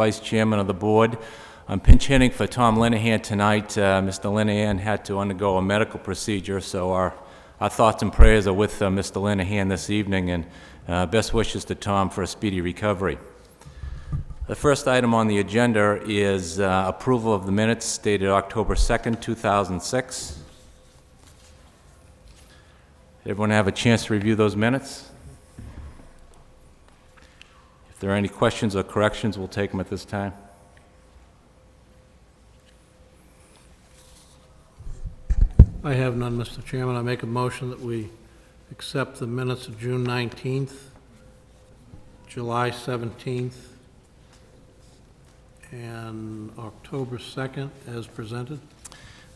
Vice Chairman of the Board. I'm pinch hitting for Tom Linehan tonight. Mr. Linehan had to undergo a medical procedure, so our thoughts and prayers are with Mr. Linehan this evening, and best wishes to Tom for a speedy recovery. The first item on the agenda is approval of the minutes dated October 2nd, 2006. Everyone have a chance to review those minutes? If there are any questions or corrections, we'll take them at this time. I have none, Mr. Chairman. I make a motion that we accept the minutes of June 19th, July 17th, and October 2nd as presented.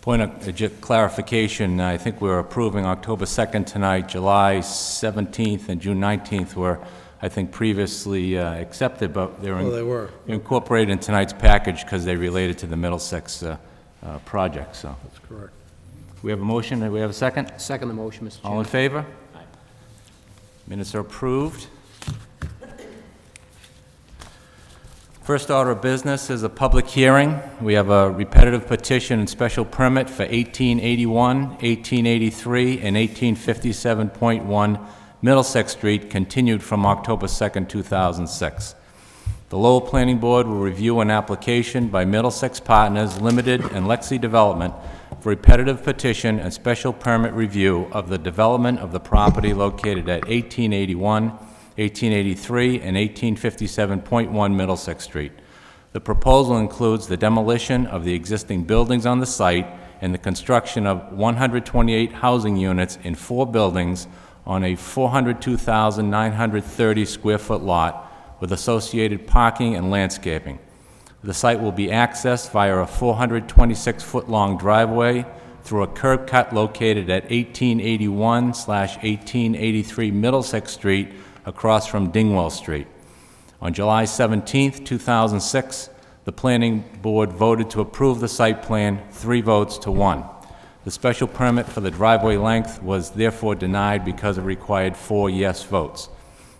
Point of clarification, I think we're approving October 2nd tonight. July 17th and June 19th were, I think, previously accepted, but they were incorporated in tonight's package because they related to the Middlesex project. So that's correct. We have a motion. Do we have a second? Second the motion, Mr. Chairman. All in favor? Aye. Minutes are approved. First order of business is a public hearing. We have a repetitive petition and special permit for 1881, 1883, and 1857.1 Middlesex Street, continued from October 2nd, 2006. The Lowell Planning Board will review an application by Middlesex Partners Limited and Lexi Development for repetitive petition and special permit review of the development of the property located at 1881, 1883, and 1857.1 Middlesex Street. The proposal includes the demolition of the existing buildings on the site and the construction of 128 housing units in 4 buildings on a 402,930 square foot lot with associated parking and landscaping. The site will be accessed via a 426-foot-long driveway through a curb cut located at 1881/1883 Middlesex Street, across from Dingwell Street. On July 17, 2006, the Planning Board voted to approve the site plan 3 votes to 1. The special permit for the driveway length was therefore denied because it required 4 yes votes.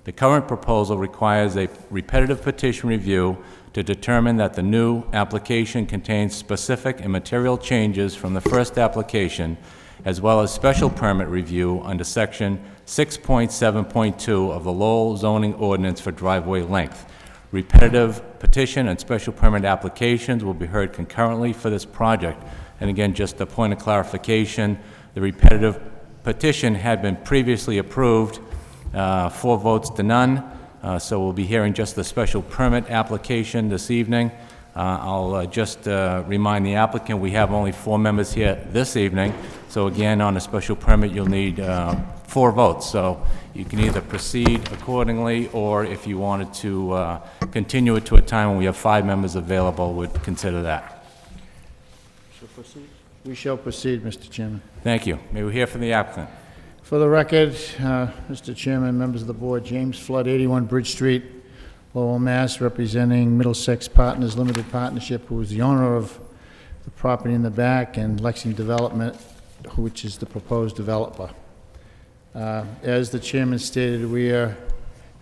The current proposal requires a repetitive petition review to determine that the new application contains specific and material changes from the first application, as well as special permit review under Section 6.7.2 of the Lowell zoning ordinance for driveway length. Repetitive petition and special permit applications will be heard concurrently for this project. And again, just a point of clarification, the repetitive petition had been previously approved, 4 votes to none, so we'll be hearing just the special permit application this evening. I'll just remind the applicant we have only 4 members here this evening, so again, on a special permit, you'll need 4 votes. So you can either proceed accordingly, or if you wanted to continue it to a time when we have 5 members available, would consider that. We shall proceed, Mr. Chairman. Thank you. May we hear from the applicant? For the record, Mr. Chairman, members of the board, James Flood, 81 Bridge Street, Lowell, Mass., representing Middlesex Partners Limited Partnership, who is the owner of the property in the back, and Lexington Development, which is the proposed developer. As the chairman stated, we are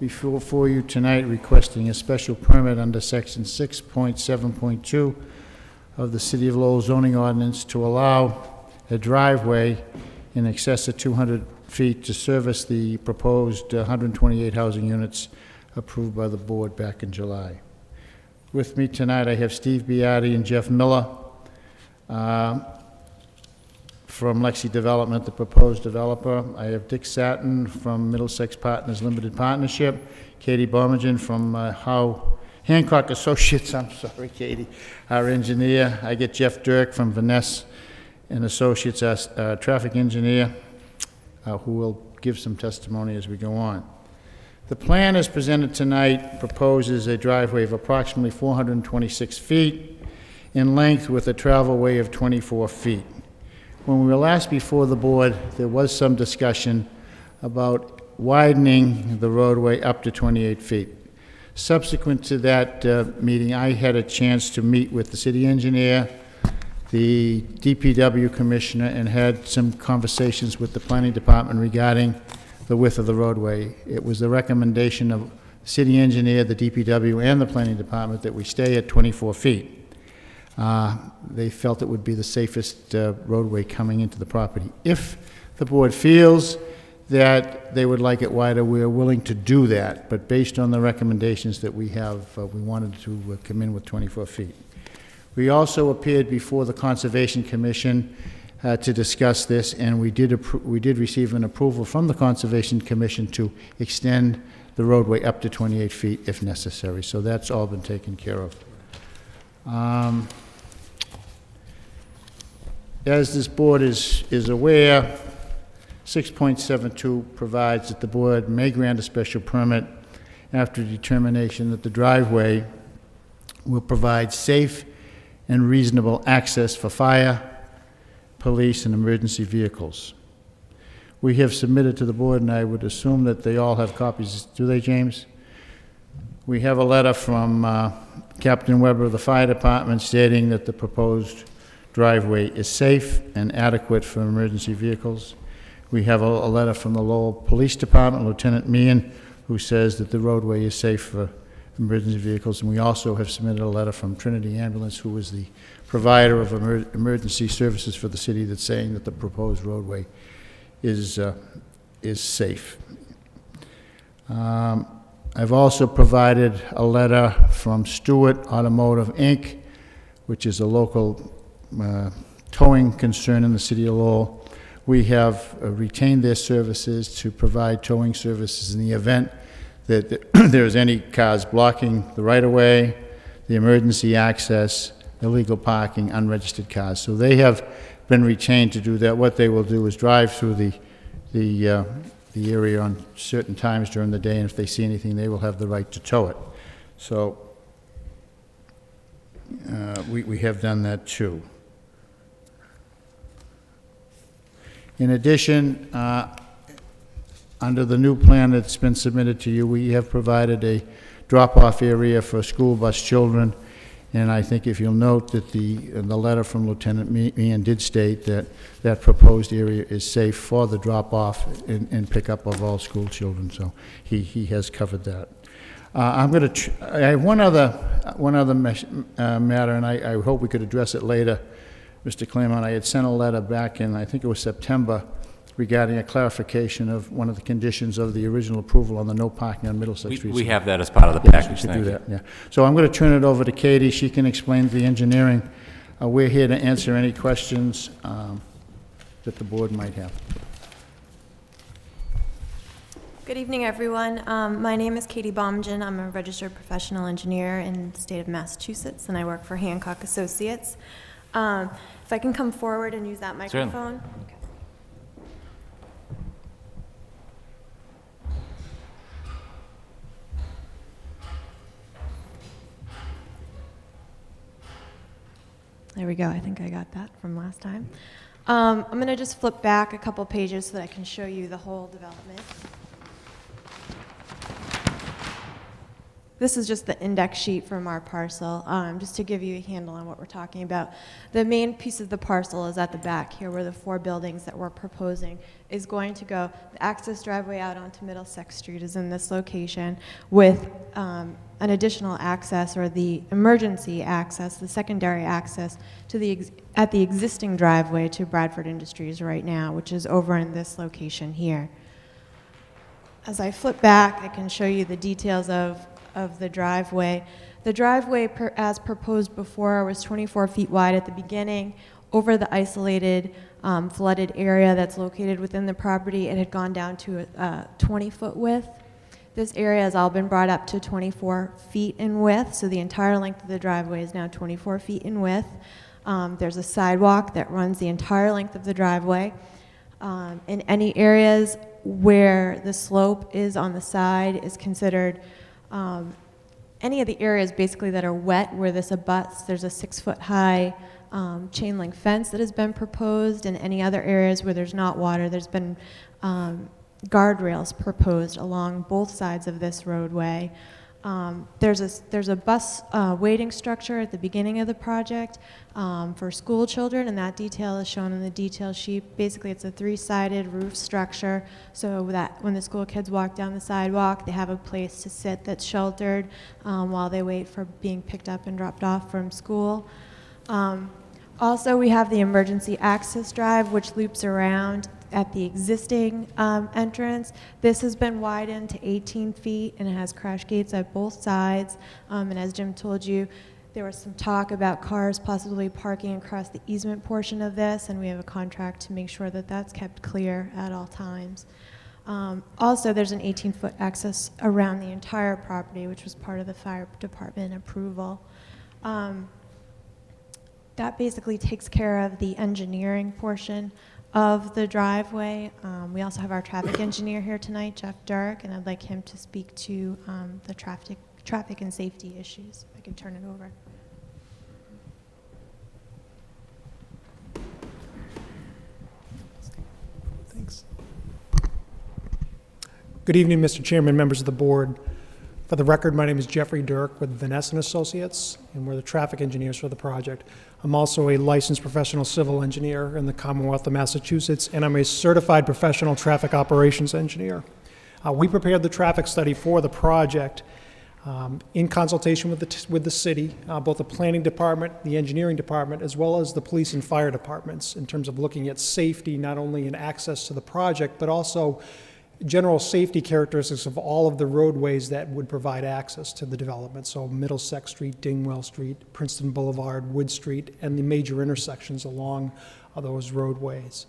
before you tonight requesting a special permit under Section 6.7.2 of the City of Lowell zoning ordinance to allow a driveway in excess of 200 feet to service the proposed 128 housing units approved by the board back in July. With me tonight, I have Steve Beatty and Jeff Miller from Lexi Development, the proposed developer. I have Dick Satin from Middlesex Partners Limited Partnership, Katie Bomagen from Hancock Associates, I'm sorry, Katie, our engineer. I get Jeff Dirk from Vaness and Associates, our traffic engineer, who will give some testimony as we go on. The plan as presented tonight proposes a driveway of approximately 426 feet in length with a travelway of 24 feet. When we were last before the board, there was some discussion about widening the roadway up to 28 feet. Subsequent to that meeting, I had a chance to meet with the city engineer, the DPW commissioner, and had some conversations with the planning department regarding the width of the roadway. It was the recommendation of city engineer, the DPW, and the planning department that we stay at 24 feet. They felt it would be the safest roadway coming into the property. If the board feels that they would like it wider, we are willing to do that, but based on the recommendations that we have, we wanted to come in with 24 feet. We also appeared before the Conservation Commission to discuss this, and we did receive an approval from the Conservation Commission to extend the roadway up to 28 feet if necessary. So that's all been taken care of. As this board is aware, 6.72 provides that the board may grant a special permit after determination that the driveway will provide safe and reasonable access for fire, police, and emergency vehicles. We have submitted to the board, and I would assume that they all have copies. Do they, James? We have a letter from Captain Weber of the Fire Department stating that the proposed driveway is safe and adequate for emergency vehicles. We have a letter from the Lowell Police Department, Lieutenant Meehan, who says that the roadway is safe for emergency vehicles. And we also have submitted a letter from Trinity Ambulance, who is the provider of emergency services for the city, that's saying that the proposed roadway is safe. I've also provided a letter from Stewart Automotive, Inc., which is a local towing concern in the city of Lowell. We have retained their services to provide towing services in the event that there's any cars blocking the right-of-way, the emergency access, illegal parking, unregistered cars. So they have been retained to do that. What they will do is drive through the area on certain times during the day, and if they see anything, they will have the right to tow it. So we have done that too. In addition, under the new plan that's been submitted to you, we have provided a drop-off area for school bus children. And I think if you'll note that the letter from Lieutenant Meehan did state that that proposed area is safe for the drop-off and pickup of all school children. So he has covered that. I have one other matter, and I hope we could address it later, Mr. Claremont. I had sent a letter back in, I think it was September, regarding a clarification of one of the conditions of the original approval on the no parking on Middlesex Street. We have that as part of the Yes, package. we should Thank do you. that, yeah. So I'm going to turn it over to Katie. She can explain the engineering. We're here to answer any questions that the board might have. Good evening, everyone. My name is Katie Baumgen. I'm a registered professional engineer in the state of Massachusetts, and I work for Hancock Associates. If I can come forward and use that microphone. Okay. There we go. I think I got that from last time. I'm going to just flip back a couple pages so that I can show you the whole development. This is just the index sheet from our parcel, just to give you a handle on what we're talking about. The main piece of the parcel is at the back here, where the 4 buildings that we're proposing is going to go. The access driveway out onto Middlesex Street is in this location with an additional access, or the emergency access, the secondary access to at the existing driveway to Bradford Industries right now, which is over in this location here. As I flip back, I can show you the details of the driveway. The driveway, as proposed before, was 24 feet wide at the beginning. Over the isolated flooded area that's located within the property, it had gone down to a 20-foot width. This area has all been brought up to 24 feet in width, so the entire length of the driveway is now 24 feet in width. There's a sidewalk that runs the entire length of the driveway. In any areas where the slope is on the side is considered any of the areas basically that are wet where this abuts. There's a 6-foot high chain link fence that has been proposed, and any other areas where there's not water, there's been guardrails proposed along both sides of this roadway. There's a bus waiting structure at the beginning of the project for school children, and that detail is shown in the detail sheet. Basically, it's a 3-sided roof structure, so that when the school kids walk down the sidewalk, they have a place to sit that's sheltered while they wait for being picked up and dropped off from school. Also, we have the emergency access drive, which loops around at the existing entrance. This has been widened to 18 feet, and it has crash gates at both sides. And as Jim told you, there was some talk about cars possibly parking across the easement portion of this, and we have a contract to make sure that that's kept clear at all times. Also, there's an 18-foot access around the entire property, which was part of the fire department approval. That basically takes care of the engineering portion of the driveway. We also have our traffic engineer here tonight, Jeff Dirk, and I'd like him to speak to the traffic and safety issues. If I can turn it over. Thanks. Good evening, Mr. Chairman, members of the board. For the record, my name is Jeffrey Dirk with Vanessa & Associates, and we're the traffic engineers for the project. I'm also a licensed professional civil engineer in the Commonwealth of Massachusetts, and I'm a certified professional traffic operations engineer. We prepared the traffic study for the project in consultation with the city, both the planning department, the engineering department, as well as the police and fire departments, in terms of looking at safety, not only in access to the project, but also general safety characteristics of all of the roadways that would provide access to the development. So Middlesex Street, Dingwell Street, Princeton Boulevard, Wood Street, and the major intersections along those roadways.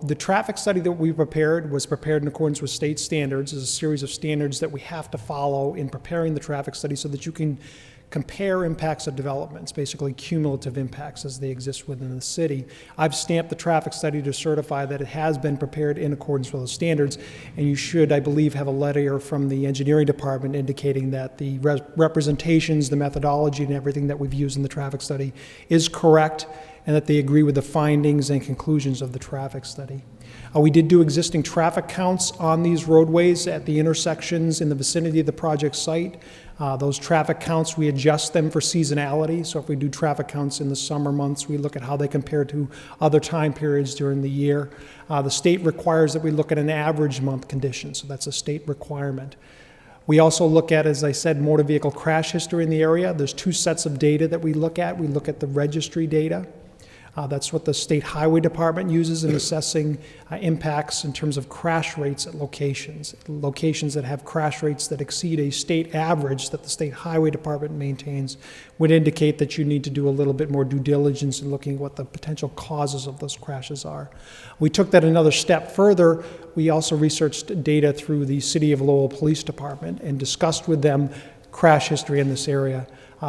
The traffic study that we prepared was prepared in accordance with state standards. There's a series of standards that we have to follow in preparing the traffic study so that you can compare impacts of developments, basically cumulative impacts as they exist within the city. I've stamped the traffic study to certify that it has been prepared in accordance with those standards, and you should, I believe, have a letter from the engineering department indicating that the representations, the methodology, and everything that we've used in the traffic study is correct, and that they agree with the findings and conclusions of the traffic study. We did do existing traffic counts on these roadways at the intersections in the vicinity of the project site. Those traffic counts, we adjust them for seasonality. So if we do traffic counts in the summer months, we look at how they compare to other time periods during the year. The state requires that we look at an average month condition, so that's a state requirement. We also look at, as I said, motor vehicle crash history in the area. There's 2 sets of data that we look at. We look at the registry data. That's what the State Highway Department uses in assessing impacts in terms of crash rates at locations. Locations that have crash rates that exceed a state average that the State Highway Department maintains would indicate that you need to do a little bit more due diligence in looking at what the potential causes of those crashes are. We took that another step further. We also researched data through the City of Lowell Police Department and discussed with them crash history in this area.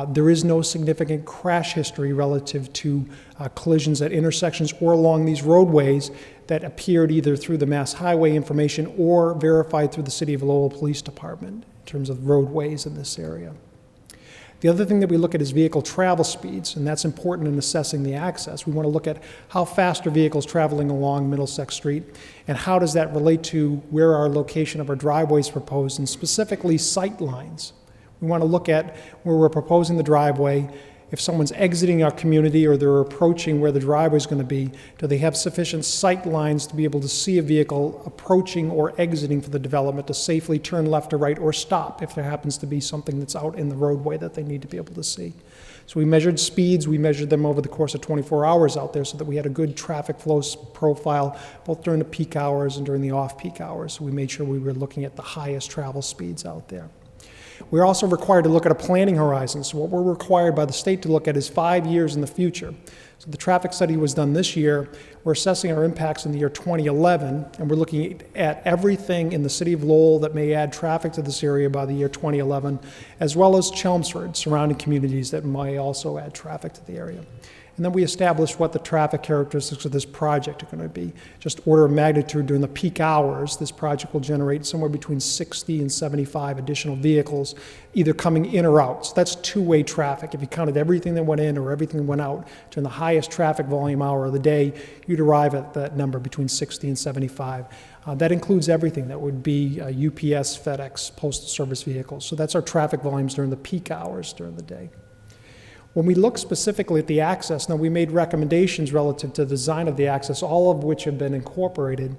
There is no significant crash history relative to collisions at intersections or along these roadways that appeared either through the Mass Highway information or verified through the City of Lowell Police Department in terms of roadways in this area. The other thing that we look at is vehicle travel speeds, and that's important in assessing the access. We want to look at how fast are vehicles traveling along Middlesex Street, and how does that relate to where our location of our driveways proposed, and specifically sight lines. We want to look at where we're proposing the driveway. If someone's exiting our community or they're approaching where the driveway is going to be, do they have sufficient sight lines to be able to see a vehicle approaching or exiting for the development to safely turn left or right or stop if there happens to be something that's out in the roadway that they need to be able to see. So we measured speeds. We measured them over the course of 24 hours out there so that we had a good traffic flow profile both during the peak hours and during the off-peak hours. So we made sure we were looking at the highest travel speeds out there. We're also required to look at a planning horizon. So what we're required by the state to look at is 5 years in the future. So the traffic study was done this year. We're assessing our impacts in the year 2011, and we're looking at everything in the city of Lowell that may add traffic to this area by the year 2011, as well as Chelmsford, surrounding communities that may also add traffic to the area. And then we established what the traffic characteristics of this project are going to be. Just order of magnitude, during the peak hours, this project will generate somewhere between 60 and 75 additional vehicles, either coming in or out. So that's two-way traffic. If you counted everything that went in or everything that went out during the highest traffic volume hour of the day, you'd arrive at that number between 60 and 75. That includes everything. That would be UPS, FedEx, Postal Service vehicles. So that's our traffic volumes during the peak hours during the day. When we look specifically at the access, now we made recommendations relative to the design of the access, all of which have been incorporated.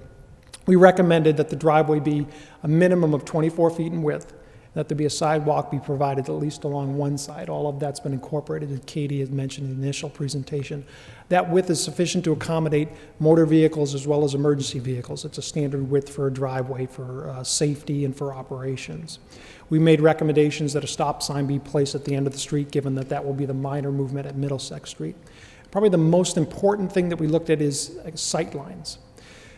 We recommended that the driveway be a minimum of 24 feet in width, that there be a sidewalk be provided at least along one side. All of that's been incorporated, as Katie had mentioned in the initial presentation. That width is sufficient to accommodate motor vehicles as well as emergency vehicles. It's a standard width for a driveway for safety and for operations. We made recommendations that a stop sign be placed at the end of the street, given that that will be the minor movement at Middlesex Street. Probably the most important thing that we looked at is sight lines.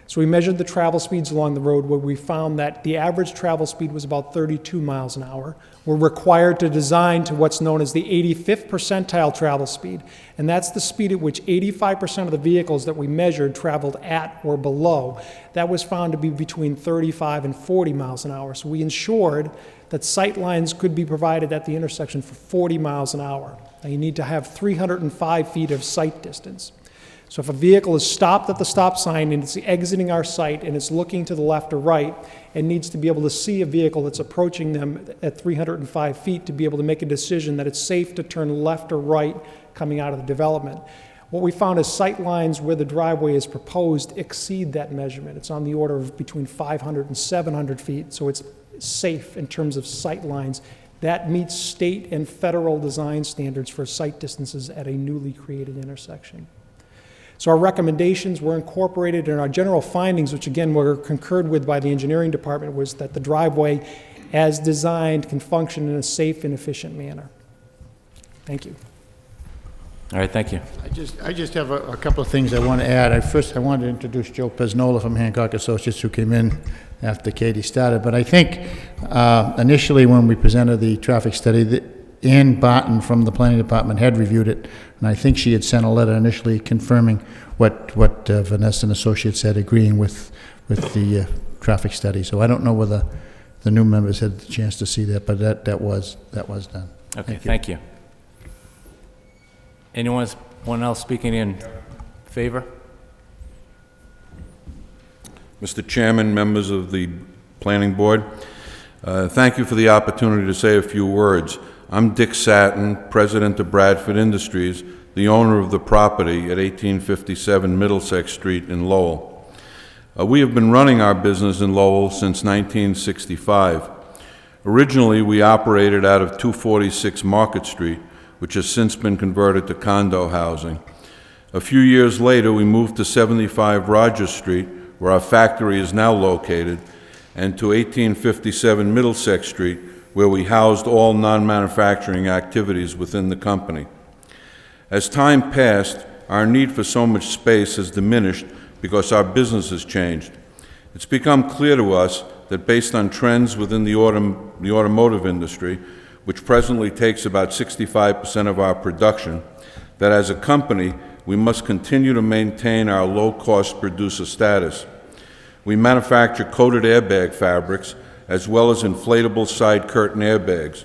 So we measured the travel speeds along the road, where we found that the average travel speed was about 32 miles an hour. We're required to design to what's known as the 85th percentile travel speed, and that's the speed at which 85% of the vehicles that we measured traveled at or below. That was found to be between 35 and 40 miles an hour. So we ensured that sight lines could be provided at the intersection for 40 miles an hour. Now you need to have 305 feet of sight distance. So if a vehicle is stopped at the stop sign and it's exiting our site and it's looking to the left or right, it needs to be able to see a vehicle that's approaching them at 305 feet to be able to make a decision that it's safe to turn left or right coming out of the development. What we found is sight lines where the driveway is proposed exceed that measurement. It's on the order of between 500 and 700 feet, so it's safe in terms of sight lines. That meets state and federal design standards for sight distances at a newly created intersection. So our recommendations were incorporated in our general findings, which again were concurred with by the engineering department, was that the driveway, as designed, can function in a safe and efficient manner. Thank you. All right, thank you. I just have a couple of things I want to add. First, I wanted to introduce Joe Pesnola from Hancock Associates, who came in after Katie started. But I think initially when we presented the traffic study, Ann Barton from the planning department had reviewed it, and I think she had sent a letter initially confirming what Vanessa and Associates said, agreeing with the traffic study. So I don't know whether the new members had the chance to see that, but that was done. Okay, thank you. Anyone else speaking in favor? Mr. Chairman, members of the Planning Board, thank you for the opportunity to say a few words. I'm Dick Satin, president of Bradford Industries, the owner of the property at 1857 Middlesex Street in Lowell. We have been running our business in Lowell since 1965. Originally, we operated out of 246 Market Street, which has since been converted to condo housing. A few years later, we moved to 75 Rogers Street, where our factory is now located, and to 1857 Middlesex Street, where we housed all non-manufacturing activities within the company. As time passed, our need for so much space has diminished because our business has changed. It's become clear to us that based on trends within the automotive industry, which presently takes about 65% of our production, that as a company, we must continue to maintain our low-cost producer status. We manufacture coated airbag fabrics as well as inflatable side curtain airbags.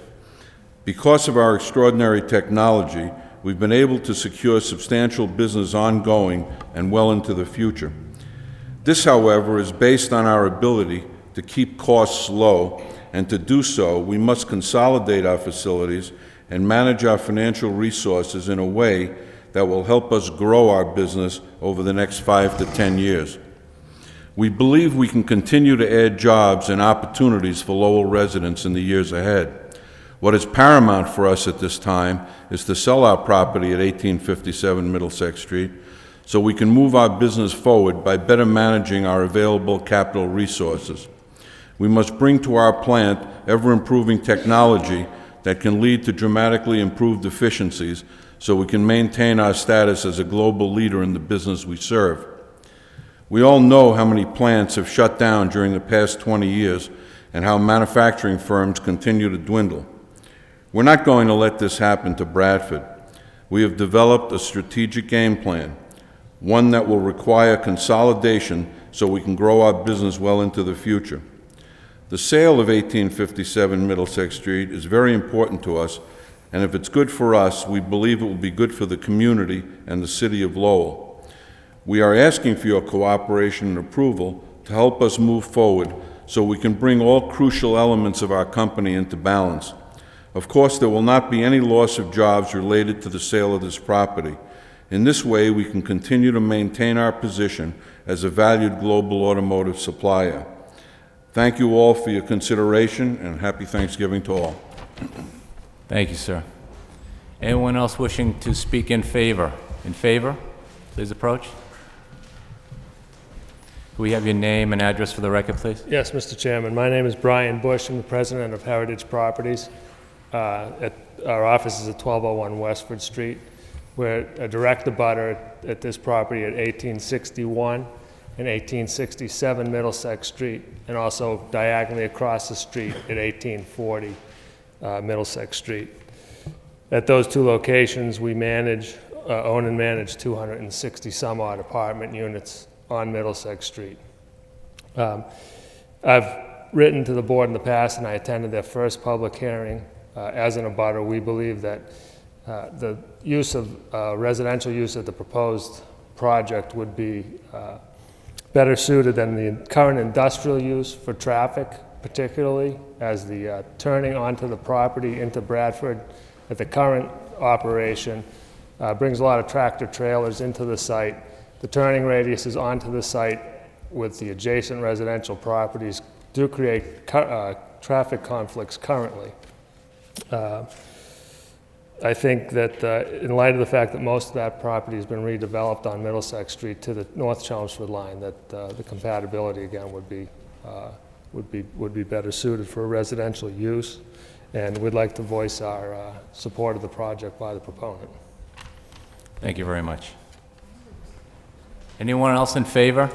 Because of our extraordinary technology, we've been able to secure substantial business ongoing and well into the future. This, however, is based on our ability to keep costs low, and to do so, we must consolidate our facilities and manage our financial resources in a way that will help us grow our business over the next 5 to 10 years. We believe we can continue to add jobs and opportunities for Lowell residents in the years ahead. What is paramount for us at this time is to sell our property at 1857 Middlesex Street so we can move our business forward by better managing our available capital resources. We must bring to our plant ever-improving technology that can lead to dramatically improved efficiencies so we can maintain our status as a global leader in the business we serve. We all know how many plants have shut down during the past 20 years and how manufacturing firms continue to dwindle. We're not going to let this happen to Bradford. We have developed a strategic game plan, one that will require consolidation so we can grow our business well into the future. The sale of 1857 Middlesex Street is very important to us, and if it's good for us, we believe it will be good for the community and the city of Lowell. We are asking for your cooperation and approval to help us move forward so we can bring all crucial elements of our company into balance. Of course, there will not be any loss of jobs related to the sale of this property. In this way, we can continue to maintain our position as a valued global automotive supplier. Thank you all for your consideration, and happy Thanksgiving to all. Thank you, sir. Anyone else wishing to speak in favor? In favor? Please approach. Can we have your name and address for the record, please? Yes, Mr. Chairman. My name is Brian Bush. I'm the president of Heritage Properties. Our office is at 1201 Westford Street. We're a direct abutter at this property at 1861 and 1867 Middlesex Street, and also diagonally across the street at 1840 Middlesex Street. At those two locations, we own and manage 260 some odd apartment units on Middlesex Street. I've written to the board in the past, and I attended their first public hearing. As an abutter, we believe that the use of residential use of the proposed project would be better suited than the current industrial use for traffic, particularly as the turning onto the property into Bradford at the current operation brings a lot of tractor trailers into the site. The turning radius is onto the site with the adjacent residential properties do create traffic conflicts currently. I think that in light of the fact that most of that property has been redeveloped on Middlesex Street to the North Chelmsford line, that the compatibility again would be better suited for residential use, and we'd like to voice our support of the project by the proponent. Thank you very much. Anyone else in favor?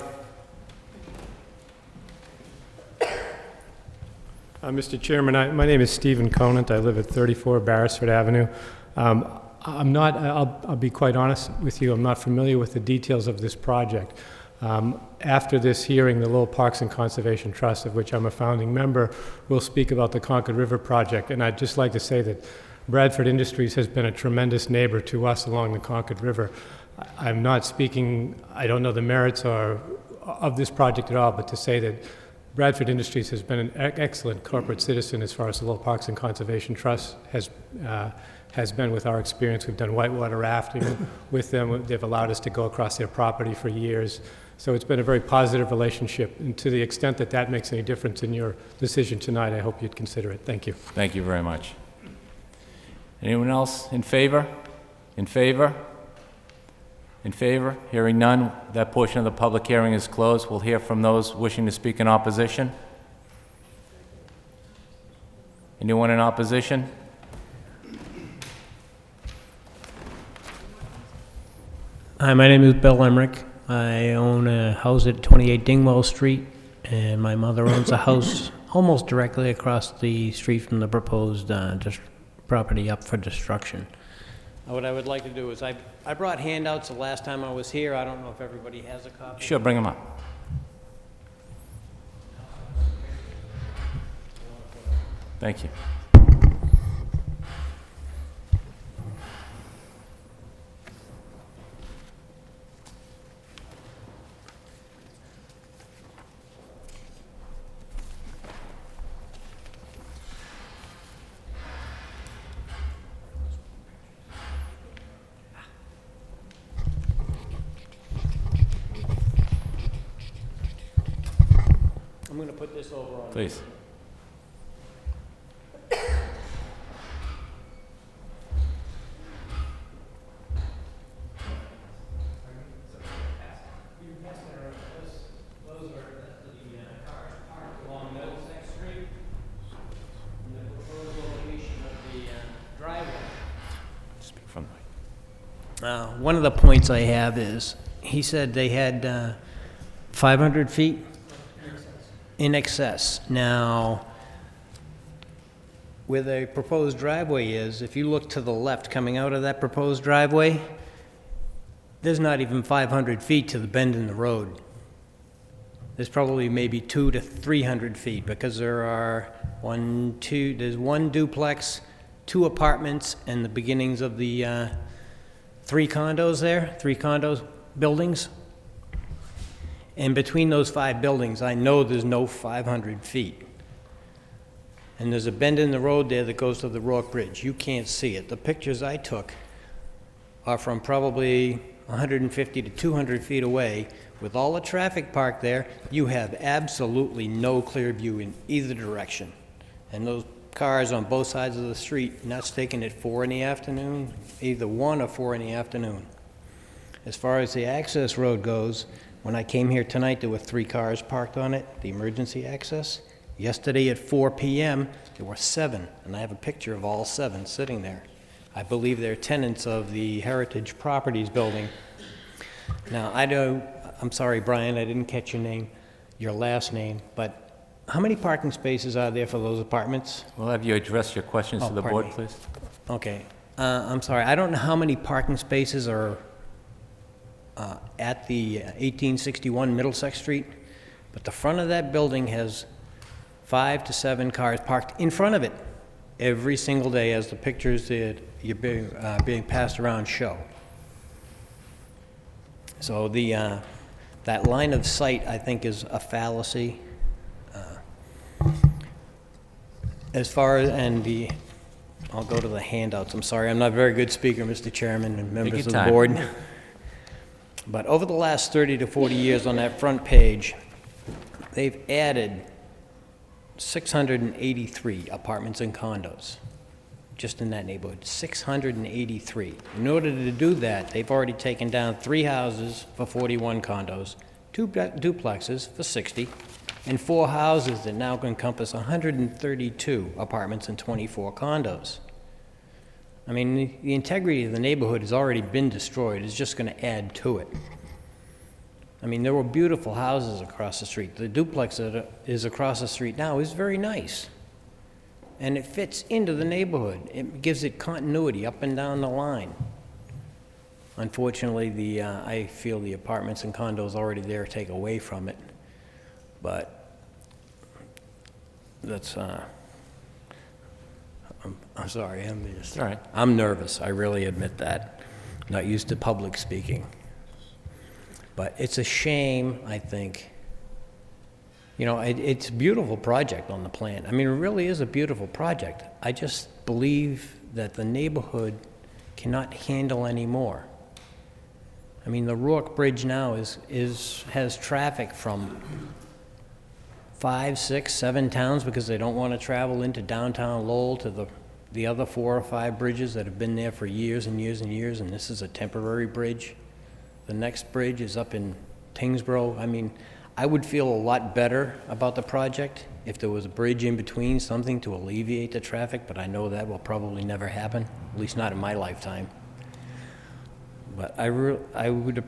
Mr. Chairman, my name is Stephen Conant. I live at 34 Beresford Avenue. I'll be quite honest with you, I'm not familiar with the details of this project. After this hearing, the Lowell Parks and Conservation Trust, of which I'm a founding member, will speak about the Concord River project. And I'd just like to say that Bradford Industries has been a tremendous neighbor to us along the Concord River. I'm not speaking, I don't know the merits of this project at all, but to say that Bradford Industries has been an excellent corporate citizen as far as the Lowell Parks and Conservation Trust has been with our experience. We've done whitewater rafting with them. They've allowed us to go across their property for years. So it's been a very positive relationship. And to the extent that that makes any difference in your decision tonight, I hope you'd consider it. Thank you. Thank you very much. Anyone else in favor? In favor? In favor? Hearing none, that portion of the public hearing is closed. We'll hear from those wishing to speak in opposition. Anyone in opposition? Hi, my name is Bill Emmerich. I own a house at 28 Dingwell Street, and my mother owns a house almost directly across the street from the proposed property up for destruction. What I would like to do is, I brought handouts the last time I was here. I don't know if everybody has a copy. Sure, bring them up. Thank you. I'm going to put this over on. Please. Speak from the mic. One of the points I have is, he said they had 500 feet? In excess. Now, where the proposed driveway is, if you look to the left coming out of that proposed driveway, there's not even 500 feet to the bend in the road. There's probably maybe 200 to 300 feet because there are there's one duplex, 2 apartments, and the beginnings of the 3 condos there, 3 condos buildings. And between those 5 buildings, I know there's no 500 feet. And there's a bend in the road there that goes to the Rourke Bridge. You can't see it. The pictures I took are from probably 150 to 200 feet away. With all the traffic parked there, you have absolutely no clear view in either direction. And those cars on both sides of the street, and that's taken at 4 in the afternoon, either 1 or 4 in the afternoon. As far as the access road goes, when I came here tonight, there were 3 cars parked on it, the emergency access. Yesterday at 4 p.m., there were 7, and I have a picture of all 7 sitting there. I believe they're tenants of the Heritage Properties building. Now, I'm sorry, Brian, I didn't catch your last name, but how many parking spaces are there for those apartments? We'll have you address your questions to the board, pardon me. please. Okay, I'm sorry, I don't know how many parking spaces are at the 1861 Middlesex Street, but the front of that building has 5 to 7 cars parked in front of it every single day, as the pictures that you're being passed around show. So that line of sight, I think, is a fallacy. As far as, I'll go to the handouts. I'm sorry, I'm not a very good speaker, Mr. Chairman and members of the board. But over the last 30 to 40 years on that front page, they've added 683 apartments and condos just in that neighborhood, 683. In order to do that, they've already taken down 3 houses for 41 condos, 2 duplexes for 60, and 4 houses that now encompass 132 apartments and 24 condos. I mean, the integrity of the neighborhood has already been destroyed. It's just going to add to it. I mean, there were beautiful houses across the street. The duplex that is across the street now is very nice. And it fits into the neighborhood. It gives it continuity up and down the line. Unfortunately, I feel the apartments and condos already there take away from it. But that's, I'm sorry, All right. I'm nervous, I really admit that. Not used to public speaking. But it's a shame, I think. You know, it's a beautiful project on the plan. I mean, it really is a beautiful project. I just believe that the neighborhood cannot handle any more. I mean, the Rourke Bridge now has traffic from 5, 6, 7 towns because they don't want to travel into downtown Lowell to the other 4 or 5 bridges that have been there for years and years and years, and this is a temporary bridge. The next bridge is up in Tingsboro. I mean, I would feel a lot better about the project if there was a bridge in between, something to alleviate the traffic, but I know that will probably never happen, at least not in my lifetime. But I would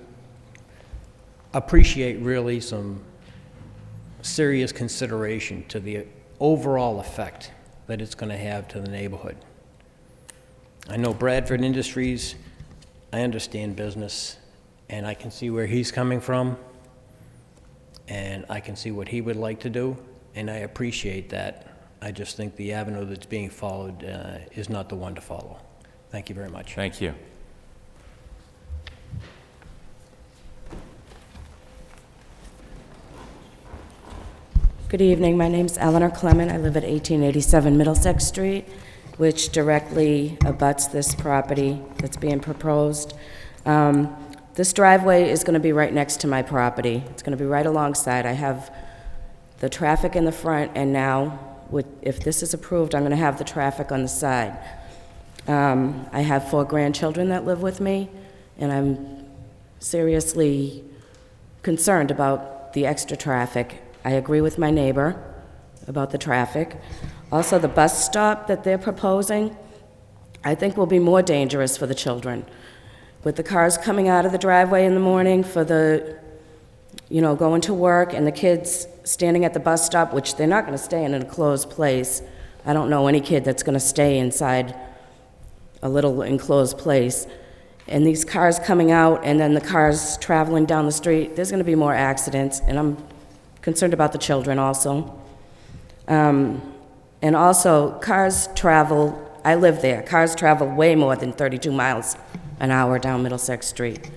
appreciate really some serious consideration to the overall effect that it's going to have to the neighborhood. I know Bradford Industries, I understand business, and I can see where he's coming from, and I can see what he would like to do, and I appreciate that. I just think the avenue that's being followed is not the one to follow. Thank you very much. Thank you. Good evening. My name's Eleanor Clement. I live at 1887 Middlesex Street, which directly abuts this property that's being proposed. This driveway is going to be right next to my property. It's going to be right alongside. I have the traffic in the front, and now, if this is approved, I'm going to have the traffic on the side. I have 4 grandchildren that live with me, and I'm seriously concerned about the extra traffic. I agree with my neighbor about the traffic. Also, the bus stop that they're proposing, I think will be more dangerous for the children. With the cars coming out of the driveway in the morning for the, going to work, and the kids standing at the bus stop, which they're not going to stay in a closed place. I don't know any kid that's going to stay inside a little enclosed place. And these cars coming out and then the cars traveling down the street, there's going to be more accidents, and I'm concerned about the children also. And also, cars travel, I live there, cars travel way more than 32 miles an hour down Middlesex Street.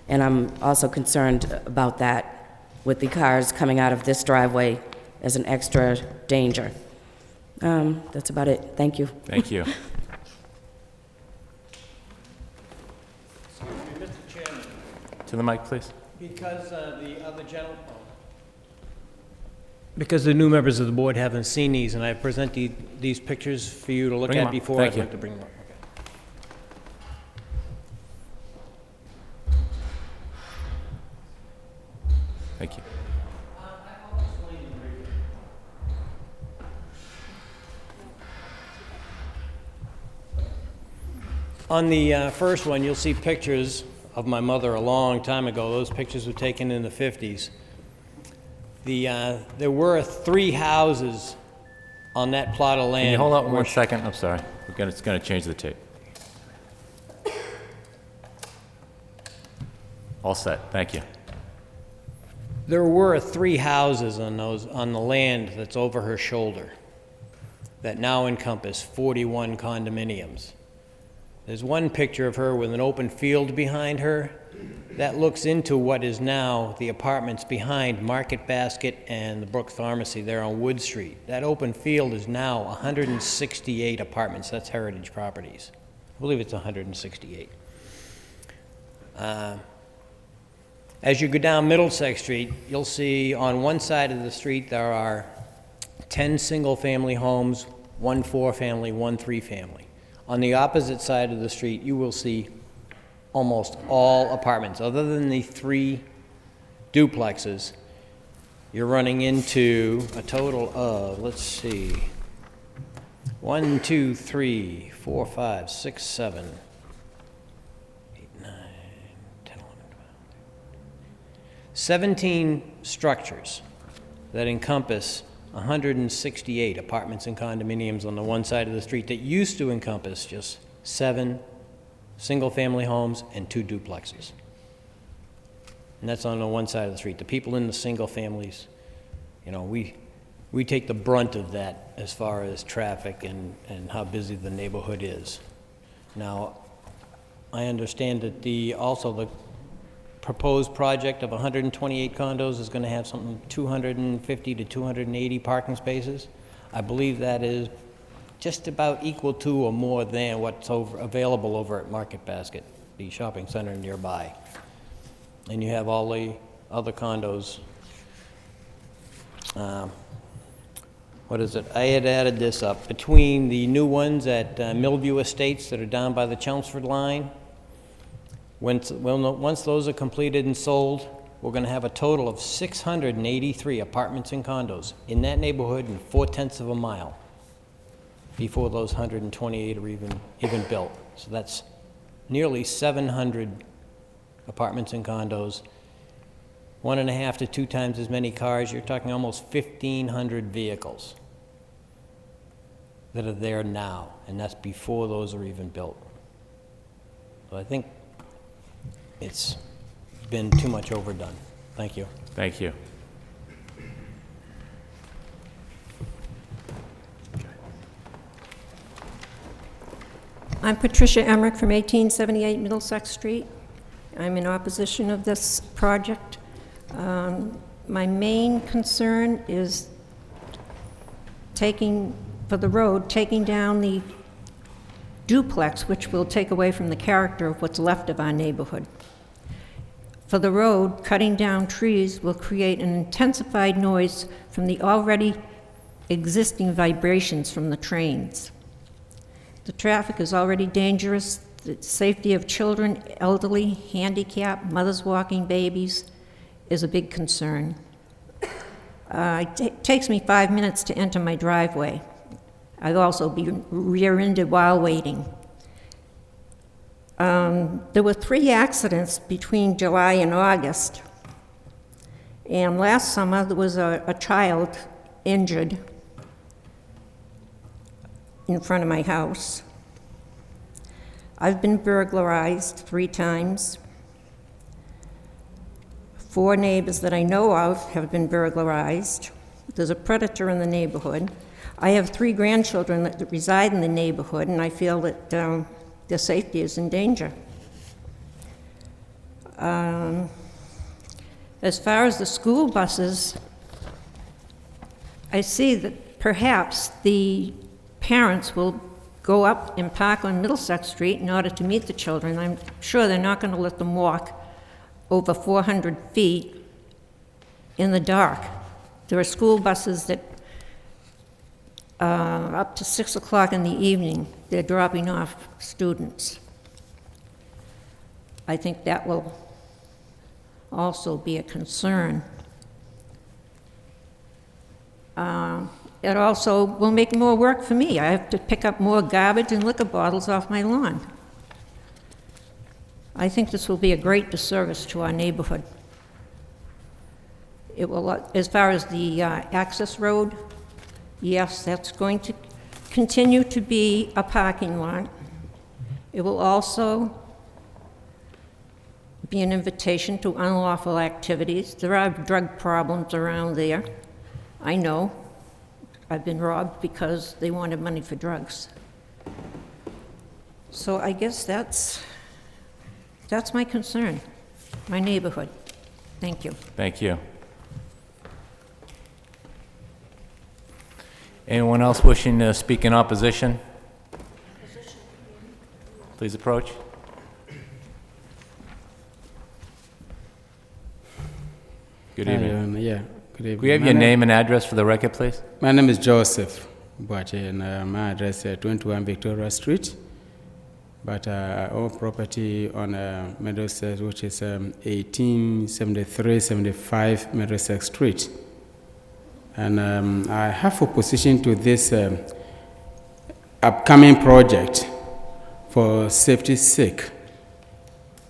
And I'm also concerned about that with the cars coming out of this driveway as an extra danger. That's about it. Thank you. Thank you. Mr. Chairman, To the mic, please. because the other gentleman, because the new members of the board haven't seen these, and I present these pictures for you to look Bring 'em at up. before, Thank I'd you. like to bring them up. Thank you. On the first one, you'll see pictures of my mother a long time ago. Those pictures were taken in the 50s. There were 3 houses on that plot of land. Can you hold on one which- second? I'm sorry. It's going to change the tape. All set. Thank you. There were 3 houses on the land that's over her shoulder that now encompass 41 condominiums. There's one picture of her with an open field behind her that looks into what is now the apartments behind Market Basket and the Brook Pharmacy there on Wood Street. That open field is now 168 apartments. That's Heritage Properties. I believe it's 168. As you go down Middlesex Street, you'll see on one side of the street there are 10 single-family homes, 1 4-family, 1 3-family. On the opposite side of the street, you will see almost all apartments. Other than the 3 duplexes, you're running into a total of, let's see, 1, 2, 3, 4, 5, 6, 7, 8, 9, 10, 11, 12. 17 structures that encompass 168 apartments and condominiums on the one side of the street that used to encompass just 7 single-family homes and 2 duplexes. And that's on the one side of the street. The people in the single families, you know, we take the brunt of that as far as traffic and how busy the neighborhood is. Now, I understand that also the proposed project of 128 condos is going to have something 250 to 280 parking spaces. I believe that is just about equal to or more than what's available over at Market Basket, the shopping center nearby. And you have all the other condos. What is it? I had added this up. Between the new ones at Millview Estates that are down by the Chelmsford line, once those are completed and sold, we're going to have a total of 683 apartments and condos in that neighborhood in 4/10 of a mile before those 128 are even built. So that's nearly 700 apartments and condos, 1.5 to 2 times as many cars. You're talking almost 1,500 vehicles that are there now, and that's before those are even built. So I think it's been too much overdone. Thank you. Thank you. I'm Patricia Emmerich from 1878 Middlesex Street. I'm in opposition of this project. My main concern is taking down the duplex, which will take away from the character of what's left of our neighborhood. For the road, cutting down trees will create an intensified noise from the already existing vibrations from the trains. The traffic is already dangerous. The safety of children, elderly, handicapped, mothers walking babies is a big concern. It takes me 5 minutes to enter my driveway. I'll also be rear-ended while waiting. There were 3 accidents between July and August. And last summer, there was a child injured. in front of my house. I've been burglarized 3 times. 4 neighbors that I know of have been burglarized. There's a predator in the neighborhood. I have 3 grandchildren that reside in the neighborhood, and I feel that their safety is in danger. As far as the school buses, I see that perhaps the parents will go up and park on Middlesex Street in order to meet the children. I'm sure they're not going to let them walk over 400 feet in the dark. There are school buses that up to 6 o'clock in the evening, they're dropping off students. I think that will also be a concern. It also will make more work for me. I have to pick up more garbage and liquor bottles off my lawn. I think this will be a great disservice to our neighborhood. It will, as far as the access road, yes, that's going to continue to be a parking lot. It will also be an invitation to unlawful activities. There are drug problems around there. I know. I've been robbed because they wanted money for drugs. So I guess that's my concern, my neighborhood. Thank you. Thank you. Anyone else wishing to speak in opposition? Please approach. Good evening. Yeah, good evening. Could we have your name and address for the record, please? My name is Joseph Boache, and my address is 21 Victoria Street. But I own property on Middlesex, which is 1873-75 Middlesex Street. And I have opposition to this upcoming project for safety's sake.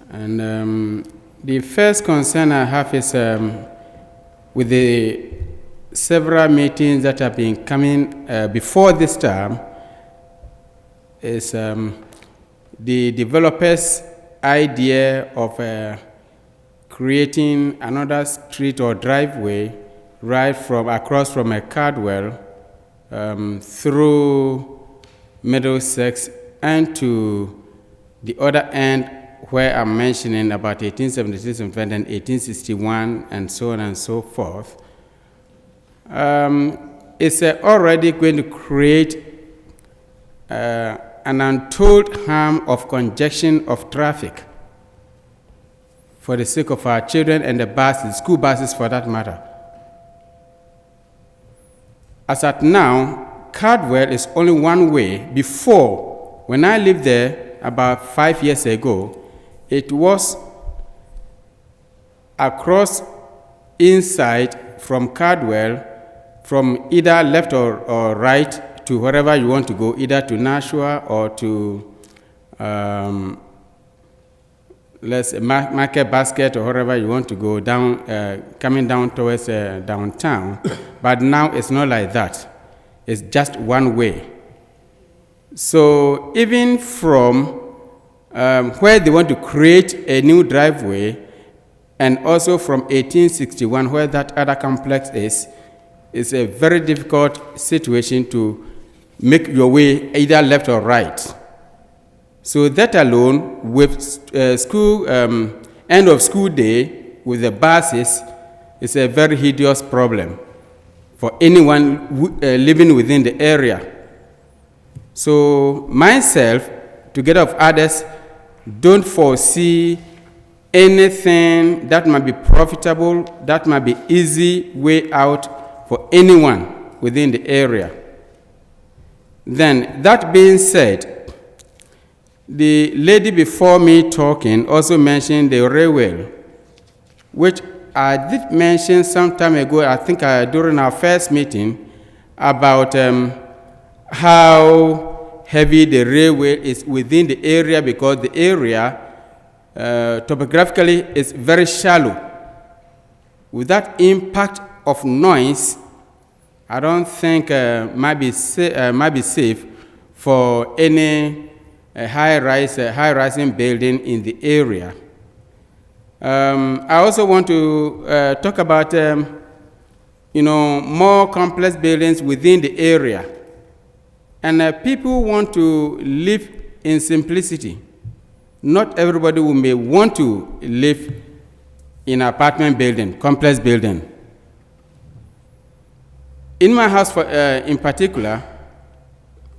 And the first concern I have is with the several meetings that have been coming before this time is the developer's idea of creating another street or driveway right from across from a Cardwell through Middlesex and to the other end where I'm mentioning about 1876 and 1861 and so on and so forth. It's already going to create an untold harm of congestion of traffic for the sake of our children and the buses, school buses for that matter. As at now, Cardwell is only one way. Before, when I lived there about 5 years ago, it was across inside from Cardwell, from either left or right to wherever you want to go, either to Nashua or to Market Basket or wherever you want to go, down, coming down towards downtown. But now it's not like that. It's just one way. So even from where they want to create a new driveway, and also from 1861 where that other complex is, it's a very difficult situation to make your way either left or right. So that alone, with school end of school day with the buses, is a very hideous problem for anyone living within the area. So myself, together with others, don't foresee anything that might be profitable, that might be easy way out for anyone within the area. Then, that being said, the lady before me talking also mentioned the railway, which I did mention some time ago, I think during our first meeting, about how heavy the railway is within the area, because the area topographically is very shallow. With that impact of noise, I don't think might be safe for any high-rising building in the area. I also want to talk about more complex buildings within the area. And people want to live in simplicity. Not everybody who may want to live in an apartment building, complex building. In my house, in particular,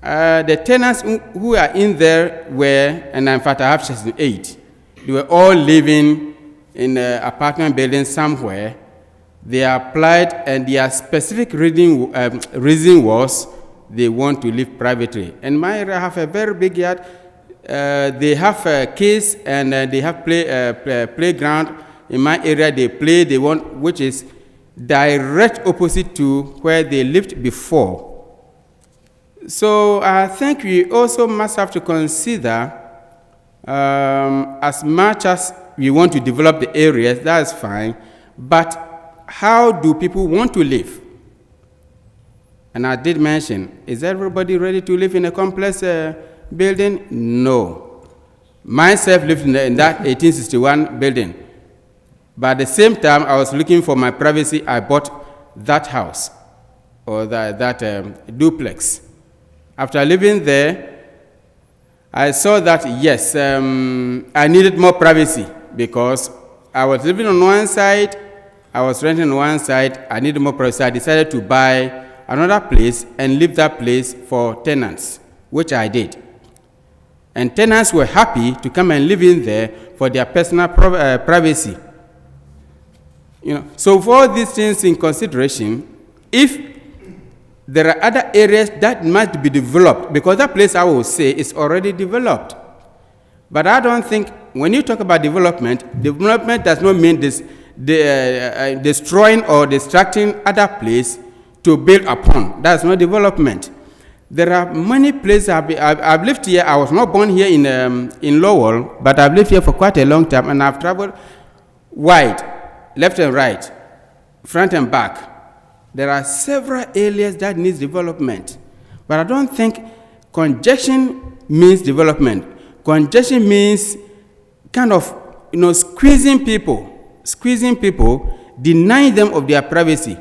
the tenants who are in there were, and in fact I have 8, they were all living in an apartment building somewhere. They applied, and their specific reason was they want to live privately. And my area have a very big yard. They have kids, and they have playground. In my area, they want, which is direct opposite to where they lived before. So I think we also must have to consider, as much as we want to develop the areas, that's fine, but how do people want to live? And I did mention, is everybody ready to live in a complex building? No. Myself lived in that 1861 building. But at the same time, I was looking for my privacy. I bought that house, or that duplex. After living there, I saw that, yes, I needed more privacy because I was living on one side, I was renting on one side, I needed more privacy. I decided to buy another place and leave that place for tenants, which I did. And tenants were happy to come and live in there for their personal privacy. So for all these things in consideration, if there are other areas that must be developed, because that place I will say is already developed. But I don't think, when you talk about development does not mean destroying or distracting other place to build upon. That's not development. There are many places I've lived here. I was not born here in Lowell, but I've lived here for quite a long time, and I've traveled wide, left and right, front and back. There are several areas that need development, but I don't think congestion means development. Congestion means kind of squeezing people, denying them of their privacy,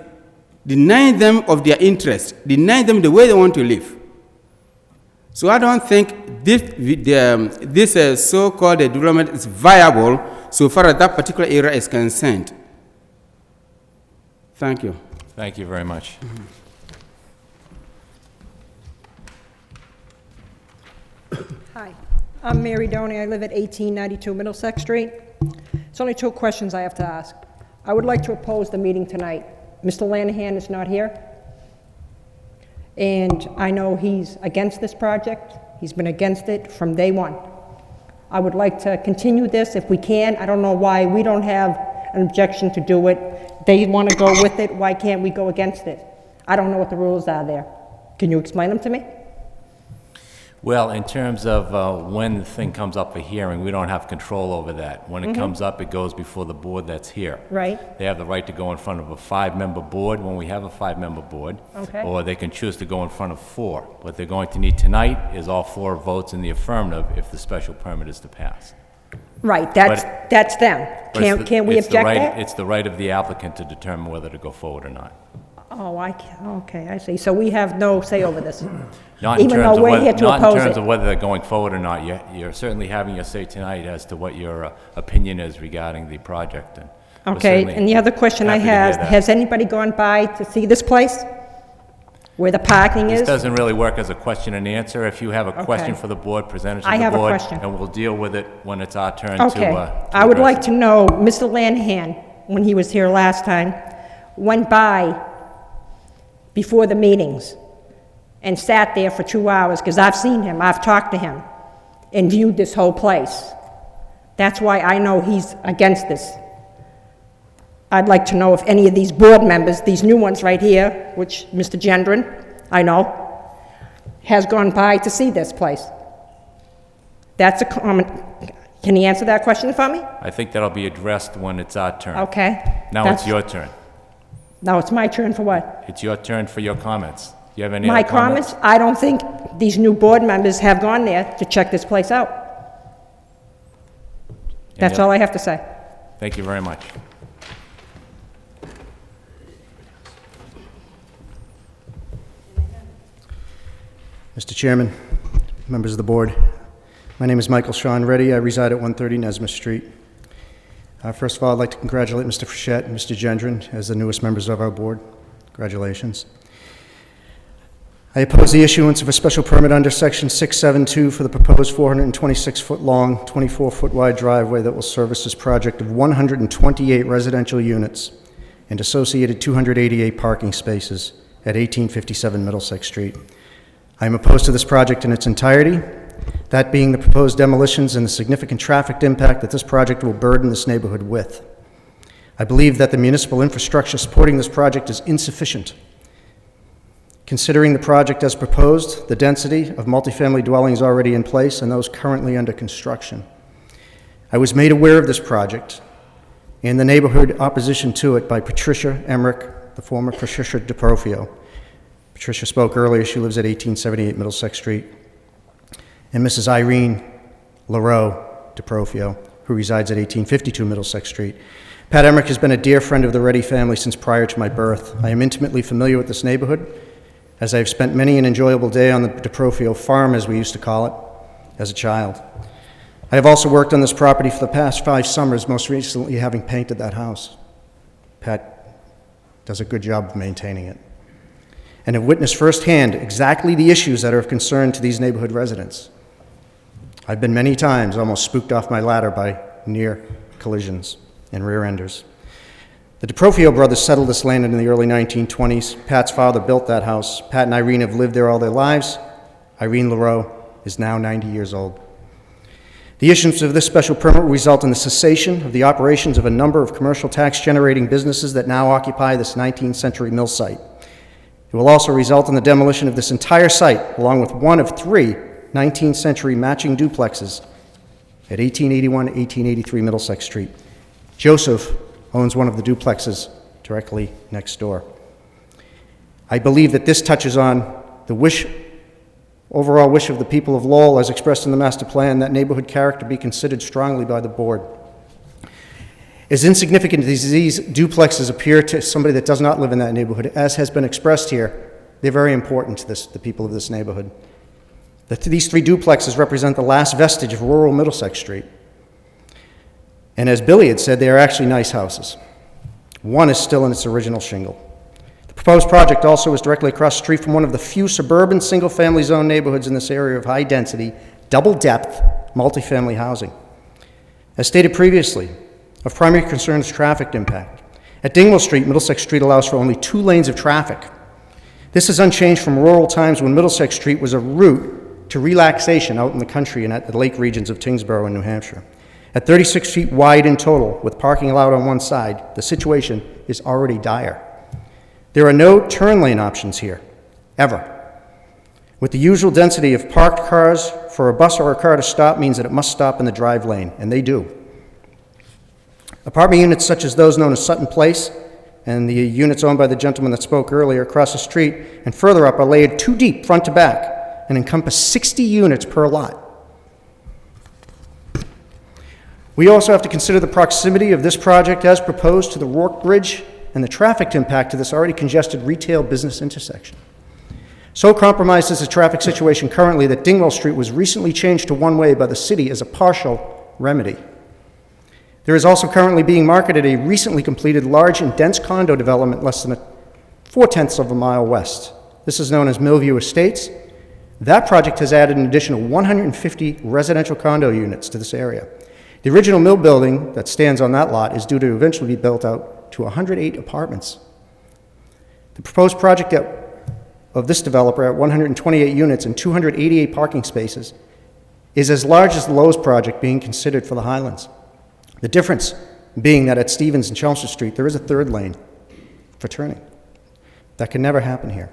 denying them of their interest, denying them the way they want to live. So I don't think this so-called development is viable so far as that particular area is concerned. Thank you. Thank you very much. Hi, I'm Mary Doney. I live at 1892 Middlesex Street. It's only 2 questions I have to ask. I would like to oppose the meeting tonight. Mr. Lanahan is not here, and I know he's against this project. He's been against it from day one. I would like to continue this if we can. I don't know why we don't have an objection to do it. They want to go with it. Why can't we go against it? I don't know what the rules are there. Can you explain them to me? Well, in terms of when the thing comes up for hearing, we don't have control over that. When it comes up, it goes before the board that's here. Right. They have the right to go in front of a 5-member board when we have a 5-member board. Okay. Or they can choose to go in front of 4. What they're going to need tonight is all 4 votes in the affirmative if the special permit is to pass. Right, that's them. Can we object that? It's the right of the applicant to determine whether to go forward or not. Oh, okay, I see. So we have no say over this, Not in even terms though of we're whether- here to Not in oppose terms it. of whether they're going forward or not. You're certainly having your say tonight as to what your opinion is regarding the project. And we're Okay, certainly and the other question I happy to hear have, that. has anybody gone by to see this place? Where the parking This is? doesn't really work as a question and answer. If you have a question Okay. for the board, present it to I the have a board. question. And we'll deal with it when it's our turn to Okay, I would address like it. to know, Mr. Lanahan, when he was here last time, went by before the meetings and sat there for 2 hours, because I've seen him, I've talked to him, and viewed this whole place. That's why I know he's against this. I'd like to know if any of these board members, these new ones right here, which Mr. Gendron, I know, has gone by to see this place. That's a comment. Can he answer that question for me? I think that'll be addressed when it's our turn. Okay. Now it's your turn. Now it's my turn for what? It's your turn for your comments. you have any My other comments? comments, I don't think these new board members have gone there to check this place out. That's all I have to say. Thank you very much. Mr. Chairman, members of the board, my name is Michael Sean Reddy. I reside at 130 Nesmith Street. First of all, I'd like to congratulate Mr. Frechette and Mr. Gendron as the newest members of our board. Congratulations. I oppose the issuance of a special permit under Section 672 for the proposed 426-foot-long, 24-foot-wide driveway that will service this project of 128 residential units and associated 288 parking spaces at 1857 Middlesex Street. I am opposed to this project in its entirety, that being the proposed demolitions and the significant traffic impact that this project will burden this neighborhood with. I believe that the municipal infrastructure supporting this project is insufficient. Considering the project as proposed, the density of multifamily dwellings already in place and those currently under construction. I was made aware of this project and the neighborhood opposition to it by Patricia Emmerich, the former Patricia DeProfio. Patricia spoke earlier. She lives at 1878 Middlesex Street. And Mrs. Irene LaRoe DeProfio, who resides at 1852 Middlesex Street. Pat Emmerich has been a dear friend of the Reddy family since prior to my birth. I am intimately familiar with this neighborhood, as I have spent many an enjoyable day on the DeProfio farm, as we used to call it, as a child. I have also worked on this property for the past 5 summers, most recently having painted that house. Pat does a good job of maintaining it, and have witnessed firsthand exactly the issues that are of concern to these neighborhood residents. I've been many times almost spooked off my ladder by near collisions and rear-enders. The DeProfio brothers settled this land in the early 1920s. Pat's father built that house. Pat and Irene have lived there all their lives. Irene LaRoe is now 90 years old. The issuance of this special permit will result in the cessation of the operations of a number of commercial tax-generating businesses that now occupy this 19th century mill site. It will also result in the demolition of this entire site, along with one of 3 19th century matching duplexes at 1881 to 1883 Middlesex Street. Joseph owns one of the duplexes directly next door. I believe that this touches on the overall wish of the people of Lowell as expressed in the master plan, that neighborhood character be considered strongly by the board. As insignificant as these duplexes appear to somebody that does not live in that neighborhood, as has been expressed here, they're very important to the people of this neighborhood. These 3 duplexes represent the last vestige of rural Middlesex Street. And as Billy had said, they are actually nice houses. One is still in its original shingle. The proposed project also is directly across the street from one of the few suburban single-family zone neighborhoods in this area of high-density, double-depth, multifamily housing. As stated previously, of primary concern is traffic impact. At Dingwall Street, Middlesex Street allows for only 2 lanes of traffic. This is unchanged from rural times when Middlesex Street was a route to relaxation out in the country and at the lake regions of Tingsboro and New Hampshire. At 36 feet wide in total, with parking allowed on one side, the situation is already dire. There are no turn lane options here, ever. With the usual density of parked cars, for a bus or a car to stop means that it must stop in the drive lane, and they do. Apartment units such as those known as Sutton Place and the units owned by the gentleman that spoke earlier across the street and further up are layered 2 deep front to back and encompass 60 units per lot. We also have to consider the proximity of this project as proposed to the Rourke Bridge and the traffic impact to this already congested retail business intersection. So compromised is the traffic situation currently that Dingwall Street was recently changed to one-way by the city as a partial remedy. There is also currently being marketed a recently completed large and dense condo development less than 4/10 of a mile west. This is known as Millview Estates. That project has added an additional 150 residential condo units to this area. The original mill building that stands on that lot is due to eventually be built out to 108 apartments. The proposed project of this developer at 128 units and 288 parking spaces is as large as the Lowe's project being considered for the Highlands. The difference being that at Stevens and Chelmsford Street, there is a 3rd lane for turning. That can never happen here.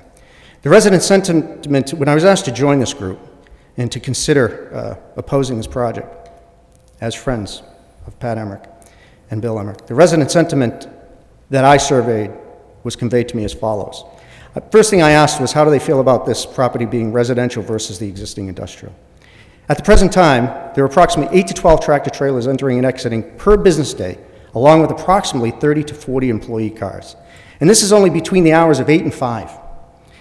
The resident sentiment, when I was asked to join this group and to consider opposing this project as friends of Pat Emmerich and Bill Emmerich, the resident sentiment that I surveyed was conveyed to me as follows. First thing I asked was, how do they feel about this property being residential versus the existing industrial? At the present time, there are approximately 8 to 12 tractor trailers entering and exiting per business day, along with approximately 30 to 40 employee cars. And this is only between the hours of 8 and 5,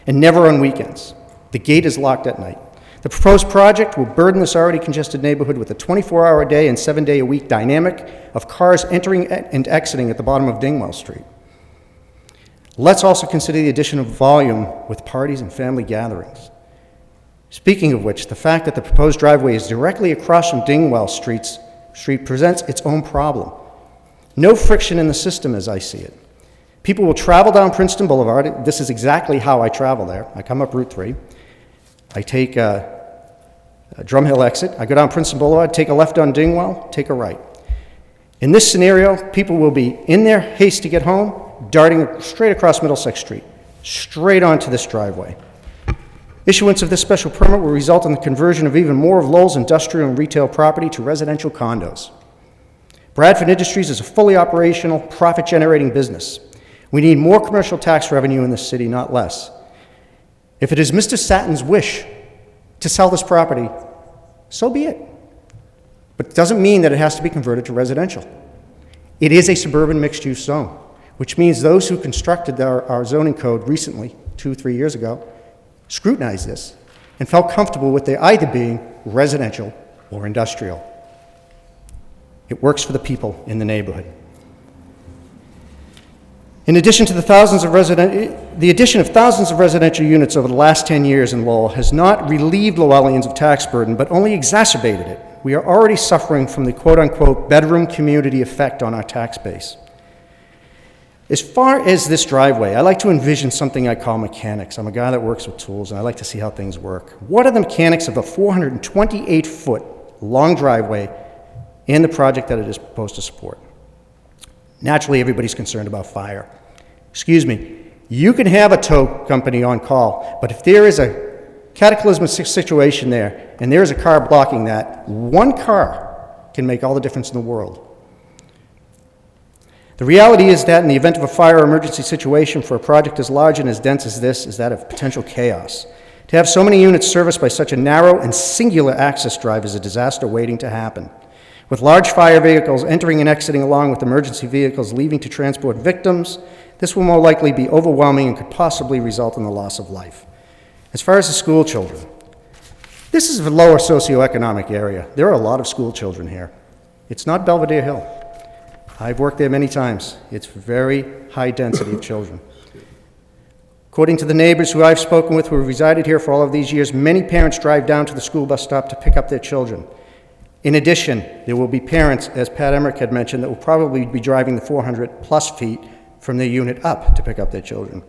and never on weekends. The gate is locked at night. The proposed project will burden this already congested neighborhood with a 24-hour-a-day and 7-day-a-week dynamic of cars entering and exiting at the bottom of Dingwell Street. Let's also consider the addition of volume with parties and family gatherings. Speaking of which, the fact that the proposed driveway is directly across from Dingwell Street presents its own problem. No friction in the system as I see it. People will travel down Princeton Boulevard. This is exactly how I travel there. I come up Route 3. I take a Drum Hill exit. I go down Princeton Boulevard, take a left on Dingwell, take a right. In this scenario, people will be in their haste to get home, darting straight across Middlesex Street, straight onto this driveway. Issuance of this special permit will result in the conversion of even more of Lowell's industrial and retail property to residential condos. Bradford Industries is a fully operational, profit-generating business. We need more commercial tax revenue in this city, not less. If it is Mr. Sattin's wish to sell this property, so be it. But it doesn't mean that it has to be converted to residential. It is a suburban mixed-use zone, which means those who constructed our zoning code recently, 2 or 3 years ago, scrutinized this and felt comfortable with it either being residential or industrial. It works for the people in the neighborhood. In addition to the addition of thousands of residential units over the last 10 years in Lowell has not relieved Lowellians of tax burden, but only exacerbated it. We are already suffering from the quote-unquote bedroom community effect on our tax base. As far as this driveway, I like to envision something I call mechanics. I'm a guy that works with tools, and I like to see how things work. What are the mechanics of a 428-foot long driveway and the project that it is proposed to support? Naturally, everybody's concerned about fire. Excuse me, you can have a tow company on call, but if there is a cataclysmic situation there and there is a car blocking that, one car can make all the difference in the world. The reality is that in the event of a fire or emergency situation for a project as large and as dense as this is that of potential chaos. To have so many units serviced by such a narrow and singular access drive is a disaster waiting to happen. With large fire vehicles entering and exiting along with emergency vehicles leaving to transport victims, this will more likely be overwhelming and could possibly result in the loss of life. As far as the school children, this is a lower socioeconomic area. There are a lot of school children here. It's not Belvedere Hill. I've worked there many times. It's very high density of children. According to the neighbors who I've spoken with who have resided here for all of these years, many parents drive down to the school bus stop to pick up their children. In addition, there will be parents, as Pat Emmerich had mentioned, that will probably be driving the 400-plus feet from their unit up to pick up their children.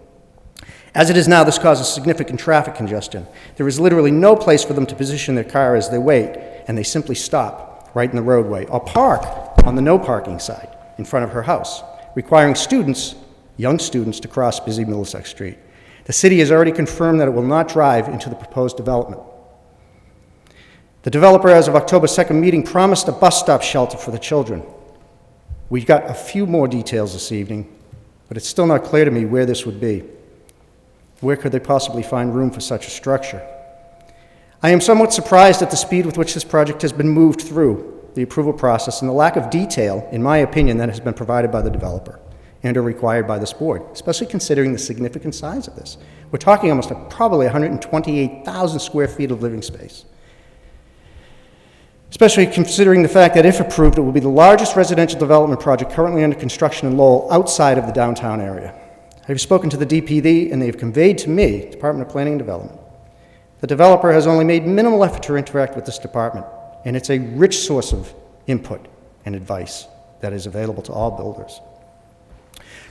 As it is now, this causes significant traffic congestion. There is literally no place for them to position their car as they wait, and they simply stop right in the roadway or park on the no parking side in front of her house, requiring students, young students, to cross busy Middlesex Street. The city has already confirmed that it will not drive into the proposed development. The developer, as of October 2nd meeting, promised a bus stop shelter for the children. We got a few more details this evening, but it's still not clear to me where this would be. Where could they possibly find room for such a structure? I am somewhat surprised at the speed with which this project has been moved through the approval process and the lack of detail, in my opinion, that has been provided by the developer and are required by this board, especially considering the significant size of this. We're talking almost probably 128,000 square feet of living space. Especially considering the fact that if approved, it will be the largest residential development project currently under construction in Lowell outside of the downtown area. I've spoken to the DPD and they have conveyed to me, Department of Planning and Development, the developer has only made minimal effort to interact with this department, and it's a rich source of input and advice that is available to all builders.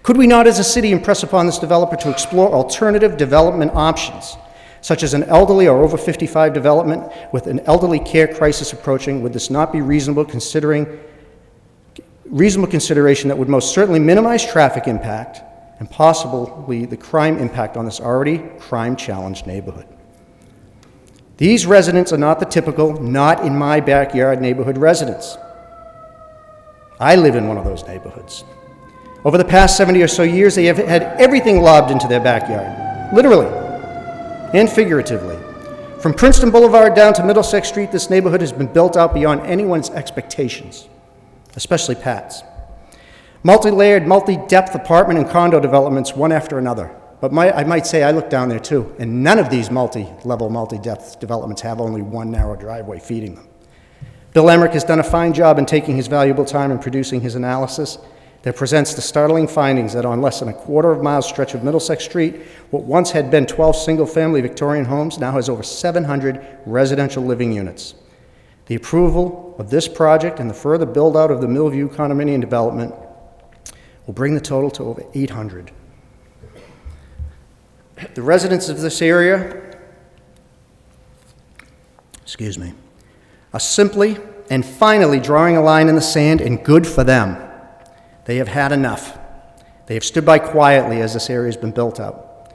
Could we not as a city impress upon this developer to explore alternative development options, such as an elderly or over 55 development with an elderly care crisis approaching? Would this not be reasonable consideration that would most certainly minimize traffic impact and possibly the crime impact on this already crime-challenged neighborhood? These residents are not the typical, not in my backyard neighborhood residents. I live in one of those neighborhoods. Over the past 70 or so years, they have had everything lobbed into their backyard. literally and figuratively. From Princeton Boulevard down to Middlesex Street, this neighborhood has been built out beyond anyone's expectations, especially Pat's. Multi-layered, multi-depth apartment and condo developments, one after another. But I might say I look down there too, and none of these multi-level, multi-depth developments have only one narrow driveway feeding them. Bill Emmerich has done a fine job in taking his valuable time in producing his analysis that presents the startling findings that on less than a quarter-of-a-mile stretch of Middlesex Street, what once had been 12 single-family Victorian homes now has over 700 residential living units. The approval of this project and the further build-out of the Millview condominium development will bring the total to over 800. The residents of this area, are simply and finally drawing a line in the sand, and good for them. They have had enough. They have stood by quietly as this area has been built out.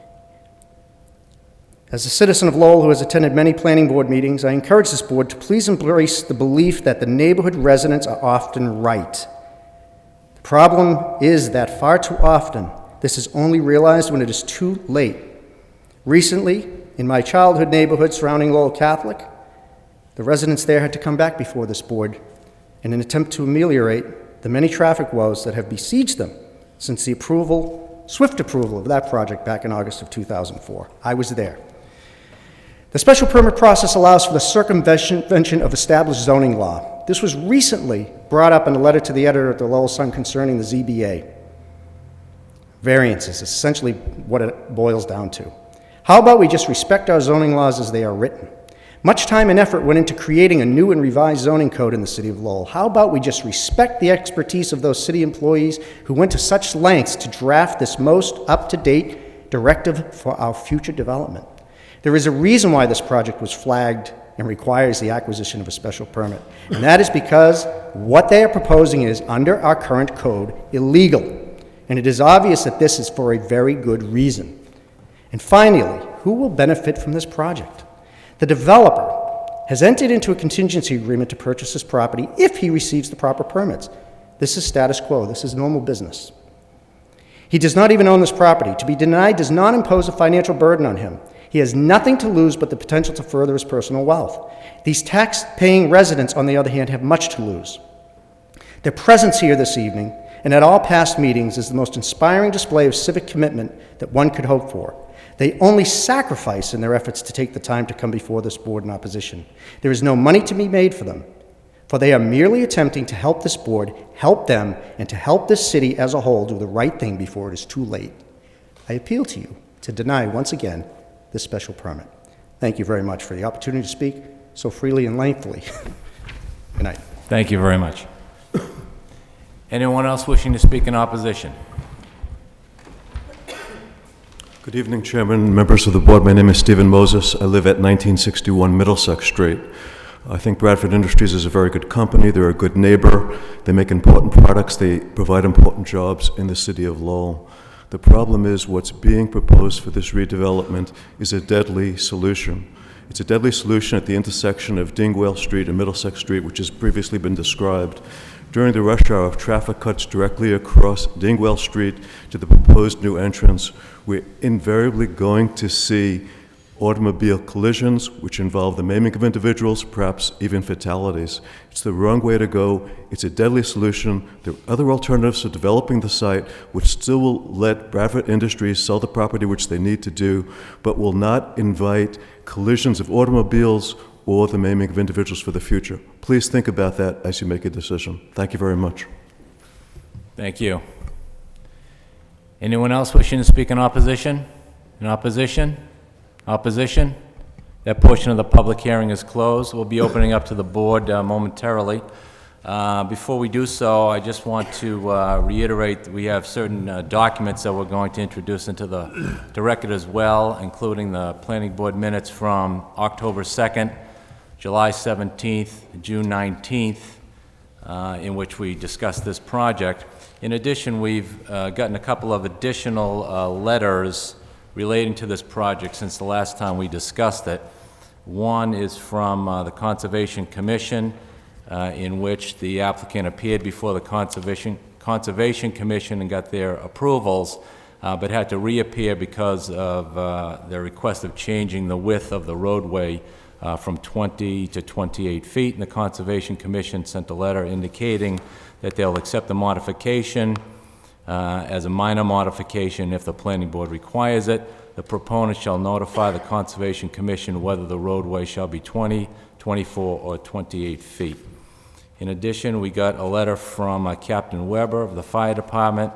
As a citizen of Lowell who has attended many planning board meetings, I encourage this board to please embrace the belief that the neighborhood residents are often right. The problem is that far too often, this is only realized when it is too late. Recently, in my childhood neighborhood surrounding Lowell Catholic, the residents there had to come back before this board in an attempt to ameliorate the many traffic woes that have besieged them since the swift approval of that project back in August of 2004. I was there. The special permit process allows for the circumvention of established zoning law. This was recently brought up in a letter to the editor of the Lowell Sun concerning the ZBA. Variances is essentially what it boils down to. How about we just respect our zoning laws as they are written? Much time and effort went into creating a new and revised zoning code in the city of Lowell. How about we just respect the expertise of those city employees who went to such lengths to draft this most up-to-date directive for our future development? There is a reason why this project was flagged and requires the acquisition of a special permit, and that is because what they are proposing is, under our current code, illegal, and it is obvious that this is for a very good reason. And finally, who will benefit from this project? The developer has entered into a contingency agreement to purchase this property if he receives the proper permits. This is status quo. This is normal business. He does not even own this property. To be denied does not impose a financial burden on him. He has nothing to lose but the potential to further his personal wealth. These tax-paying residents, on the other hand, have much to lose. Their presence here this evening and at all past meetings is the most inspiring display of civic commitment that one could hope for. They only sacrifice in their efforts to take the time to come before this board in opposition. There is no money to be made for them, for they are merely attempting to help this board, help them, and to help this city as a whole do the right thing before it is too late. I appeal to you to deny, once again, this special permit. Thank you very much for the opportunity to speak so freely and lengthily. Good night. Thank you very much. Anyone else wishing to speak in opposition? Good evening, Chairman, members of the board. My name is Stephen Moses. I live at 1961 Middlesex Street. I think Bradford Industries is a very good company. They're a good neighbor. They make important products. They provide important jobs in the city of Lowell. The problem is what's being proposed for this redevelopment is a deadly solution. It's a deadly solution at the intersection of Dingwall Street and Middlesex Street, which has previously been described. During the rush hour, if traffic cuts directly across Dingwall Street to the proposed new entrance, we're invariably going to see automobile collisions, which involve the maiming of individuals, perhaps even fatalities. It's the wrong way to go. It's a deadly solution. There are other alternatives to developing the site, which still will let Bradford Industries sell the property which they need to do, but will not invite collisions of automobiles or the maiming of individuals for the future. Please think about that as you make a decision. Thank you very much. Thank you. Anyone else wishing to speak in opposition? In opposition? Opposition? That portion of the public hearing is closed. We'll be opening up to the board momentarily. Before we do so, I just want to reiterate that we have certain documents that we're going to introduce into the record as well, including the planning board minutes from October 2nd, July 17th, June 19th, in which we discussed this project. In addition, we've gotten a couple of additional letters relating to this project since the last time we discussed it. One is from the Conservation Commission, in which the applicant appeared before the Conservation Commission and got their approvals. but had to reappear because of their request of changing the width of the roadway from 20 to 28 feet, and the Conservation Commission sent a letter indicating that they'll accept the modification as a minor modification if the planning board requires it. The proponent shall notify the Conservation Commission whether the roadway shall be 20, 24, or 28 feet. In addition, we got a letter from Captain Weber of the Fire Department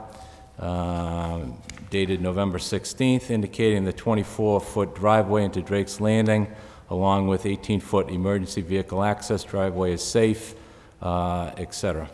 dated November 16th, indicating the 24-foot driveway into Drake's Landing along with 18-foot emergency vehicle access driveway is safe, etc.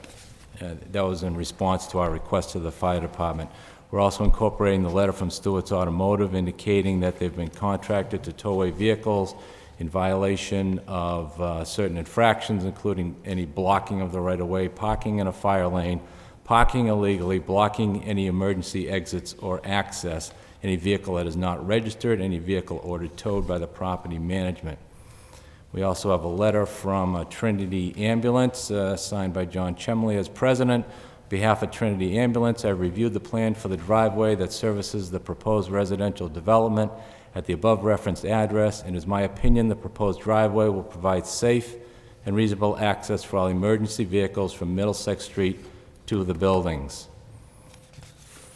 That was in response to our request to the fire department. We're also incorporating the letter from Stewart's Automotive indicating that they've been contracted to tow away vehicles in violation of certain infractions, including any blocking of the right-of-way, parking in a fire lane, parking illegally, blocking any emergency exits or access, any vehicle that is not registered, any vehicle ordered towed by the property management. We also have a letter from Trinity Ambulance, signed by John Chemley as president. On behalf of Trinity Ambulance, I reviewed the plan for the driveway that services the proposed residential development at the above referenced address, and it is my opinion the proposed driveway will provide safe and reasonable access for all emergency vehicles from Middlesex Street to the buildings.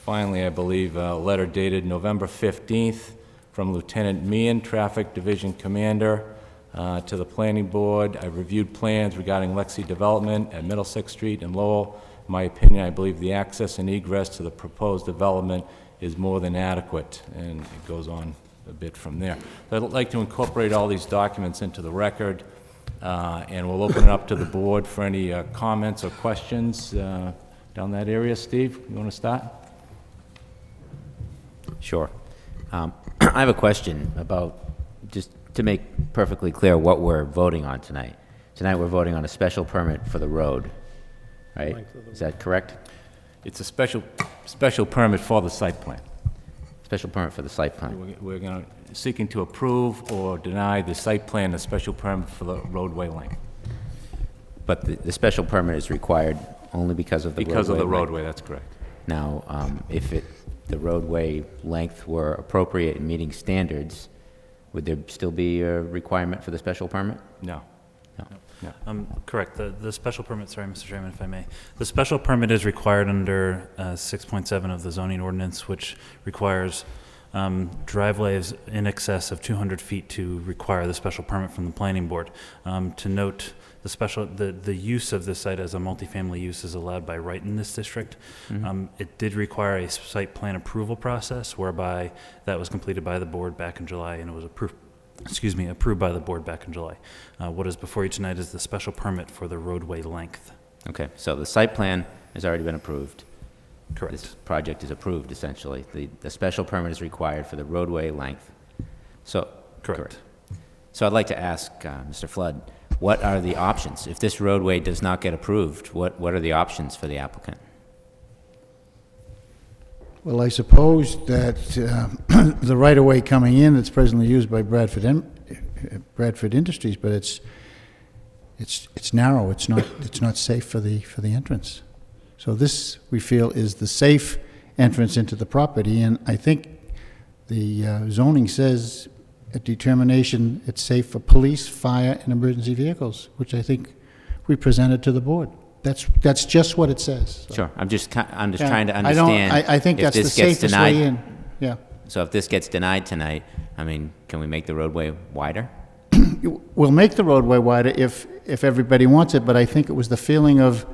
Finally, I believe a letter dated November 15th from Lieutenant Meehan, Traffic Division Commander, to the Planning Board. I reviewed plans regarding Lexi development at Middlesex Street and Lowell. In my opinion, I believe the access and egress to the proposed development is more than adequate, and it goes on a bit from there. So I'd like to incorporate all these documents into the record, and we'll open it up to the board for any comments or questions down that area. Steve, you want to start? Sure. I have a question about, just to make perfectly clear what we're voting on tonight. Tonight we're voting on a special permit for the road, right? Is that correct? It's a special permit for the site plan. Special permit for the site plan. We're going to seeking to approve or deny the site plan, the special permit for the roadway length. But the special permit is required only because of the roadway? Because of the roadway, that's correct. Now, if the roadway length were appropriate in meeting standards, would there still be a requirement for the special permit? No. No. Correct. The special permit, sorry, Mr. Chairman, if I may. The special permit is required under 6.7 of the zoning ordinance, which requires driveways in excess of 200 feet to require the special permit from the planning board. To note, the use of this site as a multifamily use is allowed by right in this district. Mm-hmm. It did require a site plan approval process whereby that was completed by the board back in July, and it was approved by the board back in July. What is before you tonight is the special permit for the roadway length. Okay, so the site plan has already been approved. Correct. This project is approved, essentially. The special permit is required for the roadway length. So, correct. So I'd like to ask Mr. Flood, what are the options? If this roadway does not get approved, what are the options for the applicant? Well, I suppose that the right-of-way coming in that's presently used by Bradford Industries, but it's narrow. It's not safe for the entrance. So this, we feel, is the safe entrance into the property, and I think the zoning says a determination it's safe for police, fire, and emergency vehicles, which I think we presented to the board. That's just what it says. So. Sure. I'm just trying to understand. I think that's the safest way in. Yeah. So if this gets denied tonight, I mean, can we make the roadway wider? We'll make the roadway wider if everybody wants it, but I think it was the feeling of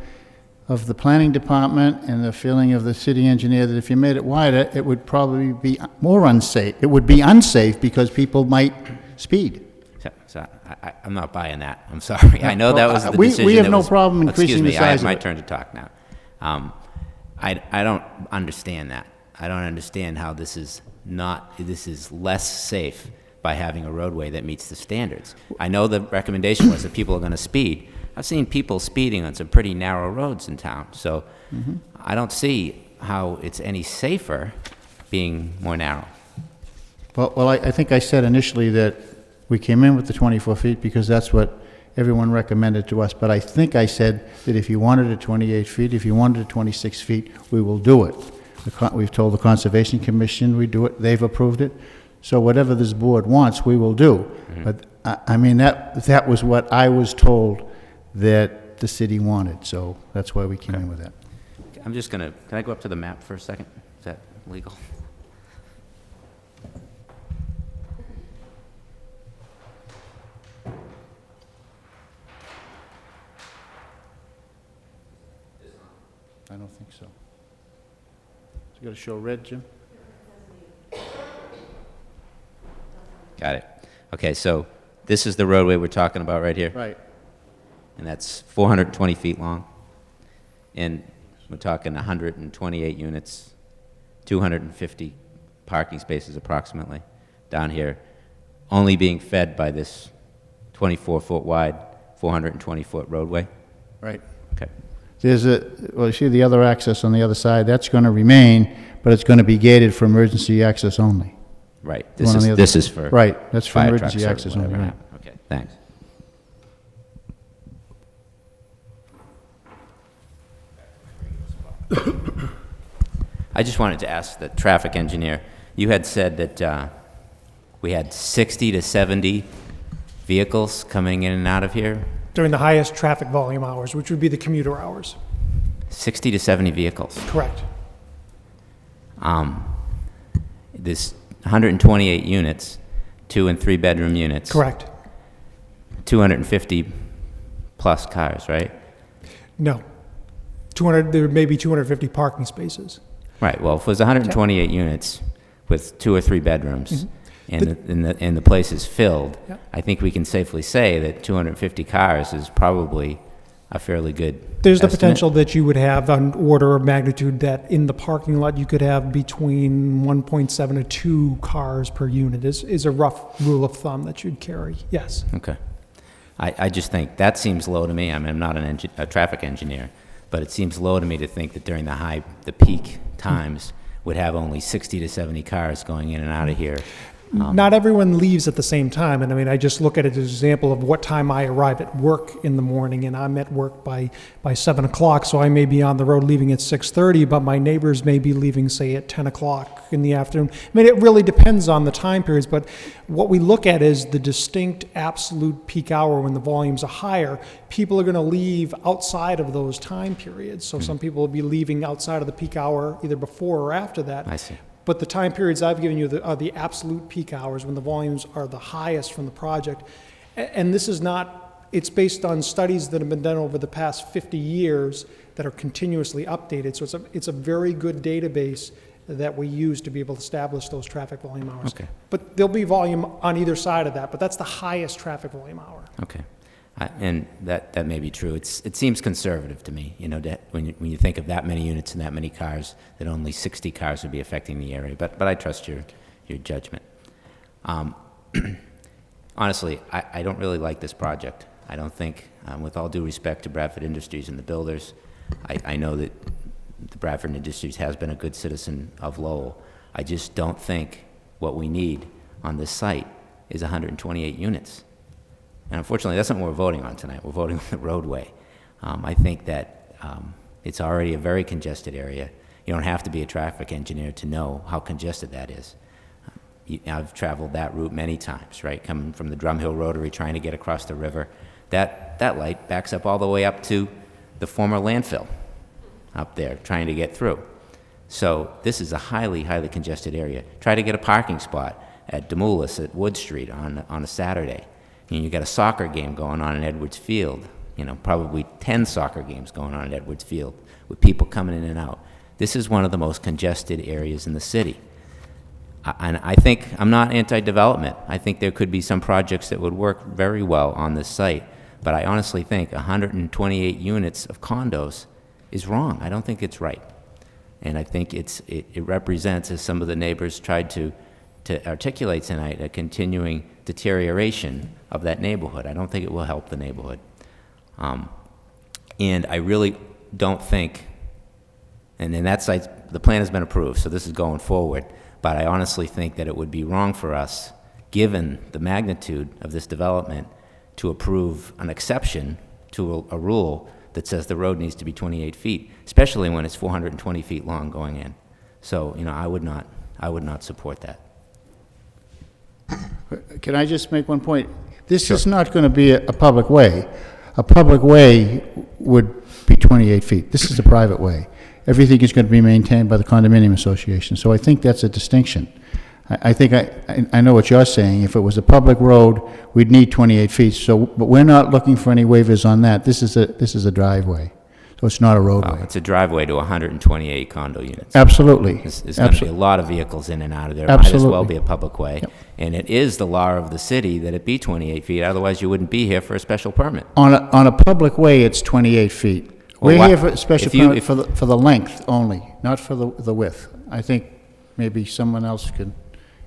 the planning department and the feeling of the city engineer that if you made it wider, it would probably be more unsafe. It would be unsafe because people might speed. So I'm not buying that. I'm sorry. I know that was the decision. We have no problem increasing the size of it. Excuse me, I have my turn to talk now. I don't understand that. I don't understand how this is less safe by having a roadway that meets the standards. I know the recommendation was that people are going to speed. I've seen people speeding on some pretty narrow roads in town, so I don't see how it's any safer being more narrow. Well, I think I said initially that we came in with the 24 feet because that's what everyone recommended to us, but I think I said that if you wanted it 28 feet, if you wanted it 26 feet, we will do it. We've told the Conservation Commission we do it, they've approved it. So whatever this board wants, we will do. But, I mean, that was what I was told that the city wanted, so that's why we came in with that. I'm just gonna, can I go up to the map for a second? Is that legal? I don't think so. You gotta show red, Jim? Got it. Okay, so this is the roadway we're talking about right here? Right. And that's 420 feet long. And we're talking 128 units, 250 parking spaces approximately down here, only being fed by this 24-foot wide, 420-foot roadway? Right. Okay. There's well, you see the other access on the other side, that's gonna remain, but it's gonna be gated for emergency access only. Right. The one on the other- This is for Right, that's for fire emergency trucks or access only, whatever. right. Okay, thanks. I just wanted to ask the traffic engineer, you had said that we had 60 to 70 vehicles coming in and out of here? During the highest traffic volume hours, which would be the commuter hours. 60 to 70 vehicles. Correct. This 128 units, 2 and 3 bedroom units. Correct. 250 plus cars, right? No. There may be 250 parking spaces. Right, well, if it was 128 units with 2 or 3 bedrooms, Mm-hmm. and the place is filled, Yeah. I think we can safely say that 250 cars is probably a fairly good There's the estimate. potential that you would have an order of magnitude that in the parking lot you could have between 1.7 to 2 cars per unit is a rough rule of thumb that you'd carry, yes. Okay. I just think that seems low to me. I mean, I'm not a traffic engineer, but it seems low to me to think that during the peak times would have only 60 to 70 cars going in and out of here. Not everyone leaves at the same time, and I mean, I just look at it as an example of what time I arrive at work in the morning, and I'm at work by 7 o'clock, so I may be on the road leaving at 6:30, but my neighbors may be leaving, say, at 10 o'clock in the afternoon. I mean, it really depends on the time periods, but what we look at is the distinct absolute peak hour when the volumes are higher. People are going to leave outside of those time periods, so some people will be leaving outside of the peak hour either before or after that. I see. But the time periods I've given you are the absolute peak hours when the volumes are the highest from the project. And this is not, it's based on studies that have been done over the past 50 years that are continuously updated. So it's a very good database that we use to be able to establish those traffic volume hours. Okay. But there'll be volume on either side of that, but that's the highest traffic volume hour. Okay. And that may be true. It seems conservative to me, you know, that when you think of that many units and that many cars, that only 60 cars would be affecting the area. But I trust your judgment. Honestly, I don't really like this project. I don't think, with all due respect to Bradford Industries and the builders, I know that the Bradford Industries has been a good citizen of Lowell. I just don't think what we need on this site is 128 units. And unfortunately, that's not what we're voting on tonight. We're voting on the roadway. I think that it's already a very congested area. You don't have to be a traffic engineer to know how congested that is. I've traveled that route many times, right? Coming from the Drumhill Rotary, trying to get across the river. That light backs up all the way up to the former landfill up there, trying to get through. So this is a highly, highly congested area. Try to get a parking spot at Demoulas at Wood Street on a Saturday. You got a soccer game going on in Edwards Field, you know, probably 10 soccer games going on in Edwards Field with people coming in and out. This is one of the most congested areas in the city. And I think, I'm not anti-development. I think there could be some projects that would work very well on this site. But I honestly think 128 units of condos is wrong. I don't think it's right. And I think it represents, as some of the neighbors tried to articulate tonight, a continuing deterioration of that neighborhood. I don't think it will help the neighborhood. And I really don't think, and in that site, the plan has been approved, so this is going forward, but I honestly think that it would be wrong for us, given the magnitude of this development, to approve an exception to a rule that says the road needs to be 28 feet, especially when it's 420 feet long going in. So, I would not support that. Can I just make one point? This is not going to be a public way. A public way would be 28 feet. This is a private way. Everything is going to be maintained by the condominium association. So I think that's a distinction. I think I know what you're saying. If it was a public road, we'd need 28 feet. So, but we're not looking for any waivers on that. This is a driveway. So it's not a roadway. Well, it's a driveway to 128 condo units. Absolutely. There's going to be a lot of vehicles in and out of there. It Absolutely. might as well be a public way. Yep. And it is the law of the city that it be 28 feet. Otherwise, you wouldn't be here for a special permit. On a public way, it's 28 feet. Well, We're here for a special permit if- for the length only, not for the width. I think maybe someone else could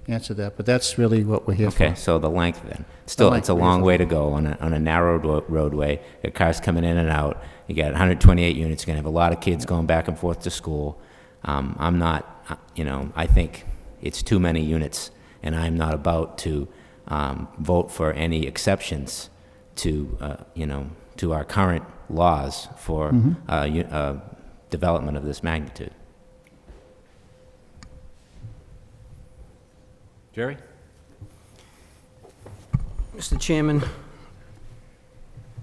answer that, but that's really what we're here for. Okay, so the length then. Still, length it's a long way to go on a narrow roadway. Got cars coming in and out. You got 128 units. You're going to have a lot of kids going back and forth to school. I'm not, I think it's too many units, and I'm not about to vote for any exceptions to, to our current laws for development of this magnitude. Jerry? Mr. Chairman,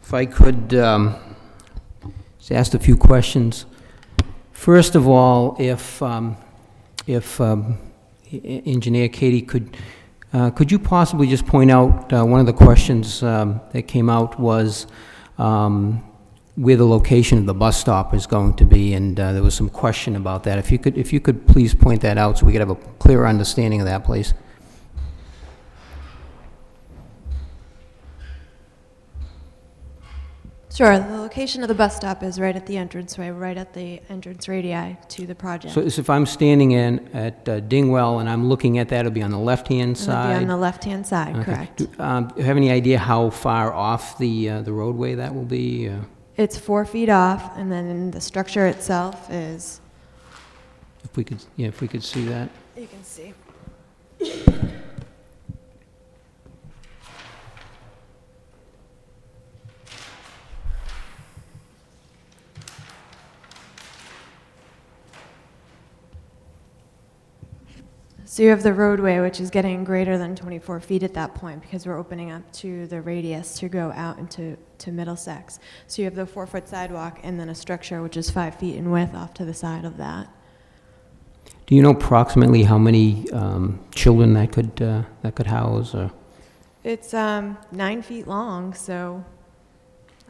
if I could just ask a few questions. First of all, if Engineer Katie could you possibly just point out, one of the questions that came out was where the location of the bus stop is going to be, and there was some question about that. If you could please point that out so we could have a clearer understanding of that, please. Sure, the location of the bus stop is right at the entranceway, right at the entrance radii to the project. So if I'm standing at Dingwell and I'm looking at that, it'll be on the left-hand side? It'll be on the left-hand side, Okay. correct. Do you have any idea how far off the roadway that will be? It's 4 feet off, and then the structure itself is, If we could see that. you can see. So you have the roadway, which is getting greater than 24 feet at that point because we're opening up to the radius to go out into Middlesex. So you have the 4-foot sidewalk and then a structure which is 5 feet in width off to the side of that. Do you know approximately how many children that could house? Or? It's 9 feet long, so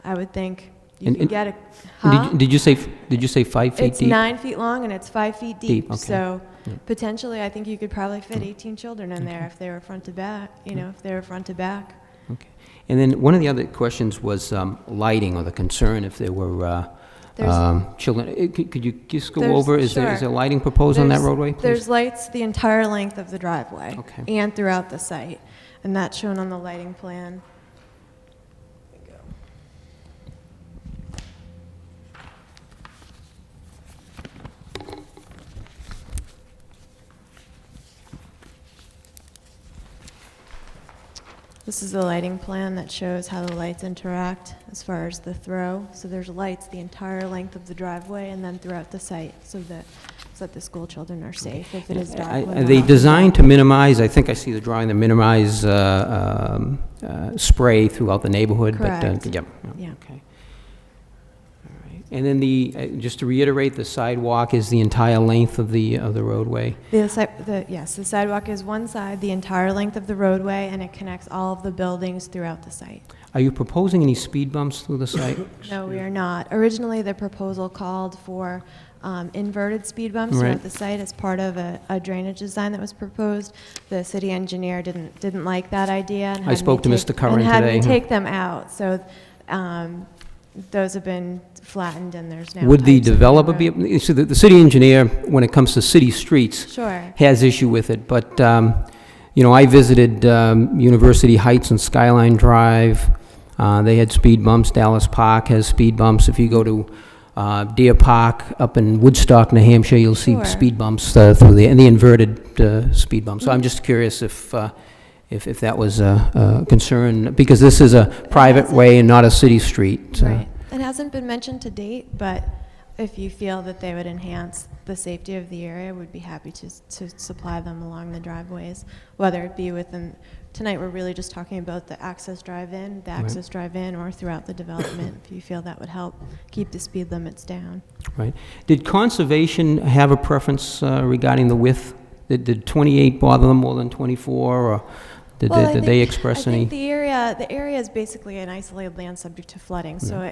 I would think you could get a. Huh? Did you say 5 feet It's deep? 9 feet long and it's 5 feet deep. Okay. So Yeah. potentially, I think you could probably fit 18 children in there if they were front to back. If they were front to back. Okay. And then one of the other questions was lighting, or the concern if there were children. Could you just go over? Is there lighting proposed on that roadway, please? There's lights the entire length of the driveway Okay. and throughout the site, and that's shown on the lighting plan. This is the lighting plan that shows how the lights interact as far as the throw. So there's lights the entire length of the driveway and then throughout the site so that the school children are safe if it is dark. Are they designed to minimize, I think I see the drawing, to minimize spray throughout the neighborhood? Correct. Yep. Yeah. Okay. All right. And then just to reiterate, the sidewalk is the entire length of the roadway? Yes, the sidewalk is one side, the entire length of the roadway, and it connects all of the buildings throughout the site. Are you proposing any speed bumps through the site? No, we are not. Originally, the proposal called for inverted speed bumps Right. throughout the site as part of a drainage design that was proposed. The city engineer didn't like that idea. And I spoke to Mr. Curran and had me today. take them out. So those have been flattened, and there's now. Would the pipes in developer road. be, so the city engineer, when it comes to city streets, Sure. has issue with it, but, I visited University Heights and Skyline Drive. They had speed bumps. Dallas Park has speed bumps. If you go to Deer Park up in Woodstock, New Hampshire, you'll see Sure. speed bumps through there, and the inverted speed bumps. So I'm just curious if that was a concern, because this is a private way and not a city street. Right. It hasn't been mentioned to date, but if you feel that they would enhance the safety of the area, we'd be happy to supply them along the driveways, whether it be within, tonight we're really just talking about the access drive-in, or throughout the development, if you feel that would help keep the speed limits down. Right. Did Conservation have a preference regarding the width? Did 28 bother them more than 24, or did they express any? I think the area is basically an isolated land subject to flooding, so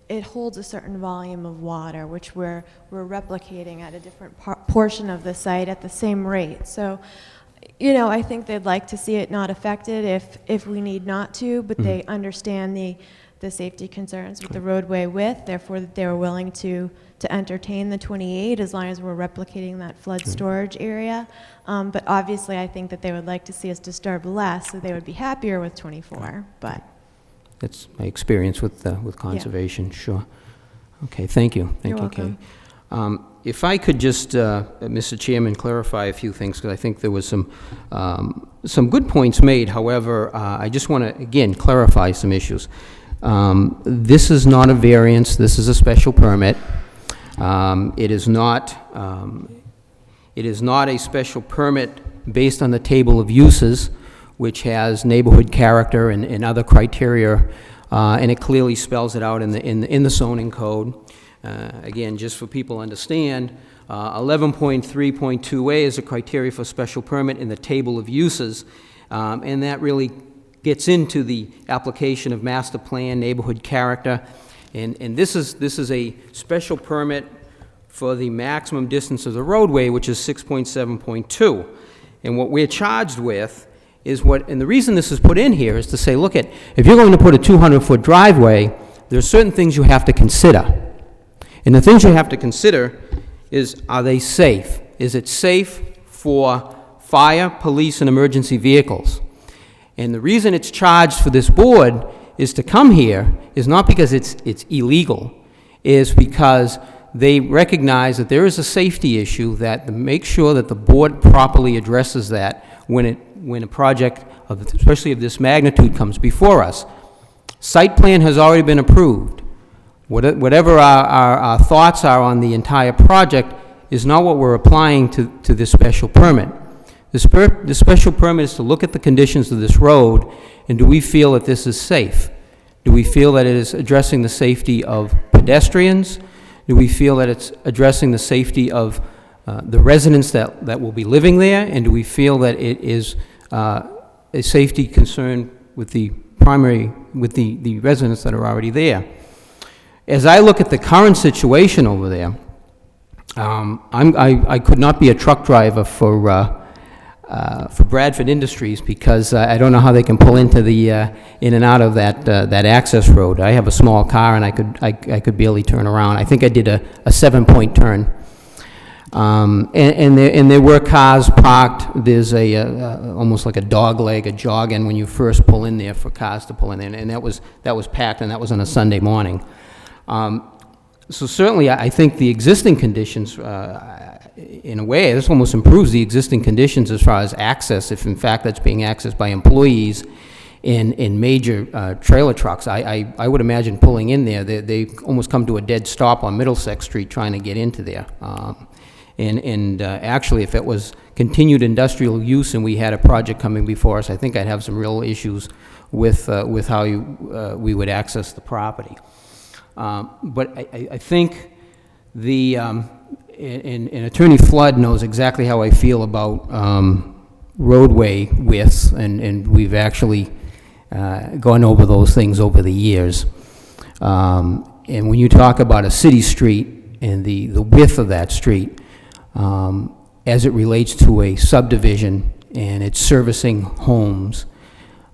it holds a certain volume of water, which we're replicating at a different portion of the site at the same rate. So, you know, I think they'd like to see it not affected if we need not to, but they understand the safety concerns with the roadway width, therefore they were willing to entertain the 28 as long as we're replicating that flood storage area. But obviously I think that they would like to see us disturb less, so they would be happier with 24, but. That's my experience with Conservation, sure. Okay, thank you. Thank you, Kay. If I could just, Mr. Chairman, clarify a few things, because I think there was some good points made. However, I just want to, again, clarify some issues. This is not a variance. This is a special permit. It is not a special permit based on the table of uses, which has neighborhood character and other criteria, and it clearly spells it out in the zoning code. Again, just for people to understand, 11.3.2a is a criteria for special permit in the table of uses, and that really gets into the application of master plan, neighborhood character, and this is a special permit for the maximum distance of the roadway, which is 6.7.2, and what we're charged with is and the reason this is put in here is to say, look at, if you're going to put a 200-foot driveway, there are certain things you have to consider. And the things you have to consider is, are they safe? Is it safe for fire, police, and emergency vehicles? And the reason it's charged for this board is to come here is not because it's illegal, is because they recognize that there is a safety issue, that to make sure that the board properly addresses that when a project, especially of this magnitude, comes before us. Site plan has already been approved. Whatever our thoughts are on the entire project is not what we're applying to this special permit. The special permit is to look at the conditions of this road, and do we feel that this is safe? Do we feel that it is addressing the safety of pedestrians? Do we feel that it's addressing the safety of the residents that will be living there? And do we feel that it is a safety concern with the residents that are already there? As I look at the current situation over there, I could not be a truck driver for Bradford Industries, because I don't know how they can pull into in and out of that access road. I have a small car and I could barely turn around. I think I did a 7-point turn. And there were cars parked. There's almost like a dog leg, a jog-in when you first pull in there for cars to pull in there, and that was packed, and that was on a Sunday morning. So certainly, I think the existing conditions, in a way, this almost improves the existing conditions as far as access, if in fact that's being accessed by employees in major trailer trucks. I would imagine pulling in there, they almost come to a dead stop on Middlesex Street trying to get into there. Actually, if it was continued industrial use and we had a project coming before us, I think I'd have some real issues with how we would access the property. But I think and Attorney Flood knows exactly how I feel about roadway widths, and we've actually gone over those things over the years. And when you talk about a city street and the width of that street, as it relates to a subdivision and it's servicing homes,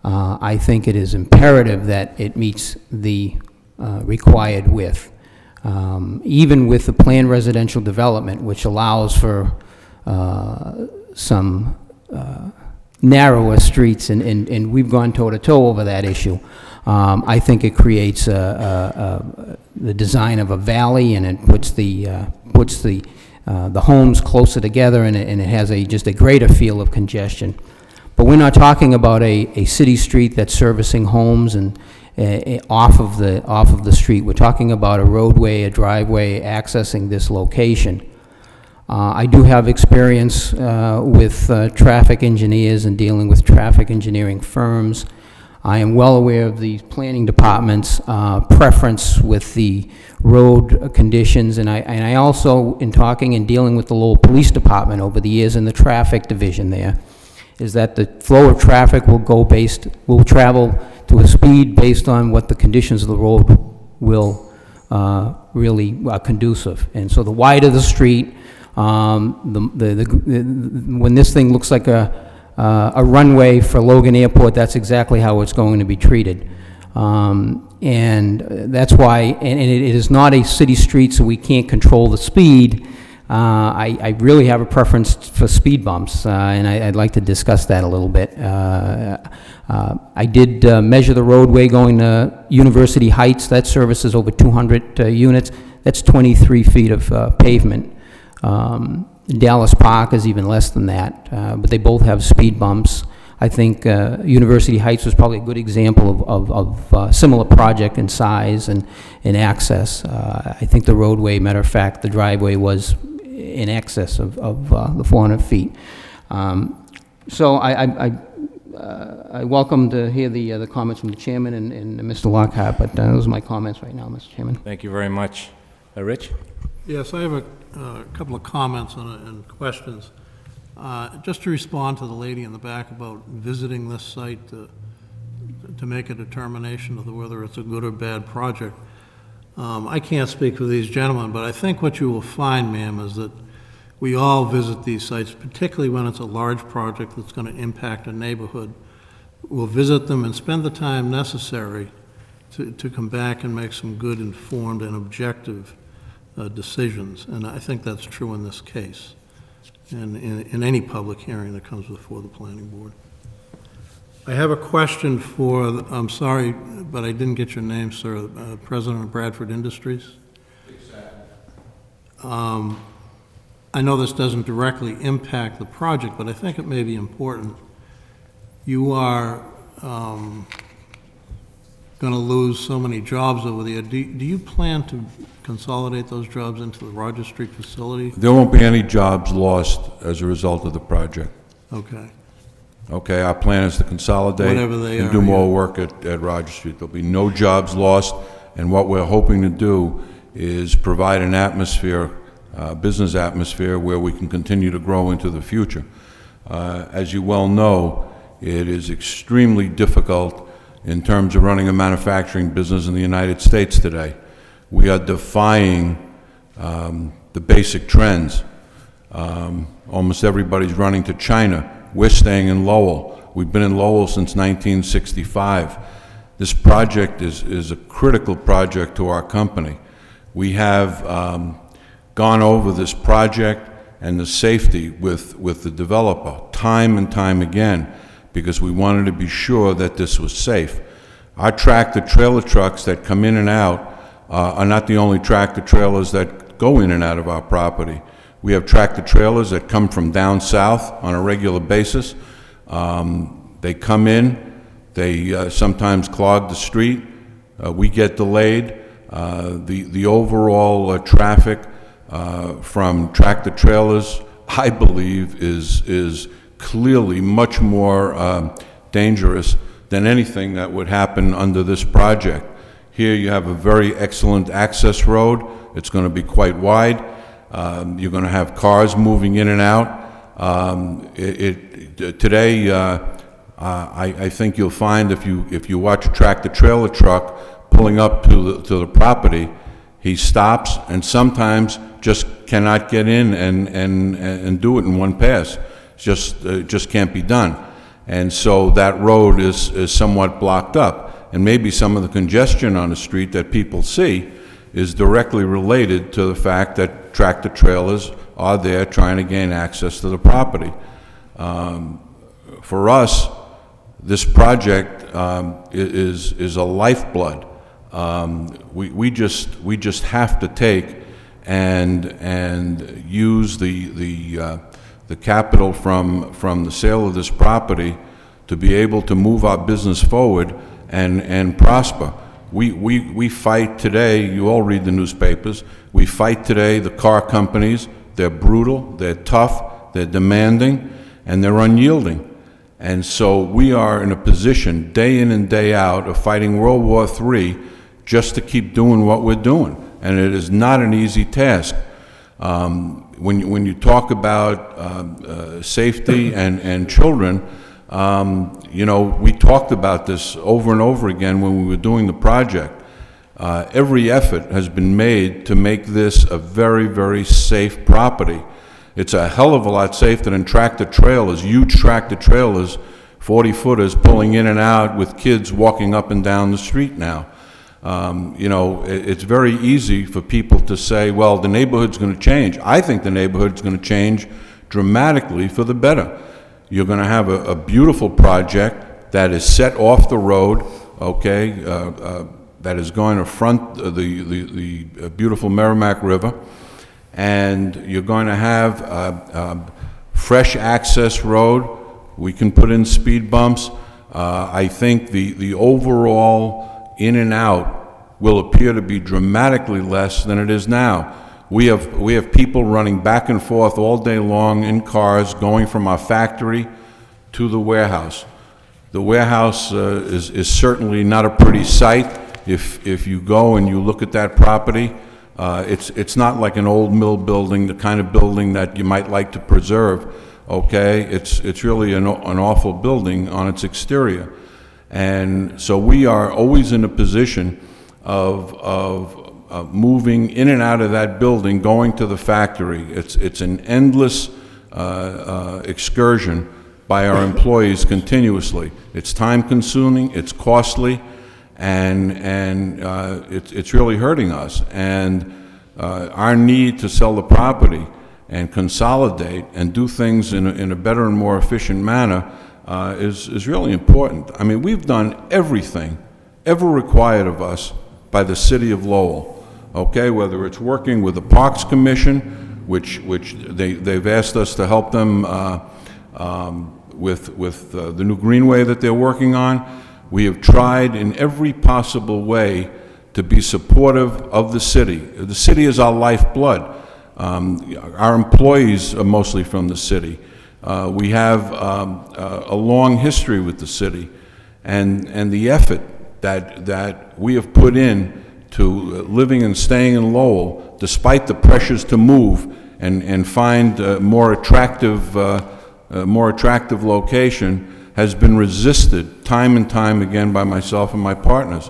I think it is imperative that it meets the required width. Even with the planned residential development, which allows for some narrower streets, and we've gone toe-to-toe over that issue. I think it creates the design of a valley, and it puts the homes closer together, and it has just a greater feel of congestion. But we're not talking about a city street that's servicing homes, and off of the street. We're talking about a roadway, a driveway accessing this location. I do have experience with traffic engineers and dealing with traffic engineering firms. I am well aware of the planning department's preference with the road conditions, and I also, in talking and dealing with the Lowell Police Department over the years in the traffic division there, is that the flow of traffic will travel to a speed based on what the conditions of the road will really conducive. And so the wider the street, when this thing looks like a runway for Logan Airport, that's exactly how it's going to be treated. And that's why, and it is not a city street, so we can't control the speed. I really have a preference for speed bumps, and I'd like to discuss that a little bit. I did measure the roadway going to University Heights. That services over 200 units. That's 23 feet of pavement. Dallas Park is even less than that, but they both have speed bumps. I think University Heights was probably a good example of a similar project in size and access. I think the roadway, matter of fact, the driveway was in excess of the 400 feet. So I welcome to hear the comments from the chairman and Mr. Lockhart, but those are my comments right now, Mr. Chairman. Thank you very much. Rich? Yes, I have a couple of comments and questions. Just to respond to the lady in the back about visiting this site to make a determination of whether it's a good or bad project. I can't speak for these gentlemen, but I think what you will find, ma'am, is that we all visit these sites, particularly when it's a large project that's going to impact a neighborhood. We'll visit them and spend the time necessary to come back and make some good, informed, and objective decisions. And I think that's true in this case, and in any public hearing that comes before the planning board. I have a question for, I'm sorry, but I didn't get your name, sir, President of Bradford Industries. I know this doesn't directly impact the project, but I think it may be important. You are going to lose so many jobs over there. Do you plan to consolidate those jobs into the Rogers Street facility? There won't be any jobs lost as a result of the project. Okay. Okay, our plan is to consolidate Whatever they and are, do more yeah. work at Rogers Street. There'll be no jobs lost, and what we're hoping to do is provide an atmosphere, business atmosphere, where we can continue to grow into the future. As you well know, it is extremely difficult in terms of running a manufacturing business in the United States today. We are defying the basic trends. Almost everybody's running to China. We're staying in Lowell. We've been in Lowell since 1965. This project is a critical project to our company. We have gone over this project and the safety with the developer time and time again, because we wanted to be sure that this was safe. Our tractor-trailer trucks that come in and out are not the only tractor-trailers that go in and out of our property. We have tractor-trailers that come from down south on a regular basis. They come in, they sometimes clog the street, we get delayed. The overall traffic from tractor-trailers, I believe, is clearly much more dangerous than anything that would happen under this project. Here you have a very excellent access road. It's going to be quite wide. You're going to have cars moving in and out. Today, I think you'll find if you watch a tractor-trailer truck pulling up to the property, he stops and sometimes just cannot get in and do it in one pass. Just can't be done. And so that road is somewhat blocked up. And maybe some of the congestion on the street that people see is directly related to the fact that tractor-trailers are there trying to gain access to the property. For us, this project is a lifeblood. We just have to take and use the capital from the sale of this property to be able to move our business forward and prosper. We fight today, you all read the newspapers, we fight today the car companies. They're brutal, they're tough, they're demanding, and they're unyielding. And so we are in a position, day in and day out, of fighting World War III just to keep doing what we're doing. And it is not an easy task. When you talk about safety and children, you know, we talked about this over and over again when we were doing the project. Every effort has been made to make this a very, very safe property. It's a hell of a lot safer than tractor trailers, huge tractor trailers, 40-footers pulling in and out with kids walking up and down the street now. You know, it's very easy for people to say, well, the neighborhood's going to change. I think the neighborhood's going to change dramatically for the better. You're going to have a beautiful project that is set off the road, okay, that is going to front the beautiful Merrimack River, and you're going to have fresh access road. We can put in speed bumps. I think the overall in and out will appear to be dramatically less than it is now. We have people running back and forth all day long in cars going from our factory to the warehouse. The warehouse is certainly not a pretty sight. If you go and you look at that property, it's not like an old mill building, the kind of building that you might like to preserve, okay? It's really an awful building on its exterior. And so we are always in a position of moving in and out of that building, going to the factory. It's an endless excursion by our employees continuously. It's time-consuming, it's costly, and it's really hurting us. And our need to sell the property and consolidate and do things in a better and more efficient manner is really important. I mean, we've done everything ever required of us by the city of Lowell, okay? Whether it's working with the Parks Commission, which they've asked us to help them with the new greenway that they're working on. We have tried in every possible way to be supportive of the city. The city is our lifeblood. Our employees are mostly from the city. We have a long history with the city, and the effort that we have put in to living and staying in Lowell, despite the pressures to move and find a more attractive location, has been resisted time and time again by myself and my partners.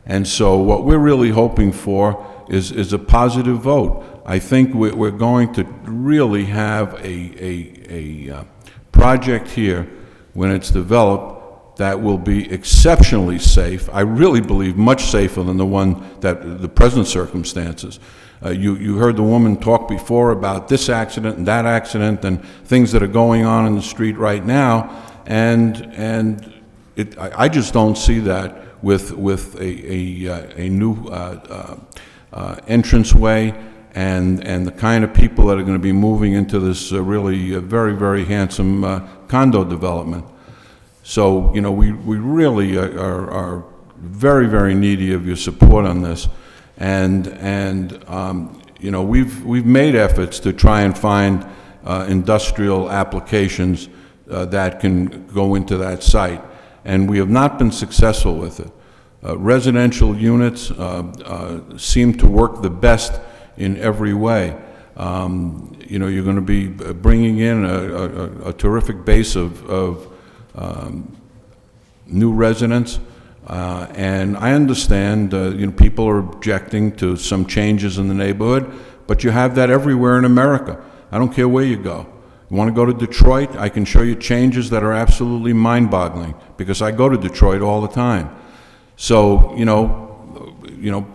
And so what we're really hoping for is a positive vote. I think we're going to really have a project here when it's developed that will be exceptionally safe. I really believe much safer than the one that the present circumstances. You heard the woman talk before about this accident and that accident and things that are going on in the street right now, and I just don't see that with a new entranceway and the kind of people that are going to be moving into this really very, very handsome condo development. So, you know, we really are very, very needy of your support on this. And you know, we've made efforts to try and find industrial applications that can go into that site, and we have not been successful with it. Residential units seem to work the best in every way. You know, you're going to be bringing in a terrific base of new residents. And I understand, you know, people are objecting to some changes in the neighborhood, but you have that everywhere in America. I don't care where you go. You want to go to Detroit? I can show you changes that are absolutely mind-boggling, because I go to Detroit all the time. So, you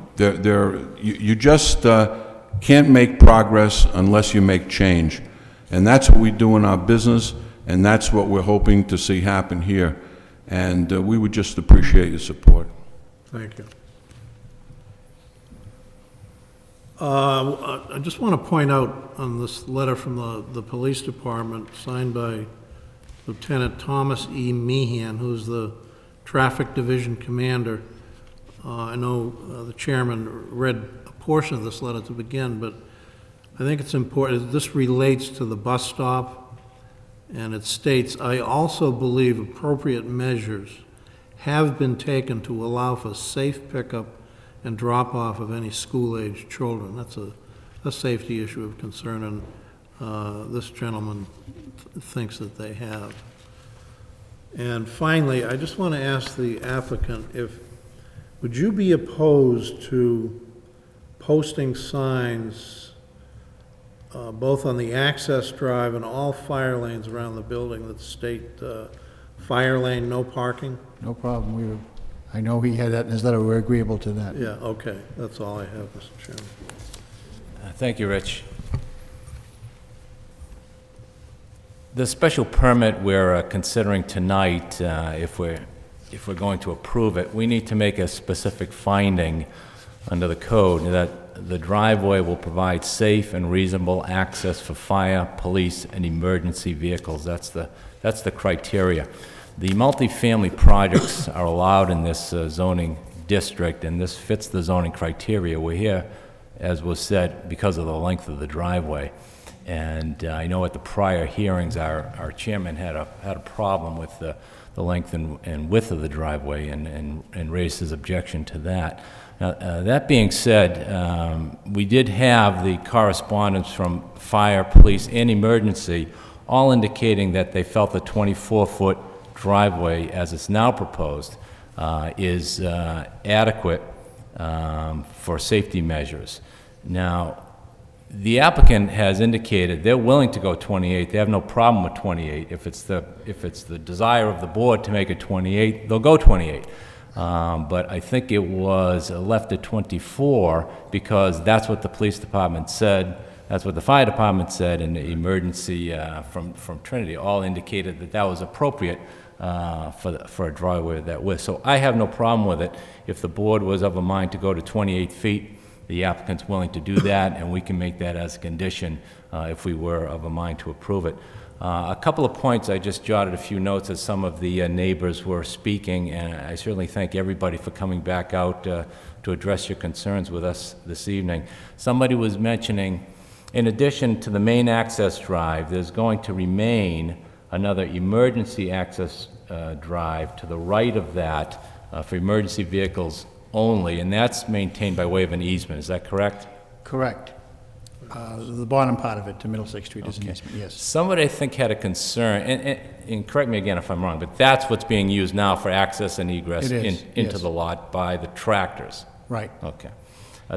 just can't make progress unless you make change. And that's what we do in our business, and that's what we're hoping to see happen here. And we would just appreciate your support. Thank you. I just want to point out on this letter from the police department signed by Lieutenant Thomas E. Meehan, who's the Traffic Division Commander. I know the chairman read a portion of this letter to begin, but I think it's important. This relates to the bus stop, and it states, I also believe appropriate measures have been taken to allow for safe pickup and drop-off of any school-age children. That's a safety issue of concern, and this gentleman thinks that they have. And finally, I just want to ask the applicant would you be opposed to posting signs both on the access drive and all fire lanes around the building that state fire lane, no parking? No problem. I know he had that in his letter. We're agreeable to that. Yeah, okay. That's all I have, Mr. Chairman. Thank you, Rich. The special permit we're considering tonight, if we're going to approve it, we need to make a specific finding under the code that the driveway will provide safe and reasonable access for fire, police, and emergency vehicles. That's the criteria. The multifamily projects are allowed in this zoning district, and this fits the zoning criteria. We're here, as was said, because of the length of the driveway. And I know at the prior hearings, our chairman had a problem with the length and width of the driveway and raised his objection to that. Now, that being said, we did have the correspondence from fire, police, and emergency, all indicating that they felt the 24-foot driveway, as it's now proposed, is adequate for safety measures. Now, the applicant has indicated they're willing to go 28. They have no problem with 28. If it's the desire of the board to make it 28, they'll go 28. But I think it was left at 24 because that's what the police department said, that's what the fire department said, and the emergency from Trinity all indicated that that was appropriate for a driveway that width. So I have no problem with it. If the board was of a mind to go to 28 feet, the applicant's willing to do that, and we can make that as a condition if we were of a mind to approve it. A couple of points, I just jotted a few notes as some of the neighbors were speaking, and I certainly thank everybody for coming back out to address your concerns with us this evening. Somebody was mentioning, in addition to the main access drive, there's going to remain another emergency access drive to the right of that for emergency vehicles only, and that's maintained by way of an easement. Is that correct? Correct. The bottom part of it to Middlesex Street is an easement, yes. Somebody, I think, had a concern, and correct me again if I'm wrong, but that's what's being used now for access and egress into yes. the lot by the tractors. Right. Okay.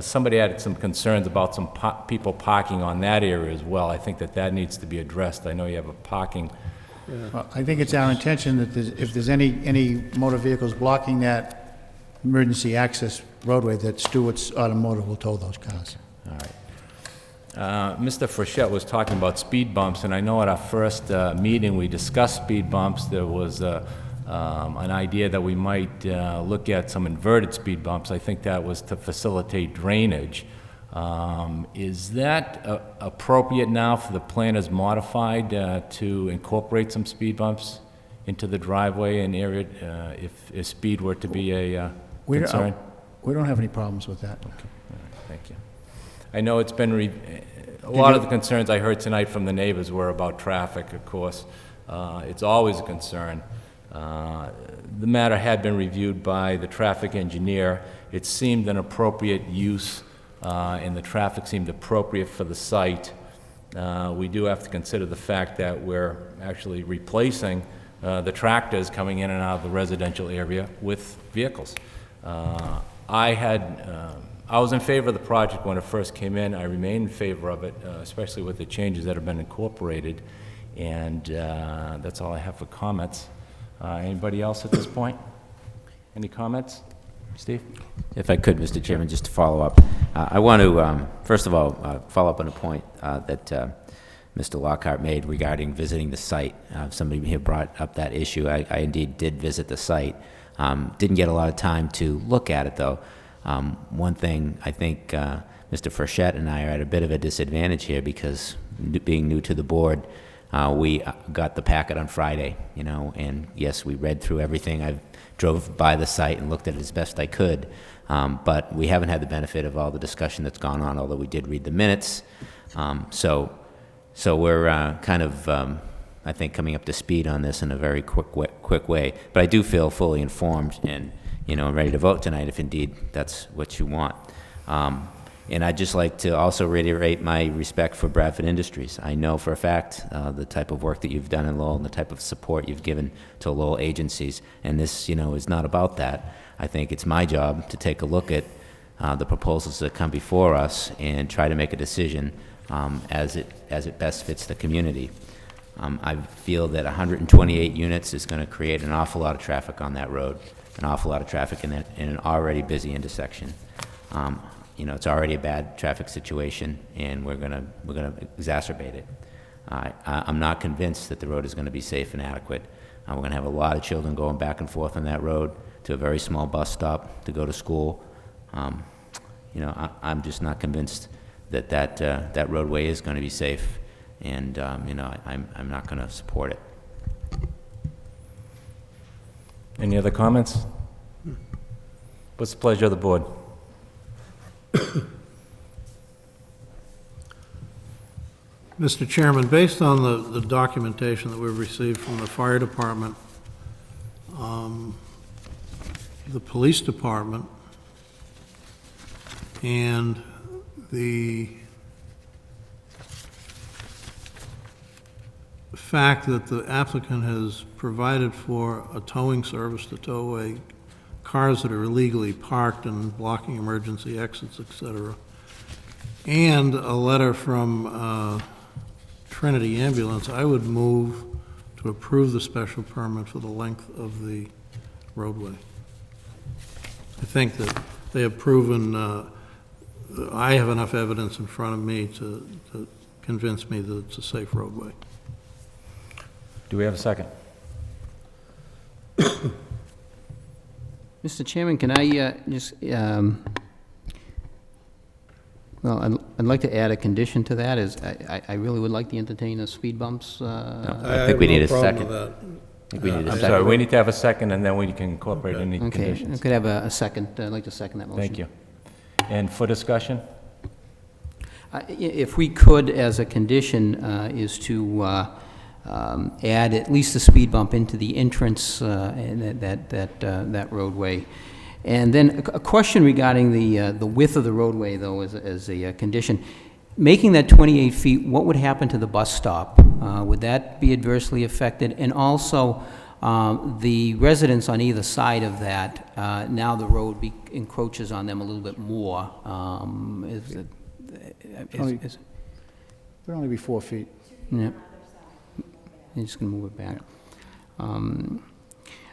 Somebody had some concerns about some people parking on that area as well. I think that needs to be addressed. I know you have a parking. Yeah. Well, I think it's our intention that if there's any motor vehicles blocking that emergency access roadway, that Stewart's Automotive will tow those cars. All right. Mr. Frechette was talking about speed bumps, and I know at our first meeting we discussed speed bumps. There was an idea that we might look at some inverted speed bumps. I think that was to facilitate drainage. Is that appropriate now for the plan as modified to incorporate some speed bumps into the driveway and area if speed were to be a concern? We don't have any problems with that. Okay. All right. Thank you. I know it's been a lot of the concerns I heard tonight from the neighbors were about traffic, of course. It's always a concern. The matter had been reviewed by the traffic engineer. It seemed an appropriate use, and the traffic seemed appropriate for the site. We do have to consider the fact that we're actually replacing the tractors coming in and out of the residential area with vehicles. I was in favor of the project when it first came in. I remain in favor of it, especially with the changes that have been incorporated. And that's all I have for comments. Anybody else at this point? Any comments? Steve? If I could, Mr. Chairman, just to follow up. I want to, first of all, follow up on a point that Mr. Lockhart made regarding visiting the site. Somebody here brought up that issue. I indeed did visit the site. Didn't get a lot of time to look at it, though. One thing, I think Mr. Frechette and I are at a bit of a disadvantage here because being new to the board, We got the packet on Friday, you know, and yes, we read through everything. I drove by the site and looked at it as best I could, but we haven't had the benefit of all the discussion that's gone on, although we did read the minutes. So we're kind of, I think, coming up to speed on this in a very quick way. But I do feel fully informed and, you know, ready to vote tonight if indeed that's what you want. And I'd just like to also reiterate my respect for Bradford Industries. I know for a fact the type of work that you've done in Lowell and the type of support you've given to Lowell agencies. And this, you know, is not about that. I think it's my job to take a look at the proposals that come before us and try to make a decision as it best fits the community. I feel that 128 units is going to create an awful lot of traffic on that road, an awful lot of traffic in an already busy intersection. You know, it's already a bad traffic situation, and we're gonna exacerbate it. I'm not convinced that the road is going to be safe and adequate. We're going to have a lot of children going back and forth on that road to a very small bus stop to go to school. You know, I'm just not convinced that that roadway is going to be safe, and you know, I'm not going to support it. Any other comments? What's the pleasure of the board? Mr. Chairman, based on the documentation that we've received from the fire department, the police department, and the fact that the applicant has provided for a towing service to tow away cars that are illegally parked and blocking emergency exits, etc., and a letter from Trinity Ambulance, I would move to approve the special permit for the length of the roadway. I think that they have proven, I have enough evidence in front of me to convince me that it's a safe roadway. Do we have a second? Mr. Chairman, can I just, well, I'd like to add a condition to that, is I really would like to entertain the speed bumps. I think we need a second. I think we need a I'm second. sorry, we need to have a second, and then we can incorporate any Okay, conditions. I could have a second. I'd like to second that motion. Thank you. And for discussion? If we could, as a condition, is to add at least a speed bump into the entrance and that roadway. And then a question regarding the width of the roadway, though, as a condition. Making that 28 feet, what would happen to the bus stop? Would that be adversely affected? And also, the residents on either side of that, now the road encroaches on them a little bit more. It'd only be 4 feet. Yeah. I'm just going to move it back.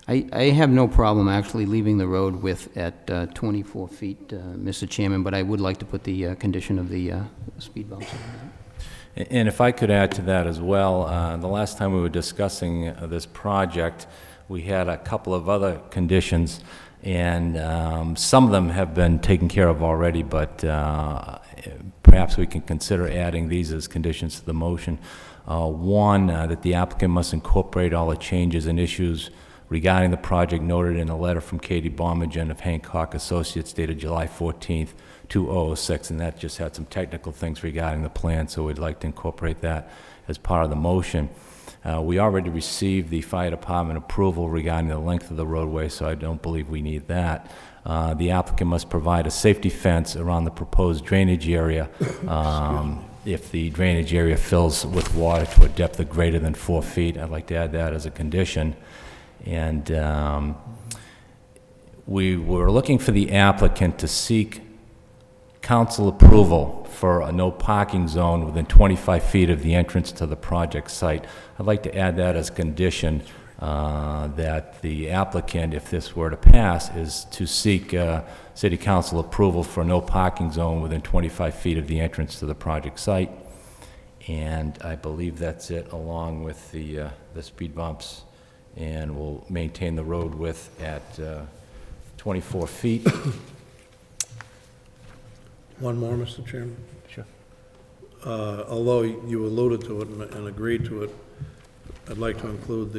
I have no problem actually leaving the road width at 24 feet, Mr. Chairman, but I would like to put the condition of the speed bumps on that. And if I could add to that as well, the last time we were discussing this project, we had a couple of other conditions, and some of them have been taken care of already, but perhaps we can consider adding these as conditions to the motion. One, that the applicant must incorporate all the changes and issues regarding the project noted in a letter from Katie Bomagen of Hancock Associates dated July 14th, 2006, and that just had some technical things regarding the plan, so we'd like to incorporate that as part of the motion. We already received the fire department approval regarding the length of the roadway, so I don't believe we need that. The applicant must provide a safety fence around the proposed drainage area if the drainage area fills with water to a depth of greater than 4 feet. I'd like to add that as a condition. And we were looking for the applicant to seek council approval for a no parking zone within 25 feet of the entrance to the project site. I'd like to add that as a condition that the applicant, if this were to pass, is to seek city council approval for no parking zone within 25 feet of the entrance to the project site. And I believe that's it, along with the speed bumps. And we'll maintain the road width at 24 feet. One more, Mr. Chairman. Sure. although you alluded to it and agreed to it, I'd like to include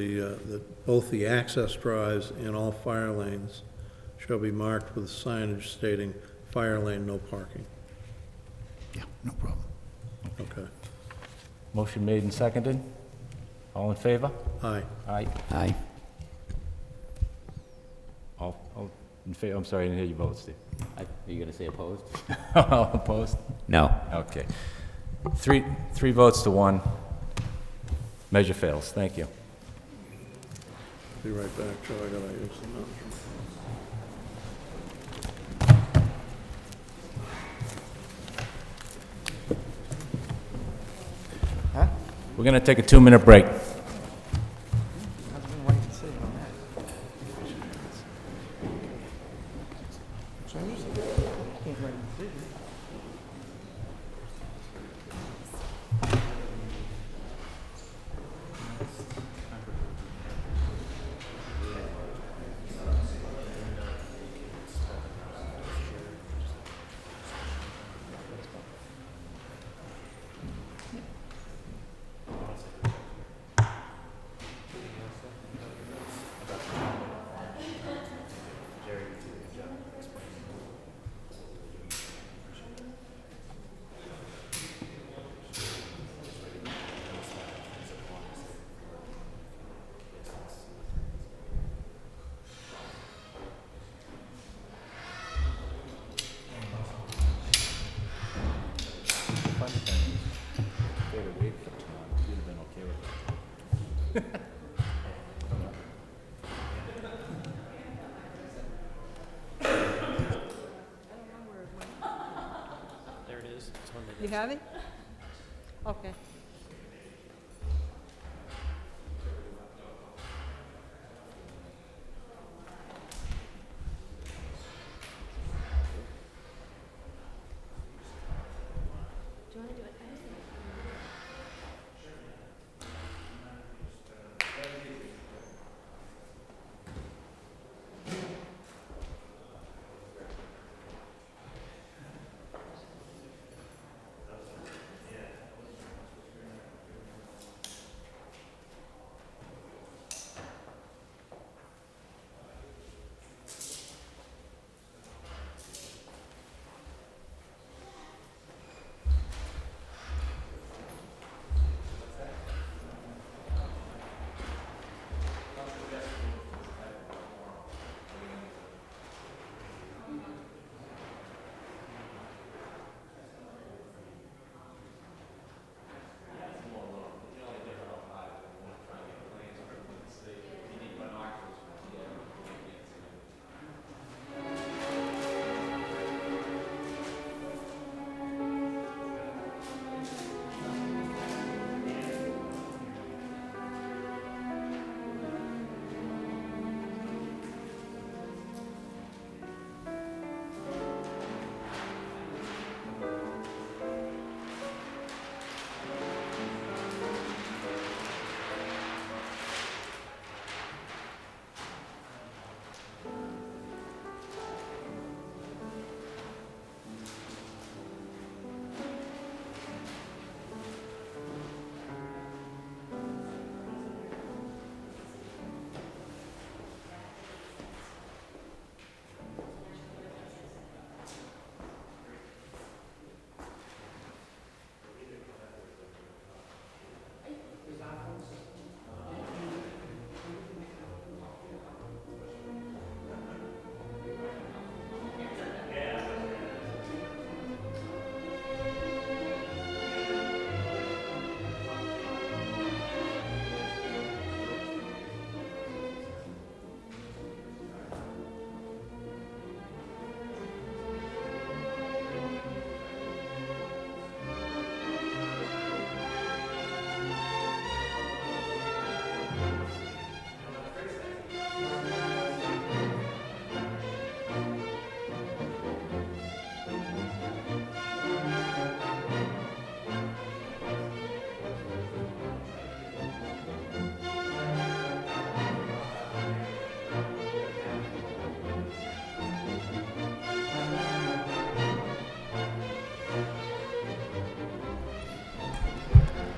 both the access drives and all fire lanes shall be marked with signage stating fire lane, no parking. Yeah, no problem. Okay. Motion made and seconded. All in favor? Aye. Aye. Aye. All in favor, I'm sorry, I didn't hear you vote, Steve. Are you going to say opposed? All opposed? No. Okay. Three votes to one. Measure fails. Thank you. Be right back, Joe. I gotta use the mouse. We're going to take a 2-minute break. You have it? Okay.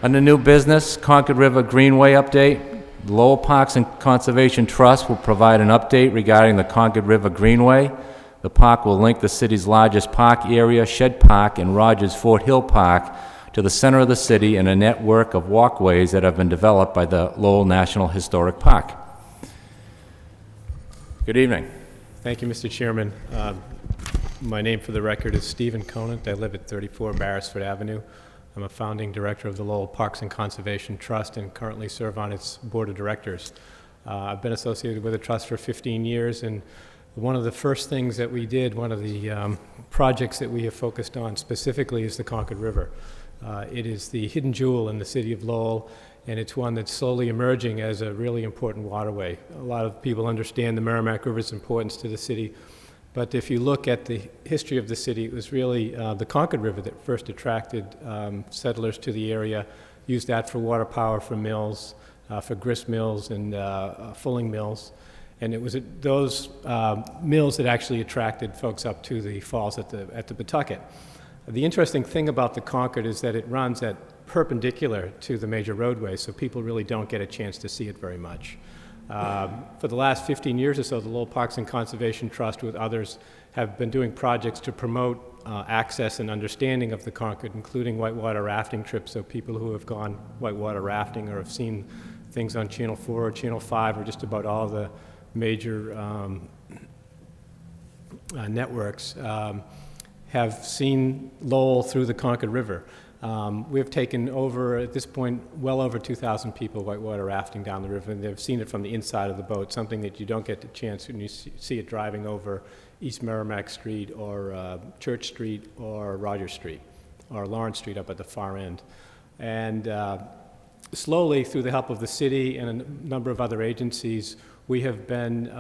Under new business, Concord River Greenway update. Lowell Parks and Conservation Trust will provide an update regarding the Concord River Greenway. The park will link the city's largest park area, Shed Park, and Rogers Fort Hill Park to the center of the city in a network of walkways that have been developed by the Lowell National Historic Park. Good evening. Thank you, Mr. Chairman. My name for the record is Stephen Conant. I live at 34 Barrisford Avenue. I'm a founding director of the Lowell Parks and Conservation Trust and currently serve on its board of directors. I've been associated with the trust for 15 years, and one of the first things that we did, one of the projects that we have focused on specifically is the Concord River. It is the hidden jewel in the city of Lowell, and it's one that's slowly emerging as a really important waterway. A lot of people understand the Merrimack River's importance to the city, but if you look at the history of the city, it was really the Concord River that first attracted settlers to the area, used that for water power for mills, for grist mills and fulling mills. And it was those mills that actually attracted folks up to the falls at the Pawtucket. The interesting thing about the Concord is that it runs at perpendicular to the major roadway, so people really don't get a chance to see it very much. For the last 15 years or so, the Lowell Parks and Conservation Trust with others have been doing projects to promote access and understanding of the Concord, including whitewater rafting trips, so people who have gone whitewater rafting or have seen things on Channel 4 or Channel 5 or just about all the major networks have seen Lowell through the Concord River. We have taken over, at this point, well over 2,000 people whitewater rafting down the river, and they've seen it from the inside of the boat, something that you don't get the chance when you see it driving over East Merrimack Street or Church Street or Rogers Street or Lawrence Street up at the far end. And slowly, through the help of the city and a number of other agencies, we have been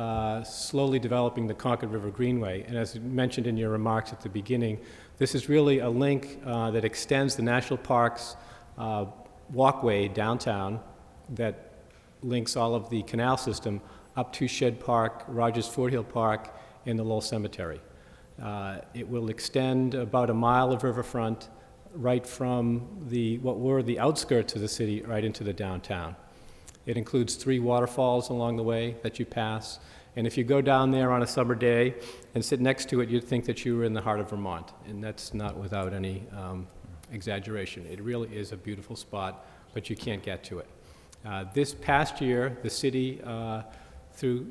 slowly developing the Concord River Greenway. And as mentioned in your remarks at the beginning, this is really a link that extends the National Park's walkway downtown that links all of the canal system up to Shed Park, Rogers Fort Hill Park, and the Lowell Cemetery. It will extend about a mile of riverfront right from what were the outskirts of the city right into the downtown. It includes 3 waterfalls along the way that you pass. And if you go down there on a summer day and sit next to it, you'd think that you were in the heart of Vermont. And that's not without any exaggeration. It really is a beautiful spot, but you can't get to it. This past year, the city, through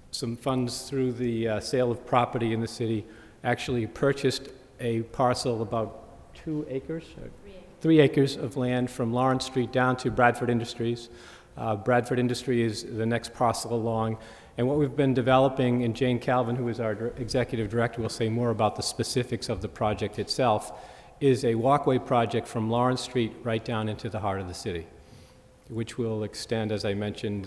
some funds through the sale of property in the city, actually purchased a parcel about 2 acres? 3 acres of land from Lawrence Street down to Bradford Industries. Bradford Industry is the next parcel along. And what we've been developing, and Jane Calvin, who is our executive director, will say more about the specifics of the project itself, is a walkway project from Lawrence Street right down into the heart of the city, which will extend, as I mentioned,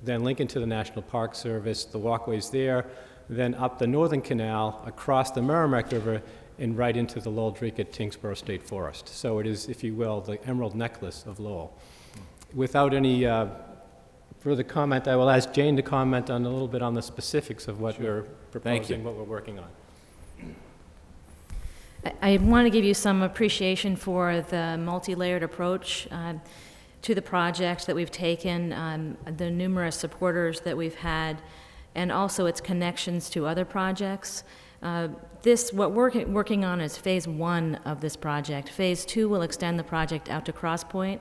then link into the National Park Service, the walkways there, then up the Northern Canal, across the Merrimack River, and right into the Lowell-Dreekett-Tingsboro State Forest. So it is, if you will, the emerald necklace of Lowell. Without any further comment, I will ask Jane to comment on a little bit on the specifics of what we're proposing, what we're working on. I want to give you some appreciation for the multi-layered approach to the project that we've taken, the numerous supporters that we've had, and also its connections to other projects. What we're working on is phase 1 of this project. Phase 2 will extend the project out to Cross Point,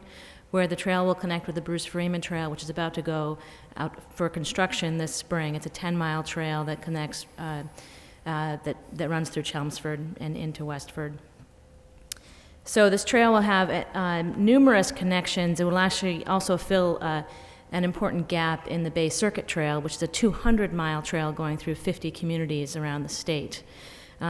where the trail will connect with the Bruce Freeman Trail, which is about to go out for construction this spring. It's a 10-mile trail that connects, that runs through Chelmsford and into Westford. So this trail will have numerous connections. It will actually also fill an important gap in the Bay Circuit Trail, which is a 200-mile trail going through 50 communities around the state.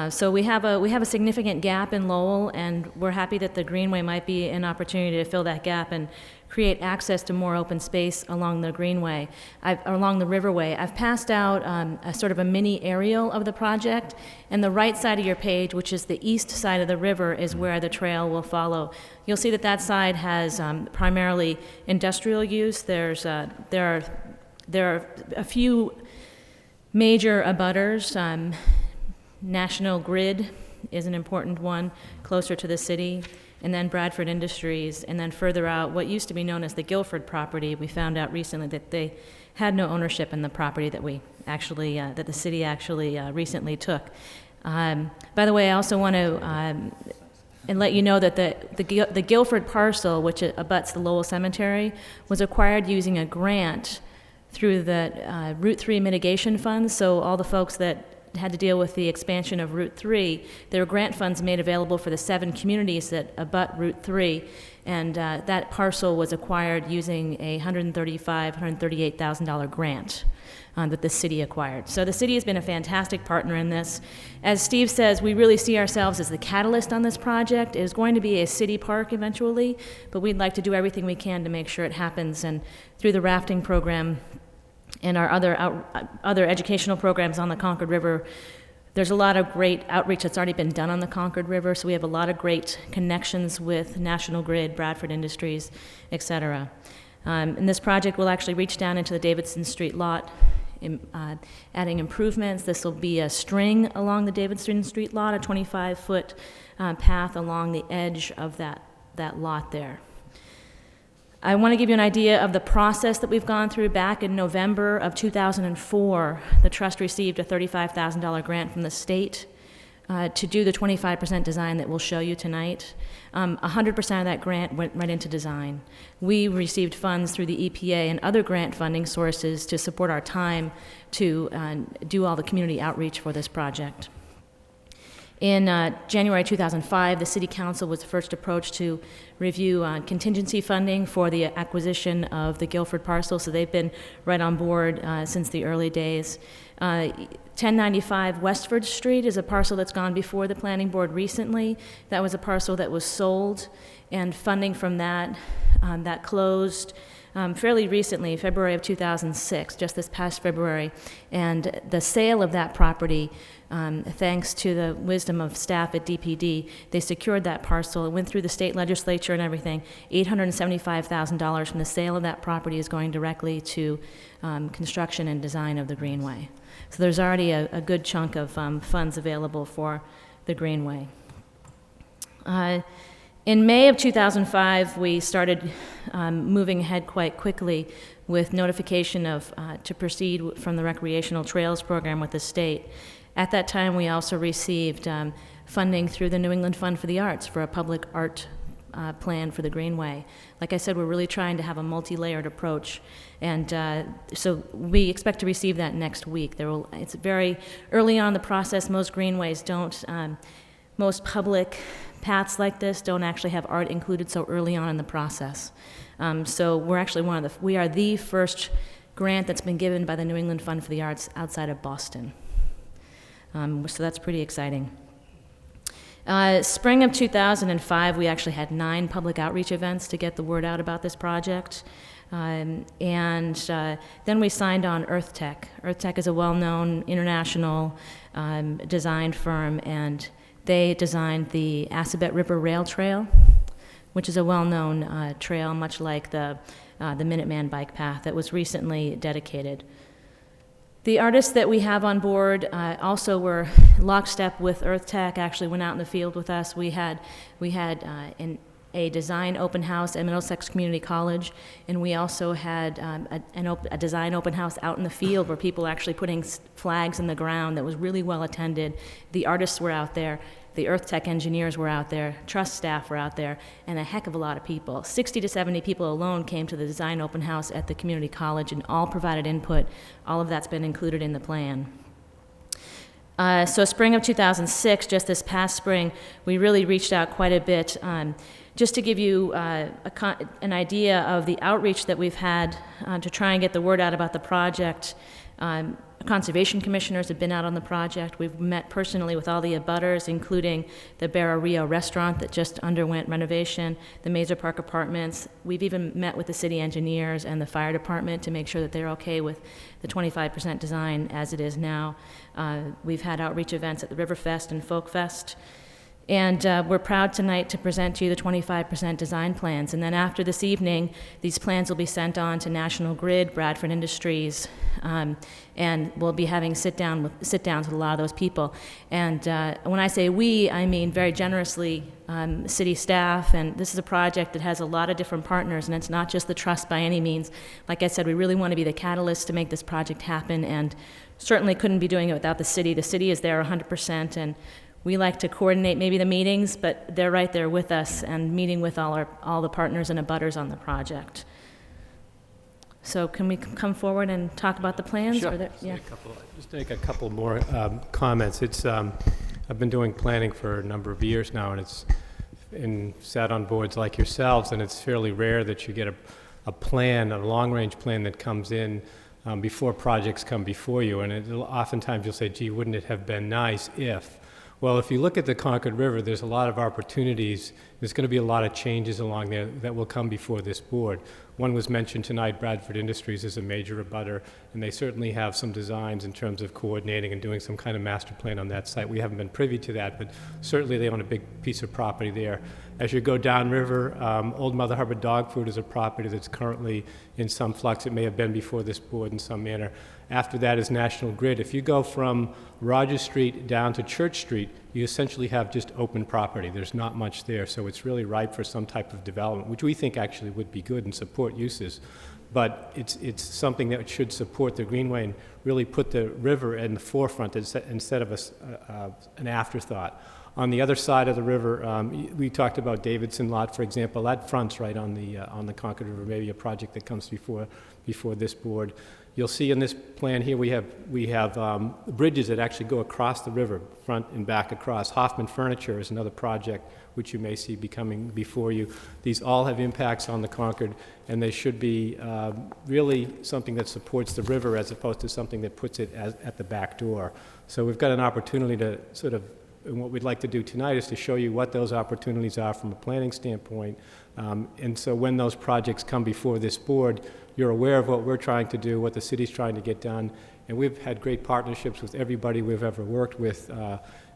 So we have a significant gap in Lowell, and we're happy that the Greenway might be an opportunity to fill that gap and create access to more open space along the Greenway, along the Riverway. I've passed out a sort of a mini aerial of the project, and the right side of your page, which is the east side of the river, is where the trail will follow. You'll see that that side has primarily industrial use. There are a few major abutters. National Grid is an important one closer to the city. and then Bradford Industries, and then further out, what used to be known as the Guilford property. We found out recently that they had no ownership in the property that we actually, that the city actually recently took. By the way, I also want to and let you know that the Guilford parcel, which abuts the Lowell Cemetery, was acquired using a grant through the Route 3 mitigation funds. So all the folks that had to deal with the expansion of Route 3, there were grant funds made available for the 7 communities that abut Route 3, and that parcel was acquired using a $138,000 grant that the city acquired. So the city has been a fantastic partner in this. As Steve says, we really see ourselves as the catalyst on this project. It is going to be a city park eventually, but we'd like to do everything we can to make sure it happens, and through the rafting program and our other educational programs on the Concord River, there's a lot of great outreach that's already been done on the Concord River, so we have a lot of great connections with National Grid, Bradford Industries, et cetera. And this project will actually reach down into the Davidson Street lot, adding improvements. This will be a string along the Davidson Street lot, a 25-foot path along the edge of that lot there. I want to give you an idea of the process that we've gone through. Back in November of 2004, the trust received a $35,000 grant from the state to do the 25% design that we'll show you tonight. 100% of that grant went right into design. We received funds through the EPA and other grant funding sources to support our time to do all the community outreach for this project. In January 2005, the City Council was first approached to review contingency funding for the acquisition of the Guilford parcel, so they've been right on board since the early days. 1095 Westford Street is a parcel that's gone before the Planning Board recently. That was a parcel that was sold, and funding from that closed fairly recently, February of 2006, just this past February. And the sale of that property, thanks to the wisdom of staff at DPD, they secured that parcel. It went through the state legislature and everything. $875,000 from the sale of that property is going directly to construction and design of the Greenway. So there's already a good chunk of funds available for the Greenway. In May of 2005, we started moving ahead quite quickly with notification of to proceed from the recreational trails program with the state. At that time, we also received funding through the New England Fund for the Arts for a public art plan for the Greenway. Like I said, we're really trying to have a multi-layered approach, and so we expect to receive that next week. It's very early on in the process. Most greenways don't, most public paths like this don't actually have art included so early on in the process. So we're actually we are the first grant that's been given by the New England Fund for the Arts outside of Boston. So that's pretty exciting. Spring of 2005, we actually had 9 public outreach events to get the word out about this project. And then we signed on EarthTech. EarthTech is a well-known international design firm, and they designed the Assabet River Rail Trail, which is a well-known trail, much like the Minuteman bike path that was recently dedicated. The artists that we have on board also were lockstep with EarthTech, actually went out in the field with us. We had a design open house at Middlesex Community College, and we also had a design open house out in the field where people were actually putting flags in the ground that was really well attended. The artists were out there, the EarthTech engineers were out there, trust staff were out there, and a heck of a lot of people. 60 to 70 people alone came to the design open house at the community college and all provided input. All of that's been included in the plan. So spring of 2006, just this past spring, we really reached out quite a bit. Just to give you an idea of the outreach that we've had to try and get the word out about the project, conservation commissioners have been out on the project. We've met personally with all the abutters, including the Barra Rio restaurant that just underwent renovation, the Mazer Park Apartments. We've even met with the city engineers and the fire department to make sure that they're okay with the 25% design as it is now. We've had outreach events at the Riverfest and Folk Fest. And we're proud tonight to present to you the 25% design plans. And then after this evening, these plans will be sent on to National Grid, Bradford Industries, and we'll be having sit-downs with a lot of those people. And when I say we, I mean very generously city staff, and this is a project that has a lot of different partners, and it's not just the trust by any means. Like I said, we really want to be the catalyst to make this project happen, and certainly couldn't be doing it without the city. The city is there 100%, and we like to coordinate maybe the meetings, but they're right there with us and meeting with all the partners and abutters on the project. So can we come forward and talk about the plans? Sure. Just make a couple more comments. I've been doing planning for a number of years now, and sat on boards like yourselves, and it's fairly rare that you get a plan, a long-range plan that comes in before projects come before you. And oftentimes you'll say, gee, wouldn't it have been nice if? Well, if you look at the Concord River, there's a lot of opportunities. There's going to be a lot of changes along there that will come before this board. One was mentioned tonight, Bradford Industries is a major abutter, and they certainly have some designs in terms of coordinating and doing some kind of master plan on that site. We haven't been privy to that, but certainly they own a big piece of property there. As you go downriver, Old Mother Hubbard Dog Food is a property that's currently in some flux. It may have been before this board in some manner. After that is National Grid. If you go from Rogers Street down to Church Street, you essentially have just open property. There's not much there, so it's really ripe for some type of development, which we think actually would be good and support uses. But it's something that should support the Greenway and really put the river in the forefront instead of an afterthought. On the other side of the river, we talked about Davidson Lot, for example. That fronts right on the Concord River, maybe a project that comes before this board. You'll see in this plan here we have bridges that actually go across the river, front and back across. Hoffman Furniture is another project which you may see becoming before you. These all have impacts on the Concord, and they should be really something that supports the river as opposed to something that puts it at the back door. So we've got an opportunity to sort of, and what we'd like to do tonight is to show you what those opportunities are from a planning standpoint. And so when those projects come before this board, you're aware of what we're trying to do, what the city's trying to get done. And we've had great partnerships with everybody we've ever worked with,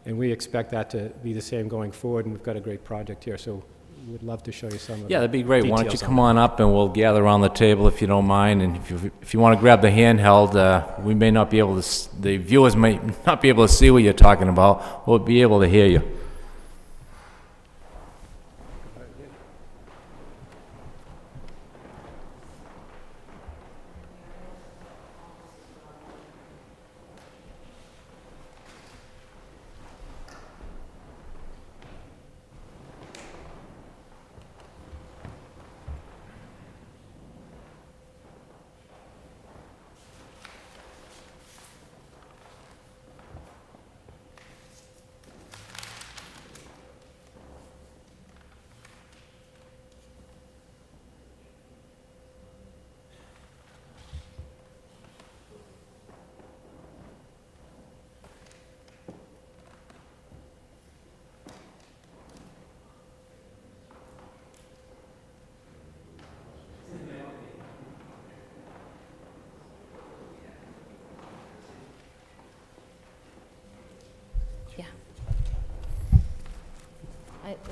and we expect that to be the same going forward, and we've got a great project here. So we'd love to show you some of Yeah, that'd be great. Why don't you details come on up and we'll gather around the table if you don't mind. And if you want to grab the handheld, we may not be able to, the viewers may not be able to see what you're talking about. We'll be able to hear you.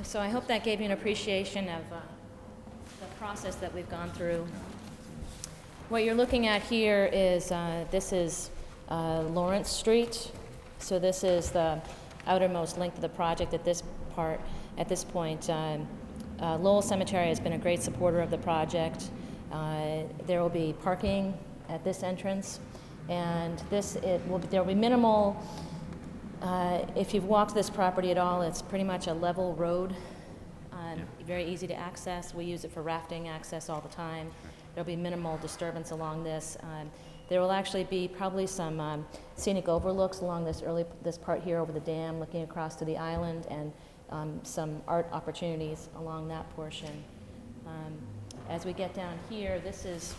So I hope that gave you an appreciation of the process that we've gone through. What you're looking at here is, this is Lawrence Street. So this is the outermost length of the project at this point. Lowell Cemetery has been a great supporter of the project. There will be parking at this entrance, and there will be minimal. If you've walked this property at all, it's pretty much a level road, very easy to access. We use it for rafting access all the time. There'll be minimal disturbance along this. There will actually be probably some scenic overlooks along this part here over the dam, looking across to the island, and some art opportunities along that portion. As we get down here, this is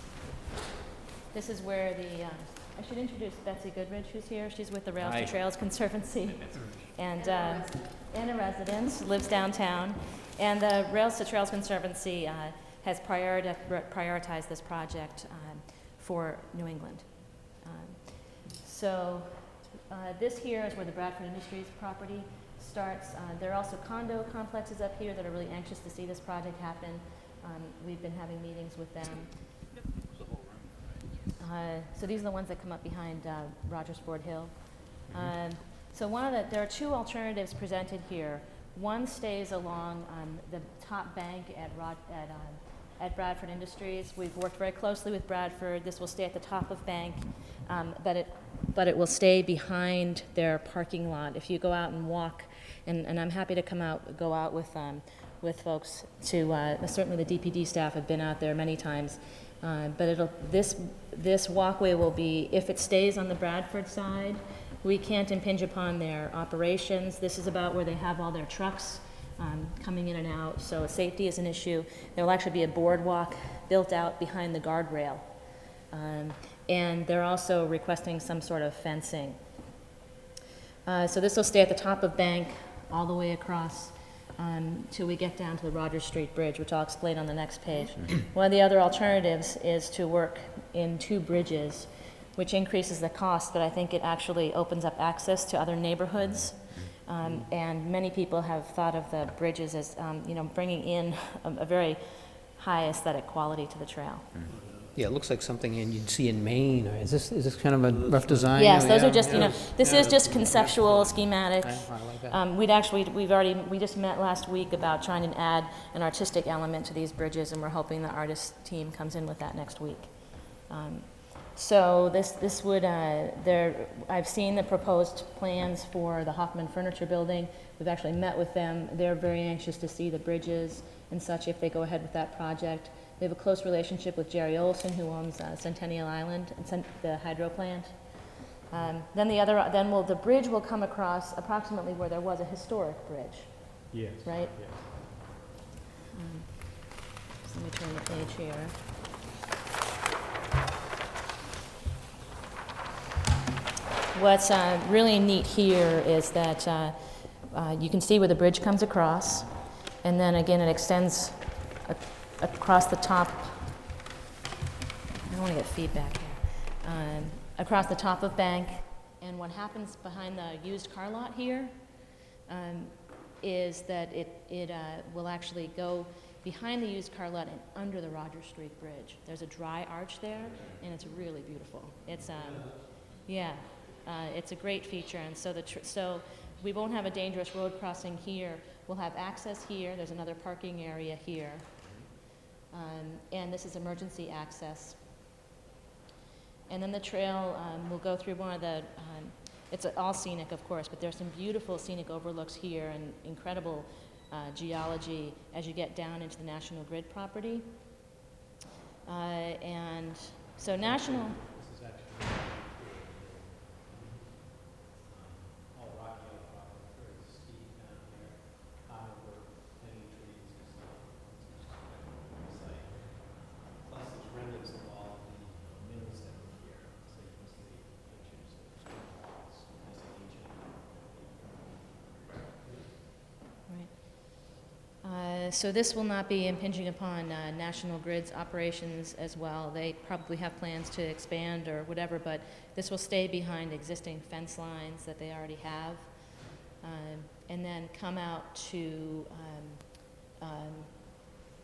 where the I should introduce Betsy Goodrich, who's here. She's with the Rails to Trails Conservancy, and a resident, lives downtown. And the Rails to Trails Conservancy has prioritized this project for New England. This here is where the Bradford Industries property starts, there are also condo complexes up here that are really anxious to see this project happen. We've been having meetings with them. So these are the ones that come up behind Rogers Ford Hill. So there are two alternatives presented here. One stays along the top bank at Bradford Industries. We've worked very closely with Bradford. This will stay at the top of bank, but it will stay behind their parking lot. If you go out and walk, and I'm happy to go out with folks to, certainly the DPD staff have been out there many times. But this walkway will be, if it stays on the Bradford side, we can't impinge upon their operations. This is about where they have all their trucks coming in and out, so safety is an issue. There will actually be a boardwalk built out behind the guardrail. And they're also requesting some sort of fencing. So this will stay at the top of bank all the way across till we get down to the Rogers Street Bridge, which I'll explain on the next page. One of the other alternatives is to work in two bridges, which increases the cost, but I think it actually opens up access to other neighborhoods. And many people have thought of the bridges as bringing in a very high aesthetic quality to the trail. Yeah, it looks like something you'd see in Maine. Or is this kind of a rough design? Yes, those are just, this is just conceptual, schematic. I like that. We just met last week about trying to add an artistic element to these bridges, and we're hoping the artist team comes in with that next week. So this would, I've seen the proposed plans for the Hoffman Furniture Building. We've actually met with them. They're very anxious to see the bridges and such if they go ahead with that project. They have a close relationship with Jerry Olson, who owns Centennial Island and the hydro plant. Then the bridge will come across approximately where there was a historic bridge. Yes. Right? Yes. So let me turn the page here. What's really neat here is that you can see where the bridge comes across, and then again it extends across the top. I don't want to get feedback here. Across the top of bank, and what happens behind the used car lot here is that it will actually go behind the used car lot and under the Rogers Street Bridge. There's a dry arch there, and it's really beautiful. It's it's a great feature, and so we won't have a dangerous road crossing here. We'll have access here. There's another parking area here. And this is emergency access. And then the trail will go through one of the, it's all scenic, of course, but there's some beautiful scenic overlooks here and incredible geology as you get down into the National Grid property. And so National... So this will not be impinging upon National Grid's operations as well. They probably have plans to expand or whatever, but this will stay behind existing fence lines that they already have, and then come out to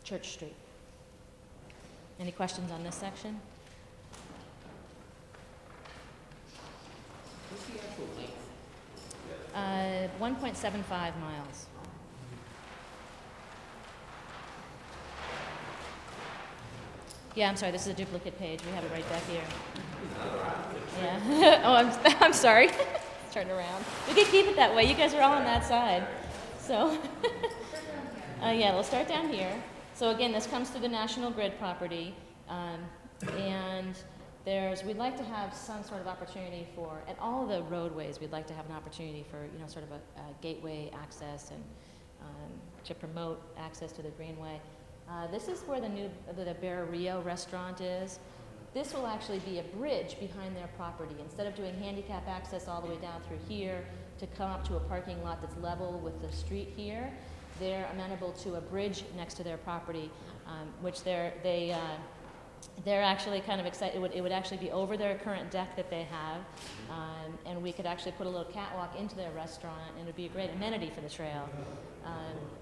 Church Street. Any questions on this section? What's the actual length? 1.75 miles. Yeah, I'm sorry, this is a duplicate page. We have it right back here. Yeah. Oh, I'm sorry. Turn around. We can keep it that way. You guys are all on that side. So, yeah, we'll start down here. So again, this comes through the National Grid property, and we'd like to have some sort of opportunity for, at all the roadways, we'd like to have an opportunity for, sort of a gateway access and to promote access to the greenway. This is where the Barra Rio restaurant is. This will actually be a bridge behind their property. Instead of doing handicap access all the way down through here to come up to a parking lot that's level with the street here, they're amenable to a bridge next to their property, which they they're actually kind of excited. It would actually be over their current deck that they have, and we could actually put a little catwalk into their restaurant, and it would be a great amenity for the trail.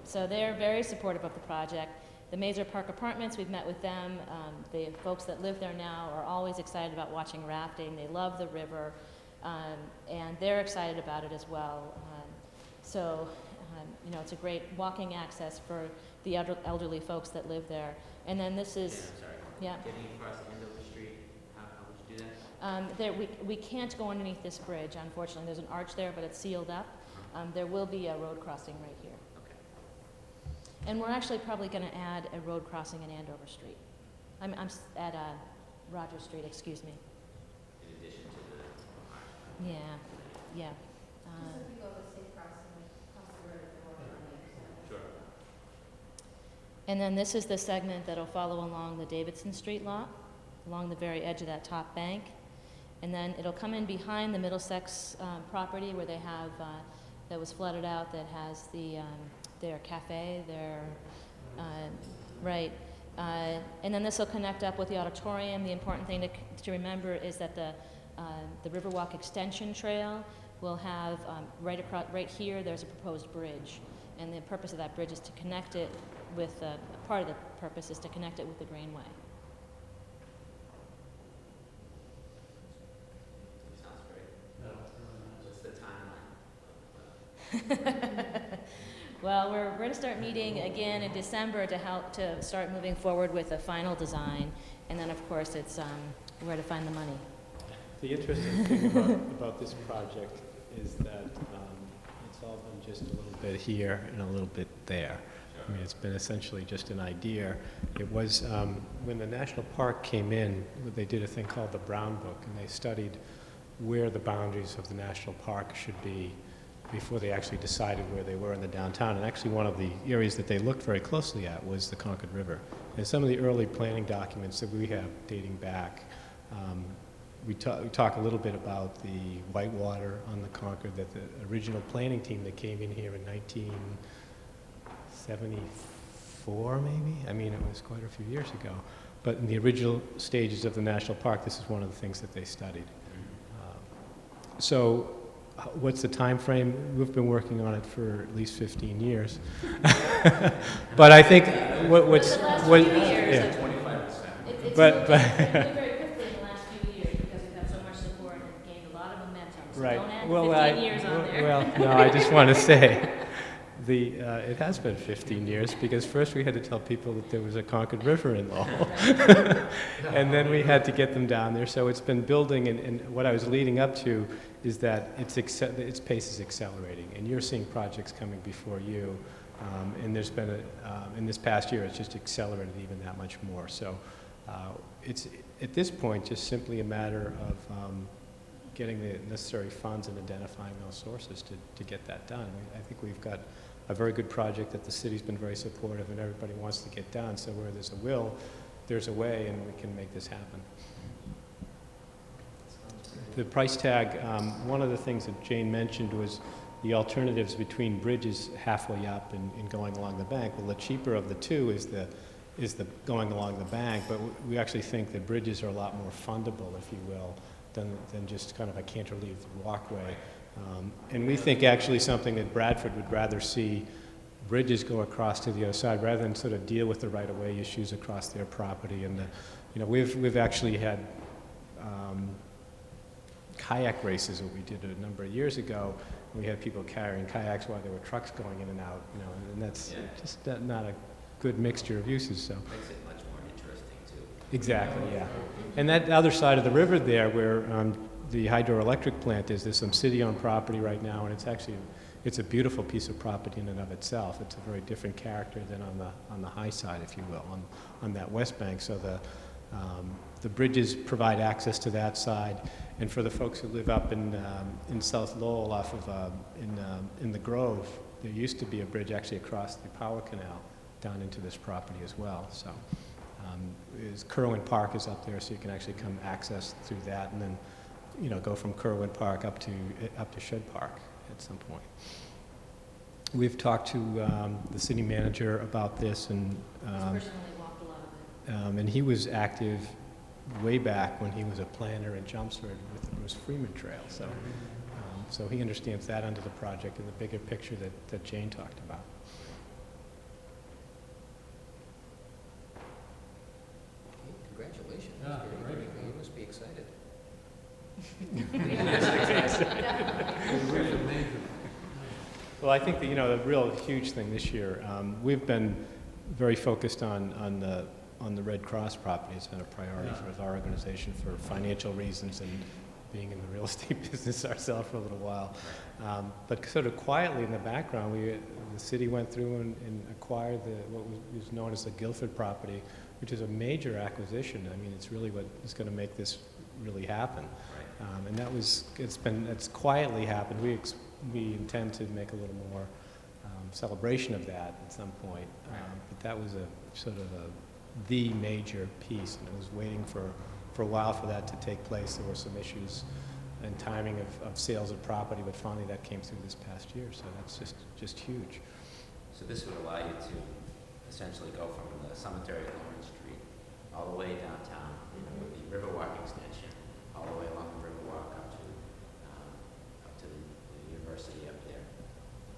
So they're very supportive of the project. The Mazer Park Apartments, we've met with them. The folks that live there now are always excited about watching rafting. They love the river, and they're excited about it as well. You know, it's a great walking access for the elderly folks that live there. And then this is, yeah. Getting across the end of the street, how would you do that? We can't go underneath this bridge, unfortunately. There's an arch there, but it's sealed up. There will be a road crossing right here. Okay. And we're actually probably going to add a road crossing in Andover Street. I'm at Roger Street, excuse me. In addition to the Yeah, yeah. Sure. And then this is the segment that'll follow along the Davidson Street lot, along the very edge of that top bank. And then it'll come in behind the Middlesex property where they have, that was flooded out, that has their cafe, their, right. And then this will connect up with the auditorium. The important thing to remember is that the Riverwalk Extension Trail will have, right here, there's a proposed bridge. And the purpose of that bridge is to connect it with, part of the purpose is to connect it with the Greenway. Sounds great. What's the timeline? Well, we're going to start meeting again in December to help to start moving forward with a final design. And then, of course, it's where to find the money. The interesting thing about this project is that it's all been just a little bit here and a little bit there. I mean, it's been essentially just an idea. It was, when the national park came in, they did a thing called the Brown Book, and they studied where the boundaries of the national park should be before they actually decided where they were in the downtown. And actually one of the areas that they looked very closely at was the Concord River. And some of the early planning documents that we have dating back, we talk a little bit about the whitewater on the Concord, that the original planning team that came in here in 1974, maybe? I mean, it was quite a few years ago. But in the original stages of the national park, this is one of the things that they studied. So what's the time frame? We've been working on it for at least 15 years. But I think what's... Yeah. 25%. It's but moved very quickly in the last few years because we've had so much support and gained a lot of momentum. So right. don't add Well, 15 years on there. Well, no, I just want to say it has been 15 years because first we had to tell people that there was a Concord River in Lowell. And then we had to get them down there. So it's been building, and what I was leading up to is that its pace is accelerating. And you're seeing projects coming before you. And there's been, in this past year, it's just accelerated even that much more. So it's, at this point, just simply a matter of getting the necessary funds and identifying those sources to get that done. I think we've got a very good project that the city's been very supportive and everybody wants to get done. So where there's a will, there's a way, and we can make this happen. The price tag, one of the things that Jane mentioned was the alternatives between bridges halfway up and going along the bank. Well, the cheaper of the two is the going along the bank, but we actually think that bridges are a lot more fundable, if you will, than just kind of a cantilevered walkway. And we think actually something that Bradford would rather see bridges go across to the other side rather than sort of deal with the right-of-way issues across their property. And we've actually had kayak races that we did a number of years ago. We had people carrying kayaks while there were trucks going in and out, and that's just not a good mixture of uses. So makes it much more interesting too. Exactly, yeah. And that other side of the river there, where the hydroelectric plant is, there's some city-owned property right now, and it's a beautiful piece of property in and of itself. It's a very different character than on the high side, if you will, on that west bank. So the bridges provide access to that side, and for the folks who live up in South Lowell, off of in the Grove, there used to be a bridge actually across the Power Canal down into this property as well. So Kerwin Park is up there, so you can actually come access through that, and then go from Kerwin Park up to Shed Park at some point. We've talked to the city manager about this, and He's personally walked a lot of it. and he was active way back when he was a planner in Chelmsford with the Bruce Freeman Trail. So he understands that under the project and the bigger picture that Jane talked about. Congratulations. Yeah, Very good. You must be excited. Well, I think that, the real huge thing this year, we've been very focused on the Red Cross property. It's been a priority for our organization for financial reasons and being in the real estate business ourselves for a little while. But sort of quietly in the background, the city went through and acquired what was known as the Guilford property, which is a major acquisition. I mean, it's really what is going to make this really happen. And it's quietly happened. We intend to make a little more celebration of that at some point. But that was the major piece, and it was waiting for a while for that to take place. There were some issues and timing of sales of property, but finally that came through this past year, so that's just huge. So this would allow you to essentially go from the cemetery at Lawrence Street all the way downtown with the Riverwalk extension, all the way along the Riverwalk up to the university up there.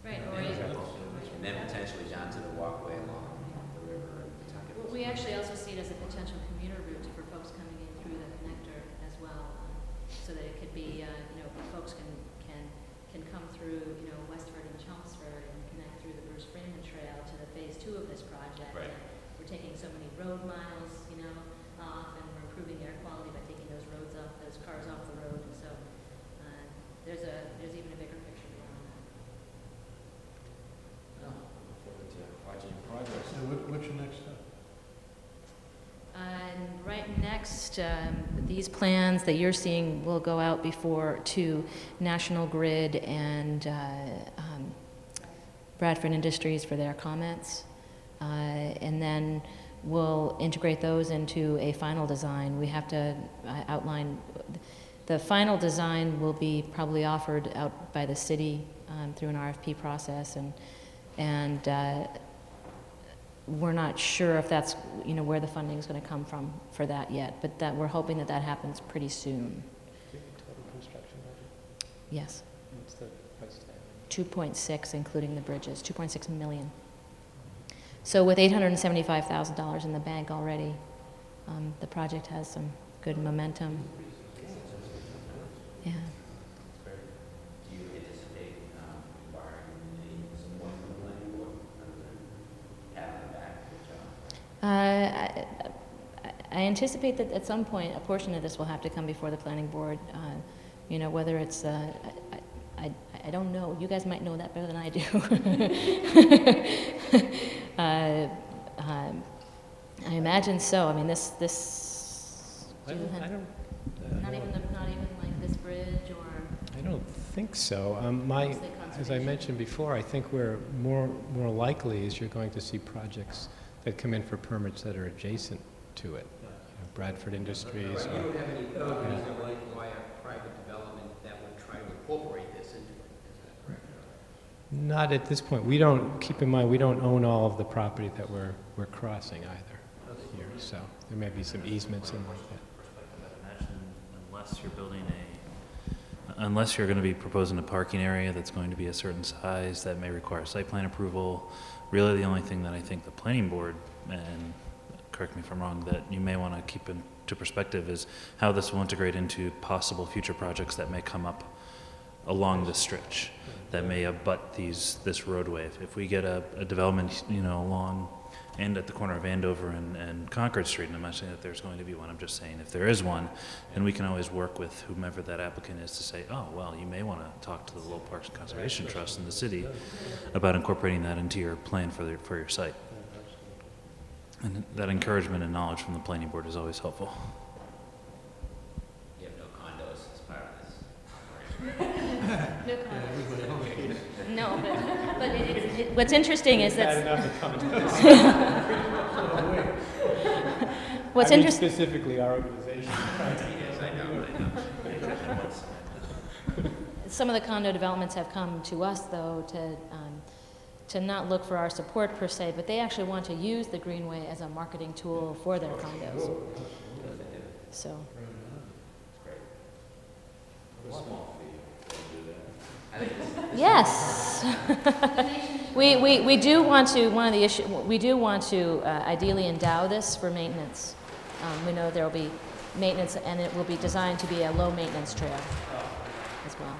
Right, and then potentially down to the walkway along the river and Pawtucket. Well, we actually also see it as a potential commuter route for folks coming in through the connector as well, so that it could be, folks can come through, Westford and Chelmsford and connect through the Bruce Freeman Trail to the phase 2 of this project. Right. We're taking so many road miles, off, and we're improving air quality by taking those cars off the road, and so there's even a bigger picture beyond that. Look forward to watching your progress. What's your next step? And right next, these plans that you're seeing will go out to National Grid and Bradford Industries for their comments. And then we'll integrate those into a final design. We have to outline, the final design will be probably offered out by the city through an RFP process, and we're not sure if that's, where the funding is going to come from for that yet, but that we're hoping that happens pretty soon. Total construction budget? Yes. What's the price tag? 2.6, including the bridges, 2.6 million. So with $875,000 in the bank already, the project has some good momentum. Yeah. Do you anticipate borrowing any support from the planning board having the back? I anticipate that at some point, a portion of this will have to come before the planning board. Whether it's, I don't know. You guys might know that better than I do. I imagine so. I mean, this. I don't not even like this bridge or. I don't think so. As I mentioned before, I think we're more likely is you're going to see projects that come in for permits that are adjacent to it. Bradford Industries. You don't have any reason why a private development that would try to incorporate this into it, is that correct? Not at this point. We don't, keep in mind, we don't own all of the property that we're crossing either here, so there may be some easements and like that. Imagine unless you're going to be proposing a parking area that's going to be a certain size that may require site plan approval, really the only thing that I think the planning board, and correct me if I'm wrong, that you may want to keep into perspective is how this will integrate into possible future projects that may come up along this stretch that may abut this roadway. If we get a development, along and at the corner of Andover and Concord Street, and I'm not saying that there's going to be one, I'm just saying if there is one, then we can always work with whomever that applicant is to say, oh, well, you may want to talk to the Lowell Parks and Conservation Trust in the city about incorporating that into your plan for your site. And that encouragement and knowledge from the planning board is always helpful. You have no condos as part of this operation. No, but what's interesting is that what's interesting specifically our organization. Yes, I know. Some of the condo developments have come to us though to not look for our support per se, but they actually want to use the Greenway as a marketing tool for their condos. so. Yes. We do want to, one of the issues, we do want to ideally endow this for maintenance. We know there will be maintenance, and it will be designed to be a low-maintenance trail as well.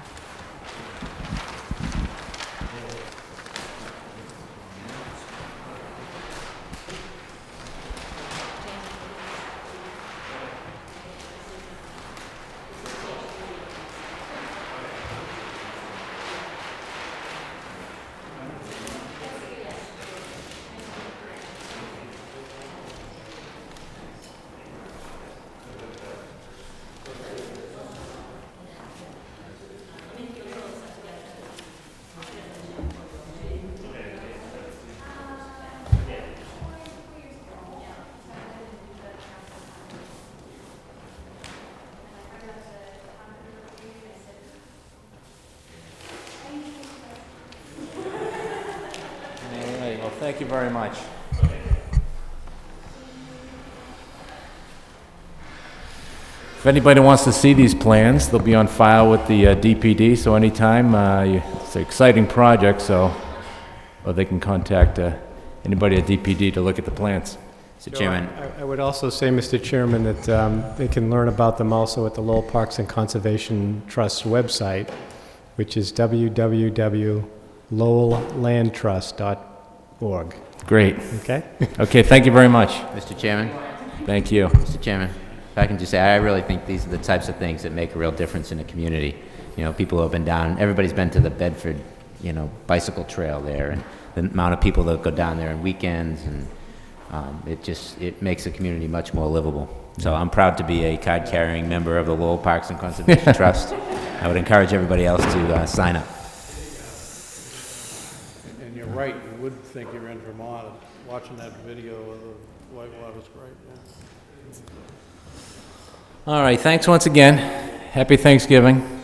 Thank you very much. If anybody wants to see these plans, they'll be on file with the DPD, so anytime, it's an exciting project, or they can contact anybody at DPD to look at the plans. Mr. Chairman. I would also say, Mr. Chairman, that they can learn about them also at the Lowell Parks and Conservation Trust website, which is www.lowelllandtrust.org. Great. Okay? Okay, thank you very much. Mr. Chairman. Thank you. Mr. Chairman, if I can just say, I really think these are the types of things that make a real difference in a community. You know, people who have been down, everybody's been to the Bedford, bicycle trail there, and the amount of people that go down there on weekends, and it makes the community much more livable. So I'm proud to be a card-carrying member of the Lowell Parks and Conservation Trust. I would encourage everybody else to sign up. And you're right, you would think you're in Vermont, watching that video of the whitewater's great, yeah. All right, thanks once again. Happy Thanksgiving.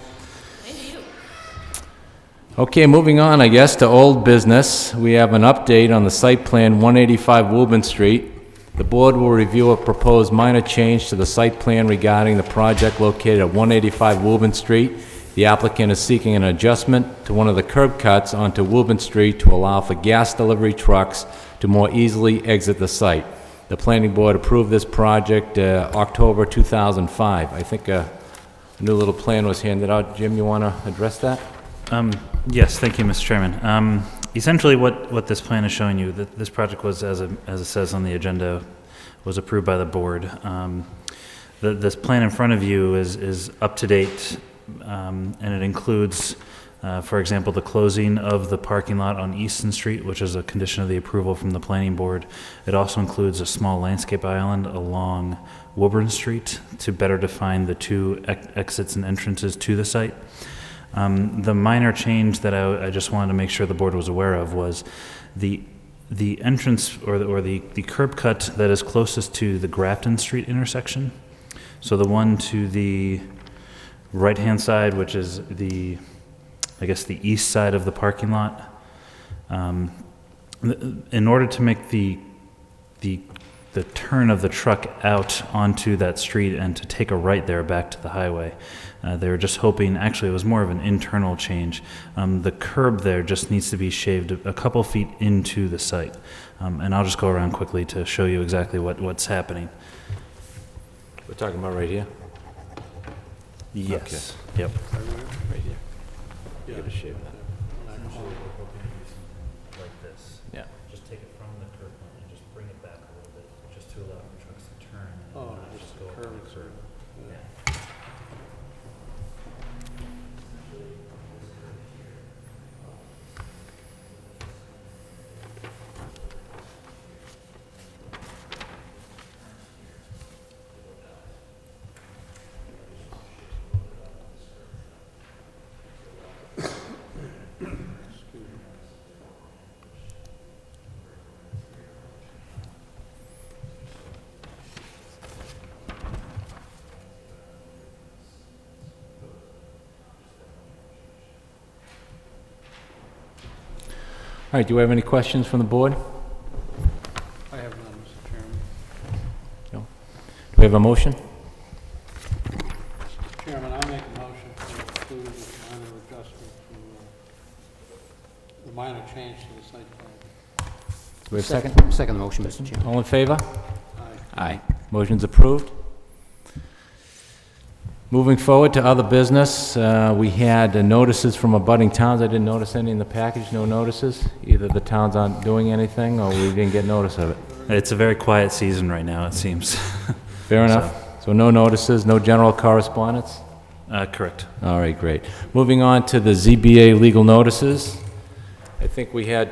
Okay, moving on, I guess, to old business. We have an update on the site plan 185 Woburn Street. The board will review a proposed minor change to the site plan regarding the project located at 185 Woburn Street. The applicant is seeking an adjustment to one of the curb cuts onto Woburn Street to allow for gas delivery trucks to more easily exit the site. The planning board approved this project October 2005. I think a new little plan was handed out. Jim, you want to address that? Yes, thank you, Mr. Chairman. Essentially, what this plan is showing you, that this project was, as it says on the agenda, was approved by the board. This plan in front of you is up to date, and it includes, for example, the closing of the parking lot on Easton Street, which is a condition of the approval from the planning board. It also includes a small landscape island along Woburn Street to better define the two exits and entrances to the site. The minor change that I just wanted to make sure the board was aware of was the entrance or the curb cut that is closest to the Grafton Street intersection. So the one to the right-hand side, which is the east side of the parking lot. In order to make the turn of the truck out onto that street and to take a right there back to the highway, they were just hoping, actually it was more of an internal change. The curb there just needs to be shaved a couple feet into the site. And I'll just go around quickly to show you exactly what's happening. We're talking about right here? Yes. Okay. Yep. Right here. Yeah. Gotta shave that. Like this. Yeah. Just take it from the curb line and just bring it back a little bit, just to allow the trucks to turn. Oh, and just go curve up the it, curb. yeah. All right, do we have any questions from the board? I have none, Mr. Chairman. No. Do we have a motion? minor change to the site plan. Do we have a second? Second motion, Mr. Chairman. All in favor? Aye. Motion's approved. Moving forward to other business, we had notices from abutting towns. I didn't notice any in the package, no notices. Either the towns aren't doing anything or we didn't get notice of it. It's a very quiet season right now, it seems. Fair enough. So no notices, no general correspondence? Correct. All right, great. Moving on to the ZBA legal notices. I think we had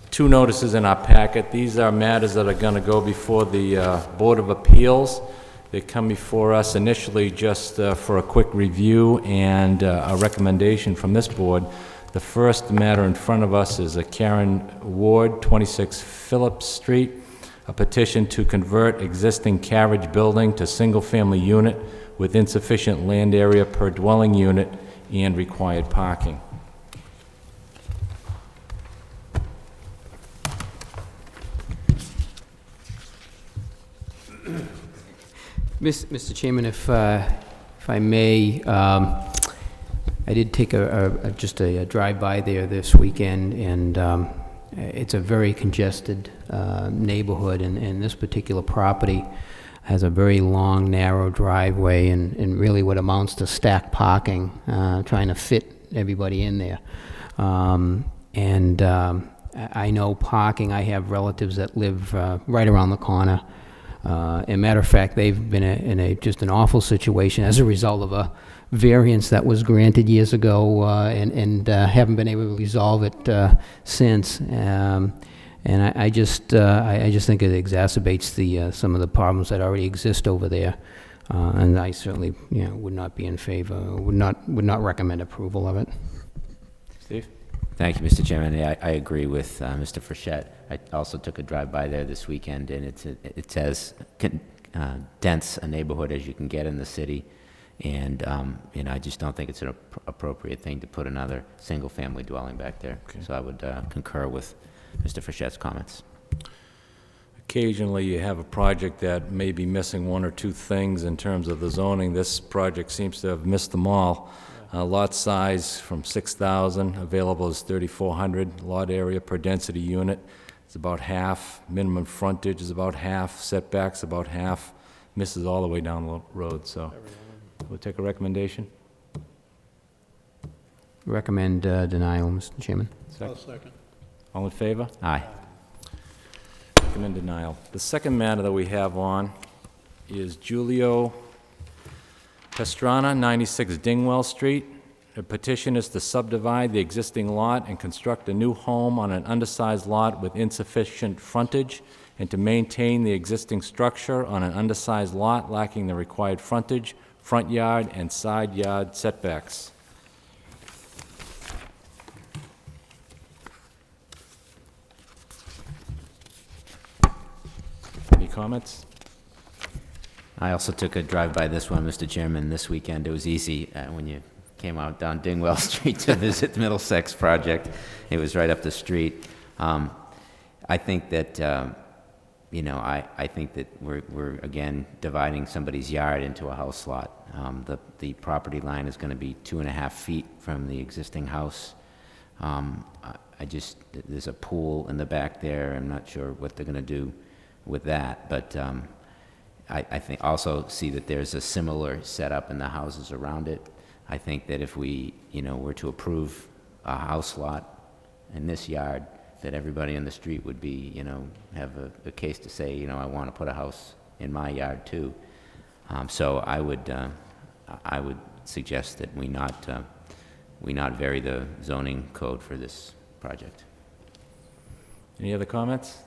2 notices in our packet. These are matters that are going to go before the Board of Appeals. They come before us initially just for a quick review and a recommendation from this board. The first matter in front of us is a Karen Ward, 26 Phillips Street, a petition to convert existing carriage building to single-family unit with insufficient land area per dwelling unit and required parking. Mr. Chairman, if I may, I did take just a drive-by there this weekend, and it's a very congested neighborhood, and this particular property has a very long, narrow driveway, and really what amounts to stacked parking, trying to fit everybody in there. I know parking, I have relatives that live right around the corner. As a matter of fact, they've been in just an awful situation as a result of a variance that was granted years ago, and haven't been able to resolve it since. I just think it exacerbates some of the problems that already exist over there. And I certainly, would not be in favor, would not recommend approval of it. Steve? Thank you, Mr. Chairman. I agree with Mr. Frechette. I also took a drive-by there this weekend, and it's as dense a neighborhood as you can get in the city. And I just don't think it's an appropriate thing to put another single-family dwelling back there. Okay. So I would concur with Mr. Frechette's comments. Occasionally, you have a project that may be missing 1 or 2 things in terms of the zoning. This project seems to have missed them all. Lot size from 6,000, available is 3,400. Lot area per density unit is about half. Minimum frontage is about half. Setbacks about half. Misses all the way down the road. So we'll take a recommendation. Recommend denial, Mr. Chairman. Second. All in favor? Aye. Recommend denial. The second matter that we have on is Giulio Pastrana, 96 Dingwell Street. The petition is to subdivide the existing lot and construct a new home on an undersized lot with insufficient frontage, and to maintain the existing structure on an undersized lot lacking the required frontage, front yard, and side yard setbacks. Any comments? I also took a drive-by this one, Mr. Chairman, this weekend. It was easy when you came out down Dingwell Street to visit the Middlesex project. It was right up the street. I think that, I think that we're again dividing somebody's yard into a house lot. The property line is going to be 2.5 feet from the existing house. There's a pool in the back there. I'm not sure what they're going to do with that, but I think also see that there's a similar setup in the houses around it. I think that if we, were to approve a house lot in this yard, that everybody on the street would be, have a case to say, I want to put a house in my yard too. So I would suggest that we not vary the zoning code for this project. Any other comments?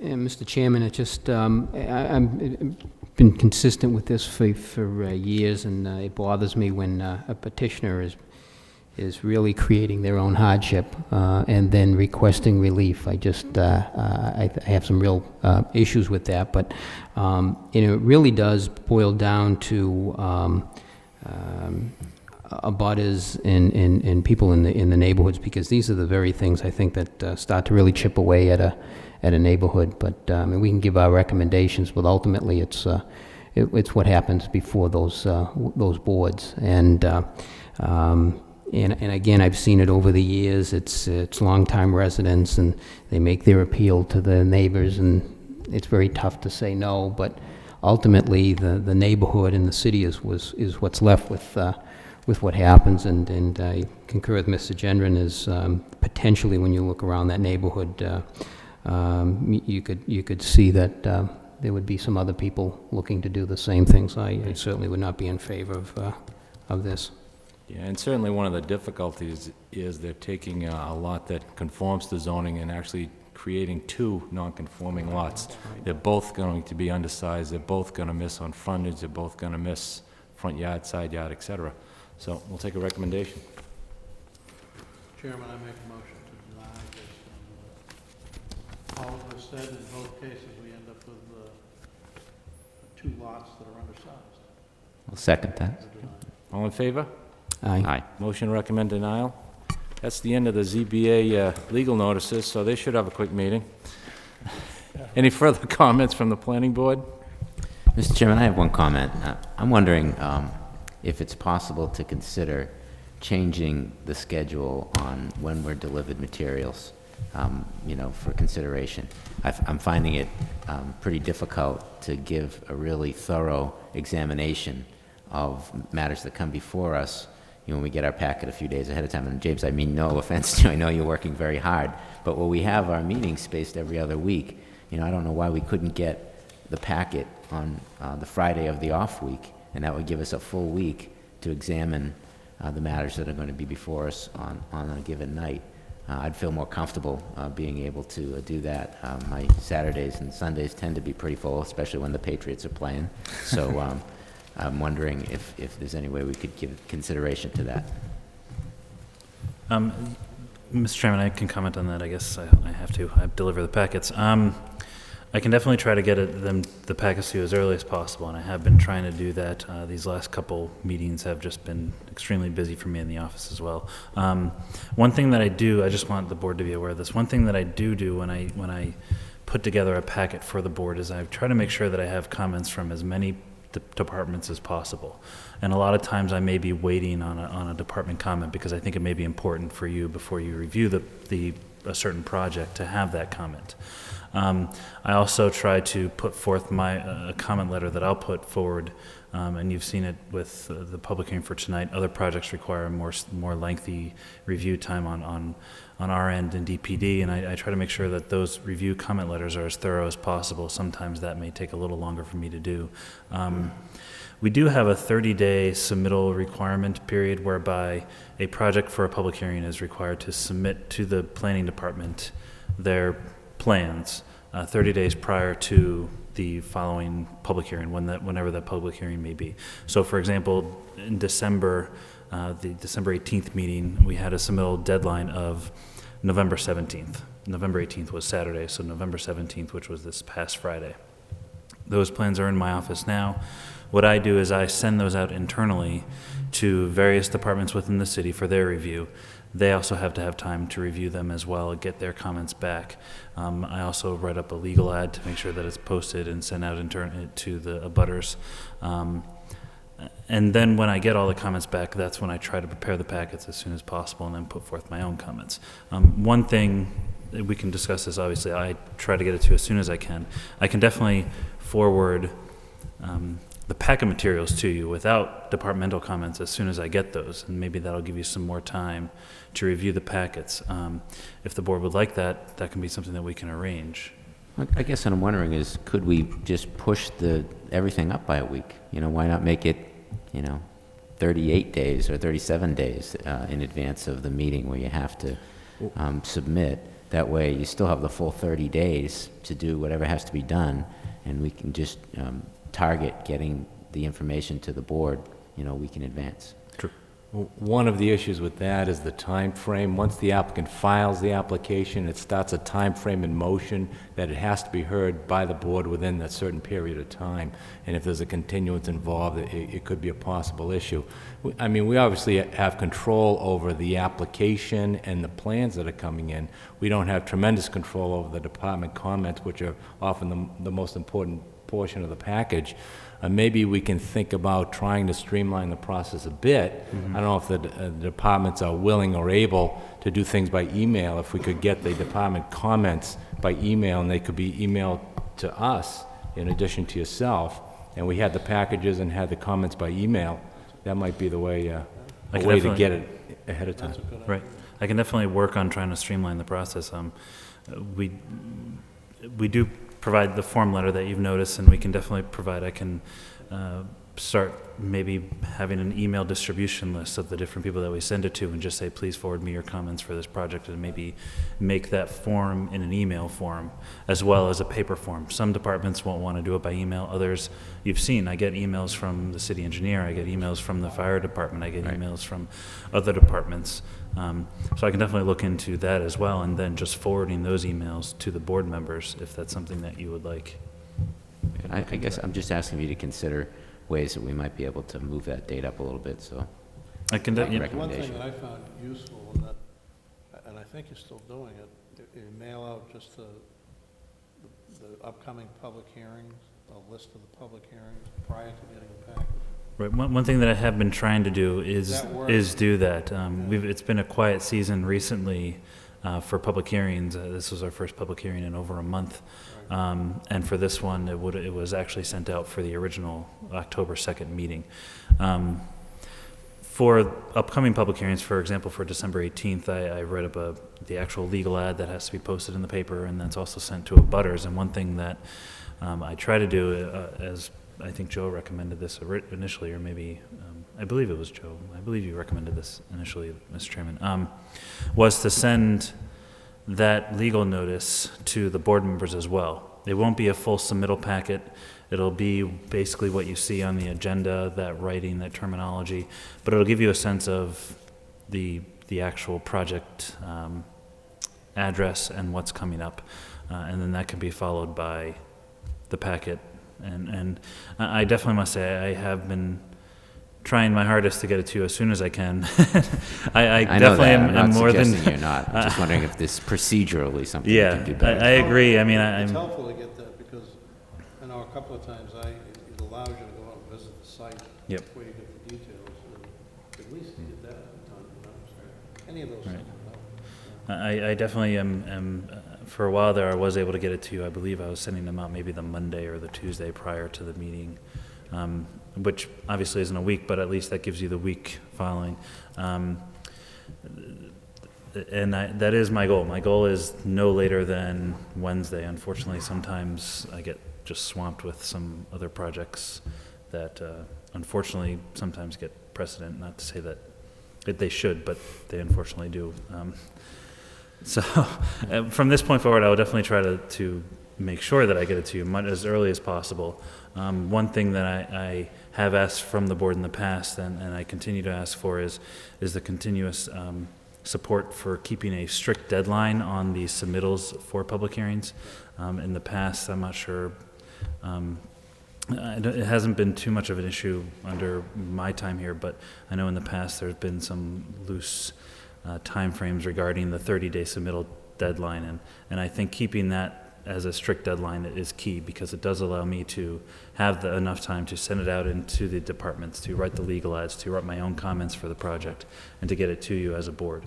Mr. Chairman, it just, I've been consistent with this for years, and it bothers me when a petitioner is really creating their own hardship and then requesting relief. I have some real issues with that, but it really does boil down to abutters and people in the neighborhoods, because these are the very things I think that start to really chip away at a neighborhood. But we can give our recommendations, but ultimately it's what happens before those boards. And And again, I've seen it over the years. It's longtime residents, and they make their appeal to the neighbors, and it's very tough to say no. But ultimately, the neighborhood and the city is what's left with what happens. And I concur with Mr. Gendron. Is potentially, when you look around that neighborhood, you could see that there would be some other people looking to do the same things. I certainly would not be in favor of this. Yeah, and certainly one of the difficulties is they're taking a lot that conforms to zoning and actually creating two non-conforming lots. They're both going to be undersized, they're both going to miss on frontage, they're both going to miss front yard, side yard, etc. So we'll take a recommendation. Chairman, I make a motion to deny this. All of us said in both cases, we end up with two lots that are undersized. I'll second that. All in favor? Aye. Aye. Motion recommend denial. That's the end of the ZBA legal notices, so they should have a quick meeting. Any further comments from the planning board? Mr. Chairman, I have one comment. I'm wondering if it's possible to consider changing the schedule on when we're delivered materials, for consideration. I'm finding it pretty difficult to give a really thorough examination of matters that come before us, when we get our packet a few days ahead of time. And James, I mean no offense to you, I know you're working very hard, but when we have our meetings spaced every other week, I don't know why we couldn't get the packet on the Friday of the off week, and that would give us a full week to examine the matters that are going to be before us on a given night. I'd feel more comfortable being able to do that. My Saturdays and Sundays tend to be pretty full, especially when the Patriots are playing. So I'm wondering if there's any way we could give consideration to that. Mr. Chairman, I can comment on that. I guess I have to. I deliver the packets. I can definitely try to get the packets to you as early as possible, and I have been trying to do that. These last couple meetings have just been extremely busy for me in the office as well. One thing that I do, I just want the board to be aware of this, one thing that I do when I put together a packet for the board is I try to make sure that I have comments from as many departments as possible. And a lot of times I may be waiting on a department comment because I think it may be important for you before you review a certain project to have that comment. I also try to put forth my comment letter that I'll put forward, and you've seen it with the public hearing for tonight. Other projects require more lengthy review time on our end in DPD, and I try to make sure that those review comment letters are as thorough as possible. Sometimes that may take a little longer for me to do. We do have a 30-day submittal requirement period whereby a project for a public hearing is required to submit to the planning department their plans 30 days prior to the following public hearing, whenever that public hearing may be. So for example, in December, the December 18th meeting, we had a submittal deadline of November 17th. November 18th was Saturday, so November 17th, which was this past Friday. Those plans are in my office now. What I do is I send those out internally to various departments within the city for their review. They also have to have time to review them as well and get their comments back. I also write up a legal ad to make sure that it's posted and sent out to the abutters. And then when I get all the comments back, that's when I try to prepare the packets as soon as possible and then put forth my own comments. One thing, we can discuss this obviously, I try to get it to you as soon as I can. I can definitely forward the packet materials to you without departmental comments as soon as I get those, and maybe that'll give you some more time to review the packets. If the board would like that, that can be something that we can arrange. I guess what I'm wondering is, could we just push everything up by a week? Why not make it, 38 days or 37 days in advance of the meeting where you have to submit? That way you still have the full 30 days to do whatever has to be done, and we can just target getting the information to the board, a week in advance. True. One of the issues with that is the time frame. Once the applicant files the application, it starts a time frame in motion that it has to be heard by the board within a certain period of time. And if there's a continuance involved, it could be a possible issue. I mean, we obviously have control over the application and the plans that are coming in. We don't have tremendous control over the department comments, which are often the most important portion of the package, maybe we can think about trying to streamline the process a bit. I don't know if the departments are willing or able to do things by email. If we could get the department comments by email, and they could be emailed to us in addition to yourself, and we had the packages and had the comments by email, that might be the way, a way to get it ahead of time. Right. I can definitely work on trying to streamline the process. We do provide the form letter that you've noticed, and we can definitely provide, I can start maybe having an email distribution list of the different people that we send it to and just say, please forward me your comments for this project, and maybe make that form in an email form as well as a paper form. Some departments won't want to do it by email. Others, you've seen, I get emails from the city engineer, I get emails from the fire department, I get emails from other departments. So I can definitely look into that as well, and then just forwarding those emails to the board members if that's something that you would like. I guess I'm just asking you to consider ways that we might be able to move that date up a little bit, so. I can, One thing that I found useful, in that, and I think you're still doing it, you mail out just the upcoming public hearings, a list of the public hearings prior to getting the package. Right. One thing that I have been trying to do is do that. It's been a quiet season recently for public hearings. This was our first public hearing in over a month. And for this one, it was actually sent out for the original October 2nd meeting. For upcoming public hearings, for example, for December 18th, I read up the actual legal ad that has to be posted in the paper, and that's also sent to abutters. And one thing that I try to do, as I think Joe recommended this initially, or maybe, I believe it was Joe, I believe you recommended this initially, Mr. Chairman, was to send that legal notice to the board members as well. It won't be a full submittal packet. It'll be basically what you see on the agenda, that writing, that terminology, but it'll give you a sense of the actual project address and what's coming up. And then that can be followed by the packet. And I definitely must say I have been trying my hardest to get it to you as soon as I can. I definitely am more than... you're not. I'm just wondering if this procedurally something you can do better. I agree. I mean, it's helpful to get that, because I know a couple of times it allows you to go out and visit the site. Yep. Where you get the details. And at least you did that at the time. Any of those things would help. I definitely am for a while there, I was able to get it to you. I believe I was sending them out maybe the Monday or the Tuesday prior to the meeting, which obviously isn't a week, but at least that gives you the week following. And that is my goal. My goal is no later than Wednesday. Unfortunately, sometimes I get just swamped with some other projects that unfortunately sometimes get precedent. Not to say that they should, but they unfortunately do. So from this point forward, I will definitely try to make sure that I get it to you as early as possible. One thing that I have asked from the board in the past, and I continue to ask for, is the continuous support for keeping a strict deadline on the submittals for public hearings. In the past, I'm not sure, it hasn't been too much of an issue under my time here, but I know in the past there's been some loose timeframes regarding the 30-day submittal deadline, and I think keeping that as a strict deadline is key, because it does allow me to have enough time to send it out into the departments, to write the legal ads, to write my own comments for the project, and to get it to you as a board.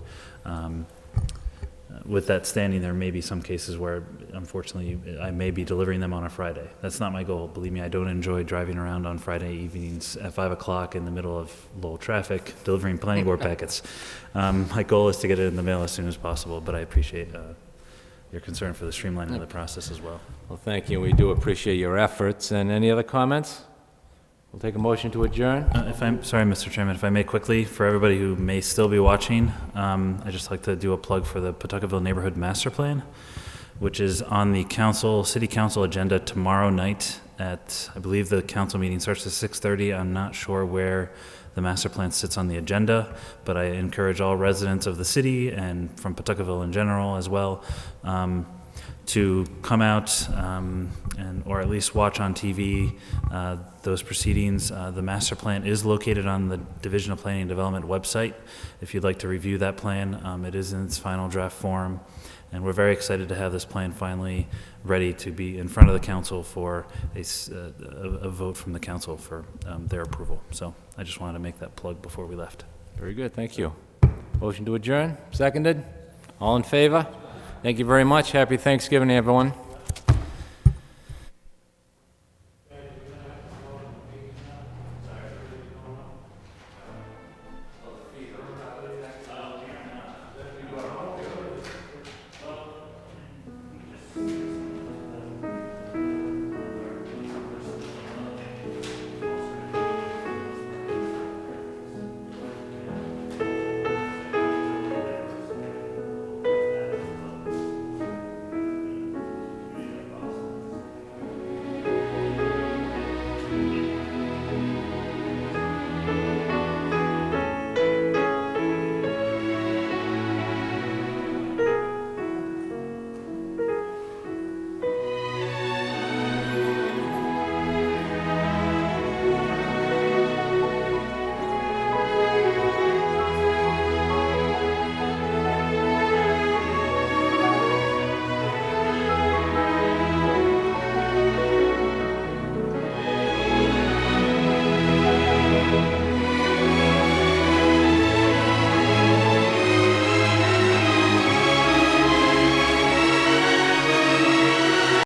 With that standing, there may be some cases where, unfortunately, I may be delivering them on a Friday. That's not my goal. Believe me, I don't enjoy driving around on Friday evenings at 5 o'clock in the middle of Lowell traffic, delivering planning board packets. My goal is to get it in the mail as soon as possible, but I appreciate your concern for the streamlining of the process as well. Well, thank you. We do appreciate your efforts. And any other comments? We'll take a motion to adjourn. Sorry, Mr. Chairman, if I may quickly, for everybody who may still be watching, I'd just like to do a plug for the Pawtuckaville Neighborhood Master Plan, which is on the City Council agenda tomorrow night at, I believe the council meeting starts at 6:30. I'm not sure where the master plan sits on the agenda, but I encourage all residents of the city and from Pawtuckaville in general as well to come out or at least watch on TV those proceedings. The master plan is located on the Division of Planning and Development website. If you'd like to review that plan, it is in its final draft form. And we're very excited to have this plan finally ready to be in front of the council for a vote from the council for their approval. So I just wanted to make that plug before we left. Very good, thank you. Motion to adjourn, seconded? All in favor? Thank you very much. Happy Thanksgiving, everyone.